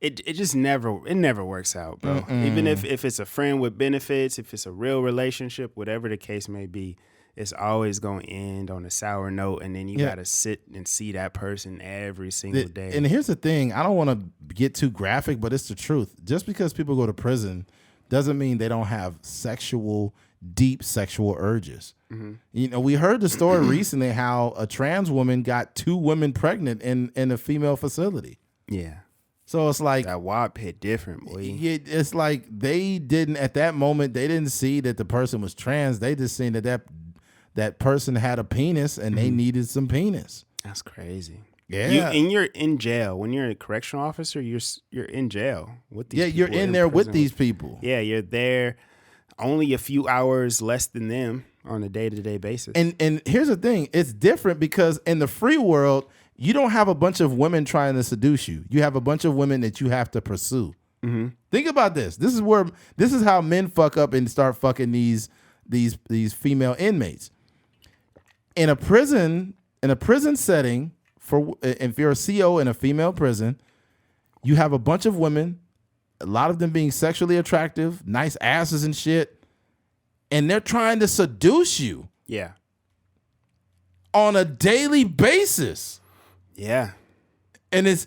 it just never works out, bro. Even if it's a friend with benefits, if it's a real relationship, whatever the case may be, it's always going to end on a sour note, and then you got to sit and see that person every single day. And here's the thing, I don't want to get too graphic, but it's the truth. Just because people go to prison doesn't mean they don't have deep sexual urges. We heard the story recently how a trans woman got 2 women pregnant in a female facility. Yeah. So it's like that WAP hit different, boy. Yeah, it's like they didn't, at that moment, they didn't see that the person was trans. They just seen that person had a penis and they needed some penis. That's crazy. Yeah. You're in jail. When you're a correctional officer, you're in jail with these people. Yeah, you're in there with these people. Yeah, you're there. only a few hours less than them on a day-to-day basis. And here's the thing. It's different because in the free world, you don't have a bunch of women trying to seduce you. You have a bunch of women that you have to pursue. Mm-hmm. Think about this. This is how men fuck up and start fucking these female inmates. In a prison setting, if you're a CO in a female prison, you have a bunch of women, a lot of them being sexually attractive, nice asses and shit, and they're trying to seduce you. Yeah. On a daily basis. Yeah. And it's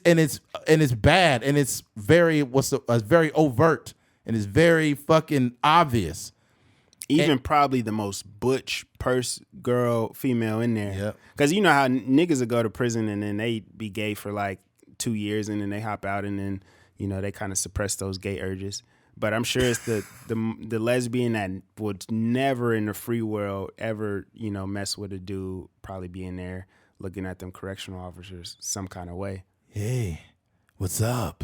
bad, and it's very very overt, and it's very fucking obvious. Even probably the most butch girl female in there. Yeah. Because you know how niggas will go to prison and then they be gay for like 2 years and then they hop out and then, you know, they kind of suppress those gay urges. But I'm sure it's the lesbian that would never in the free world ever, you know, mess with a dude, probably be in there looking at them correctional officers some kind of way. Hey, what's up?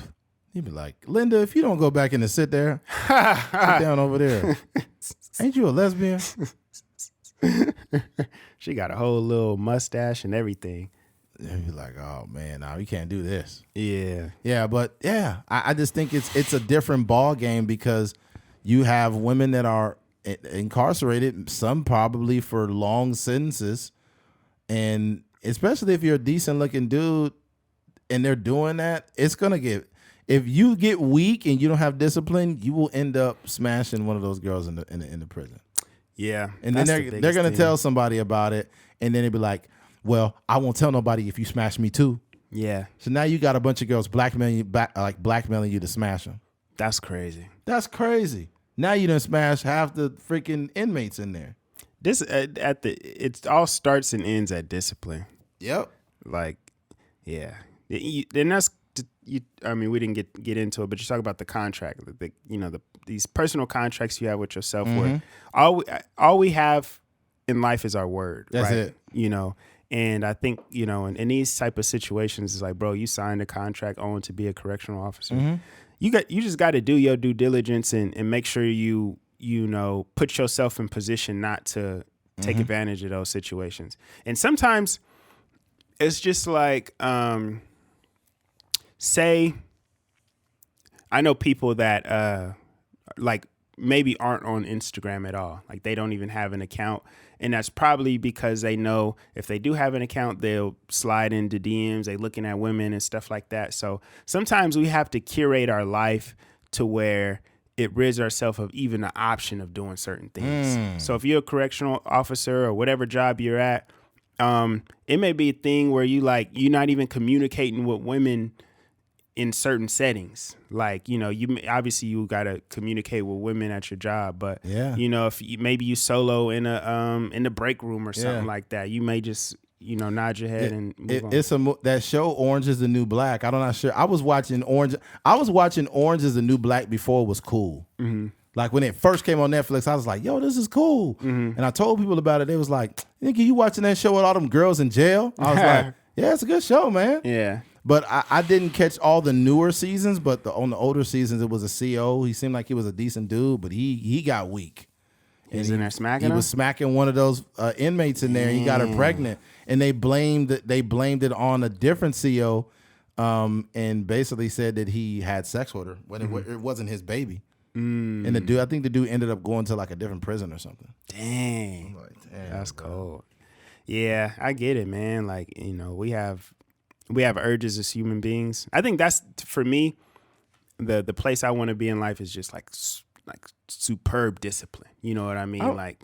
He'd be like, Linda, if you don't go back in and sit there, sit down over there. Ain't you a lesbian? She got a whole little mustache and everything. And you're like, oh man, no, you can't do this. Yeah. Yeah, but yeah, I just think it's a different ball game because you have women that are incarcerated, some probably for long sentences, and especially if you're a decent looking dude and they're doing that, it's gonna get. If you get weak and you don't have discipline, you will end up smashing one of those girls in the prison. Yeah, and then they're gonna tell somebody about it, and then they'll be like, "Well, I won't tell nobody if you smash me too." Yeah. So now you got a bunch of girls blackmailing you to smash them. That's crazy. That's crazy. Now you done smash half the freaking inmates in there. This it all starts and ends at discipline. Yep. Like, yeah. And that's. I mean, we didn't get into it, but you talk about the contract, these personal contracts you have with yourself. Mm-hmm. Where all we have in life is our word. That's right? it. You know, and I think in these type of situations, it's like, bro, you signed a contract on to be a correctional officer. Mm-hmm. You just got to do your due diligence and make sure you put yourself in position not to take advantage of those situations. And sometimes it's just like. Say, I know people that like maybe aren't on Instagram at all. Like they don't even have an account. And that's probably because they know if they do have an account, they'll slide into DMs. They looking at women and stuff like that. So sometimes we have to curate our life to where it rids ourselves of even the option of doing certain things. So if you're a correctional officer or whatever job you're at, it may be a thing where you're not even communicating with women in certain settings. Like, you obviously you got to communicate with women at your job, but if maybe you solo in the break room or something like that, you may just, nod your head and move on. That show Orange is the New Black. I'm not sure. I was watching Orange is the New Black before it was cool. Mm-hmm. Like when it first came on Netflix, I was like, yo, this is cool. Mm-hmm. And I told people about it. They was like, nigga, you watching that show with all them girls in jail? I was like, yeah, it's a good show, man. Yeah. But I didn't catch all the newer seasons, but on the older seasons, it was a CO. He seemed like he was a decent dude, but he got weak. He was in there smacking him? He was smacking one of those inmates in there, and he got her pregnant. And they blamed it on a different CO, and basically said that he had sex with her when it wasn't his baby. And I think the dude ended up going to like a different prison or something. Dang, that's cold. Yeah, I get it, man. Like, we have urges as human beings. I think that's, for me, the place I want to be in life is just like superb discipline. You know what I mean? Like,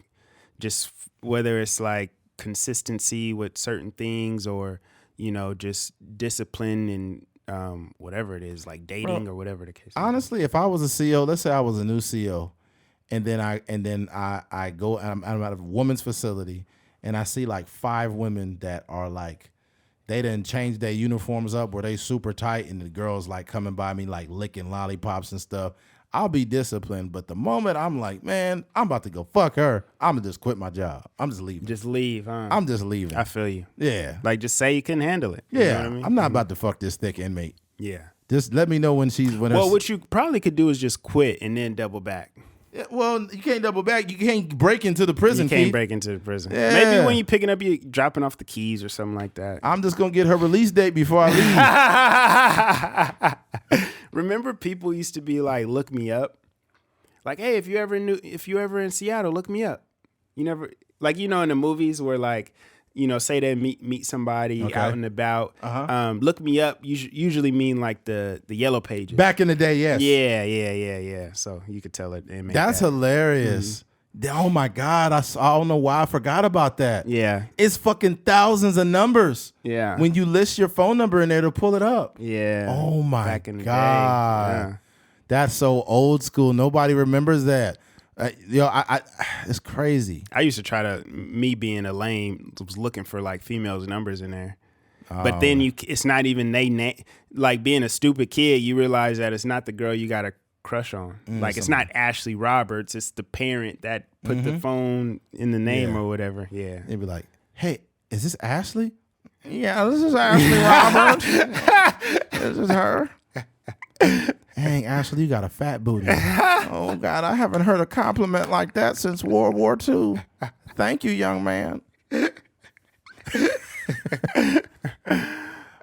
just whether it's like consistency with certain things or, just discipline and whatever it is, like dating or whatever the case. Honestly, if I was a CO, let's say I was a new CO, and then I go and I'm at a woman's facility and I see like 5 women that are like, they didn't change their uniforms up where they super tight and the girls like coming by me like licking lollipops and stuff. I'll be disciplined. But the moment I'm like, man, I'm about to go fuck her, I'm going to just quit my job. I'm just leaving. Just leave, huh? I'm just leaving. I feel you. Yeah. Like just say you couldn't handle it. Yeah. You know what I mean? I'm not about to fuck this thick inmate. Yeah. Just let me know when what you probably could do is just quit and then double back. Yeah, well, you can't double back. You can't break into the prison. You can't Keith. break into the prison. Yeah. Maybe when you're picking up, you dropping off the keys or something like that. I'm just gonna get her release date before I leave. Remember, people used to be like, "Look me up." Like, hey, if you ever in Seattle, look me up. You never, like, in the movies where, like, say they meet somebody out and about. Look me up usually mean like the yellow pages. Back in the day, yes. Yeah. So you could tell it. That's hilarious. Oh my God, I don't know why I forgot about that. Yeah. It's fucking thousands of numbers. Yeah. When you list your phone number in there to pull it up. Yeah. Oh my Back in the God. day. Yeah. That's so old school. Nobody remembers that. It's crazy. I used to try to, me being a lame, was looking for like females' numbers in there. But then it's not even like being a stupid kid, you realize that it's not the girl you got a crush on. Like it's not Ashley Roberts, it's the parent that put the phone in the name or whatever. Yeah. They'd be like, hey, is this Ashley? Yeah, this is Ashley Roberts. This is her. Dang, Ashley, you got a fat booty. Oh, God, I haven't heard a compliment like that since World War II. Thank you, young man.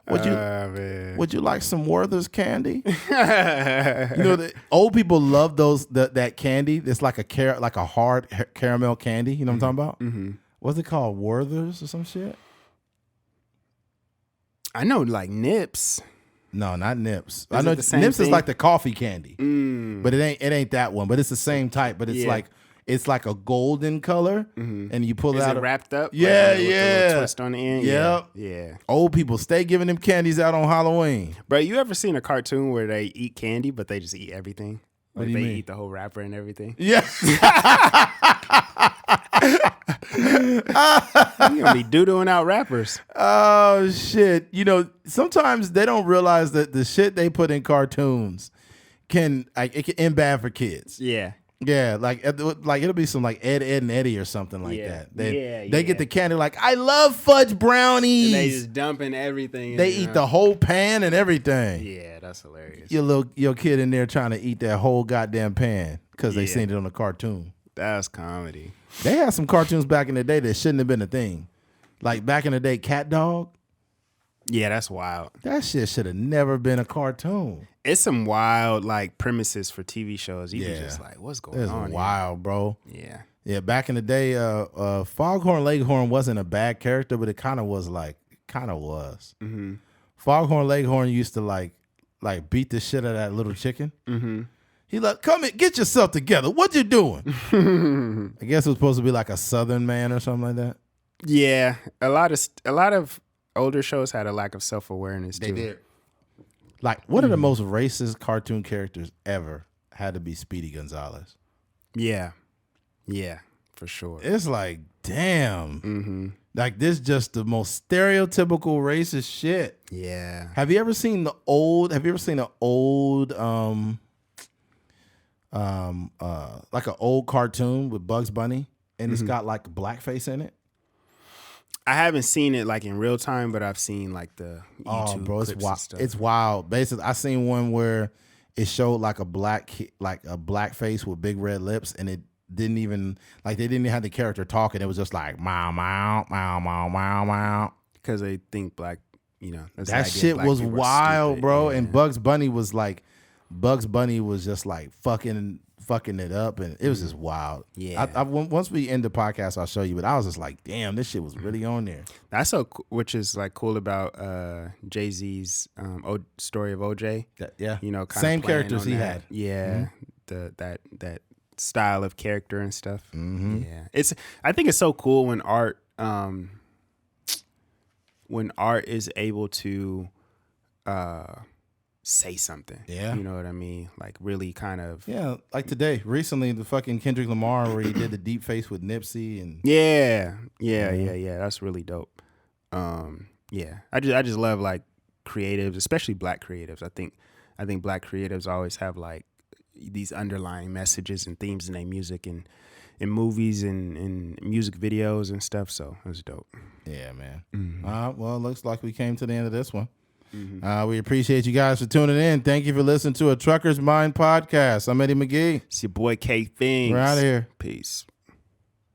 Would you like some Werther's candy? The old people love that candy. It's like a hard caramel candy. You know what I'm talking about? Mm-hmm. What's it called? Werther's or some shit? I know, like Nips. No, not Nips. I Is know it the same Nips thing? is like the coffee candy, but it ain't that one. But it's the same type. But it's like a golden color, and you pull it out. Is it wrapped up? Yeah, like, with the little twist on the end. Yep. Yeah. Old people stay giving them candies out on Halloween. Bro, you ever seen a cartoon where they eat candy, but they just eat everything? What Like do you they mean? eat the whole wrapper and everything. Yeah. You gonna be doo-dooing out wrappers. Oh shit! Sometimes they don't realize that the shit they put in cartoons can end bad for kids. Yeah. Yeah, like it'll be some like Ed and Eddie or something like that. They get the candy like, I love fudge brownies. And they just dumping everything. They eat the whole pan and everything. Yeah, that's hilarious. Your kid in there trying to eat that whole goddamn pan because they seen it on a cartoon. That's comedy. They had some cartoons back in the day that shouldn't have been a thing. Like back in the day, Cat Dog. Yeah, that's wild. That shit should have never been a cartoon. It's some wild like premises for TV shows. You be just like, what's going on? It's wild, bro. Yeah. Yeah, back in the day, Foghorn Leghorn wasn't a bad character, but it kind of was. Mm-hmm. Foghorn Leghorn used to like beat the shit out of that little chicken. Mm-hmm. He like, come in, get yourself together. What you doing? I guess it was supposed to be like a Southern man or something like that. Yeah, a lot of older shows had a lack of self-awareness too. They did. Like, one of the most racist cartoon characters ever had to be Speedy Gonzalez. Yeah, for sure. It's like, damn. Like, this just the most stereotypical racist shit. Yeah. Have you ever seen an old like an old cartoon with Bugs Bunny and it's got like blackface in it? I haven't seen it like in real time, but I've seen like the YouTube bro, it's clips wild. and stuff. It's wild. Basically, I seen one where it showed like a black face with big red lips, and it didn't even they didn't even have the character talking. It was just like meow meow meow meow meow meow. Because they think black, that's that shit was wild, bro. Yeah. And Bugs Bunny was just like fucking it up, and it was just wild. Yeah. Once we end the podcast, I'll show you. But I was just like, damn, this shit was really on there. That's which is like cool about Jay-Z's story of OJ. Yeah, kind same of characters he had. Yeah, that style of character and stuff. Yeah, I think it's so cool when art is able to say something. Yeah. You know what I mean? Like really kind of. Yeah, like today, recently, the fucking Kendrick Lamar where he did the deep face with Nipsey and. Yeah. That's really dope. Yeah, I just love like creatives, especially black creatives. I think black creatives always have like these underlying messages and themes in their music and in movies and music videos and stuff. So it's dope. Yeah, man. Well, it looks like we came to the end of this one. We appreciate you guys for tuning in. Thank you for listening to a Trucker's Mind podcast. I'm Eddie McGee. It's your boy K Things. We're out of here. Peace.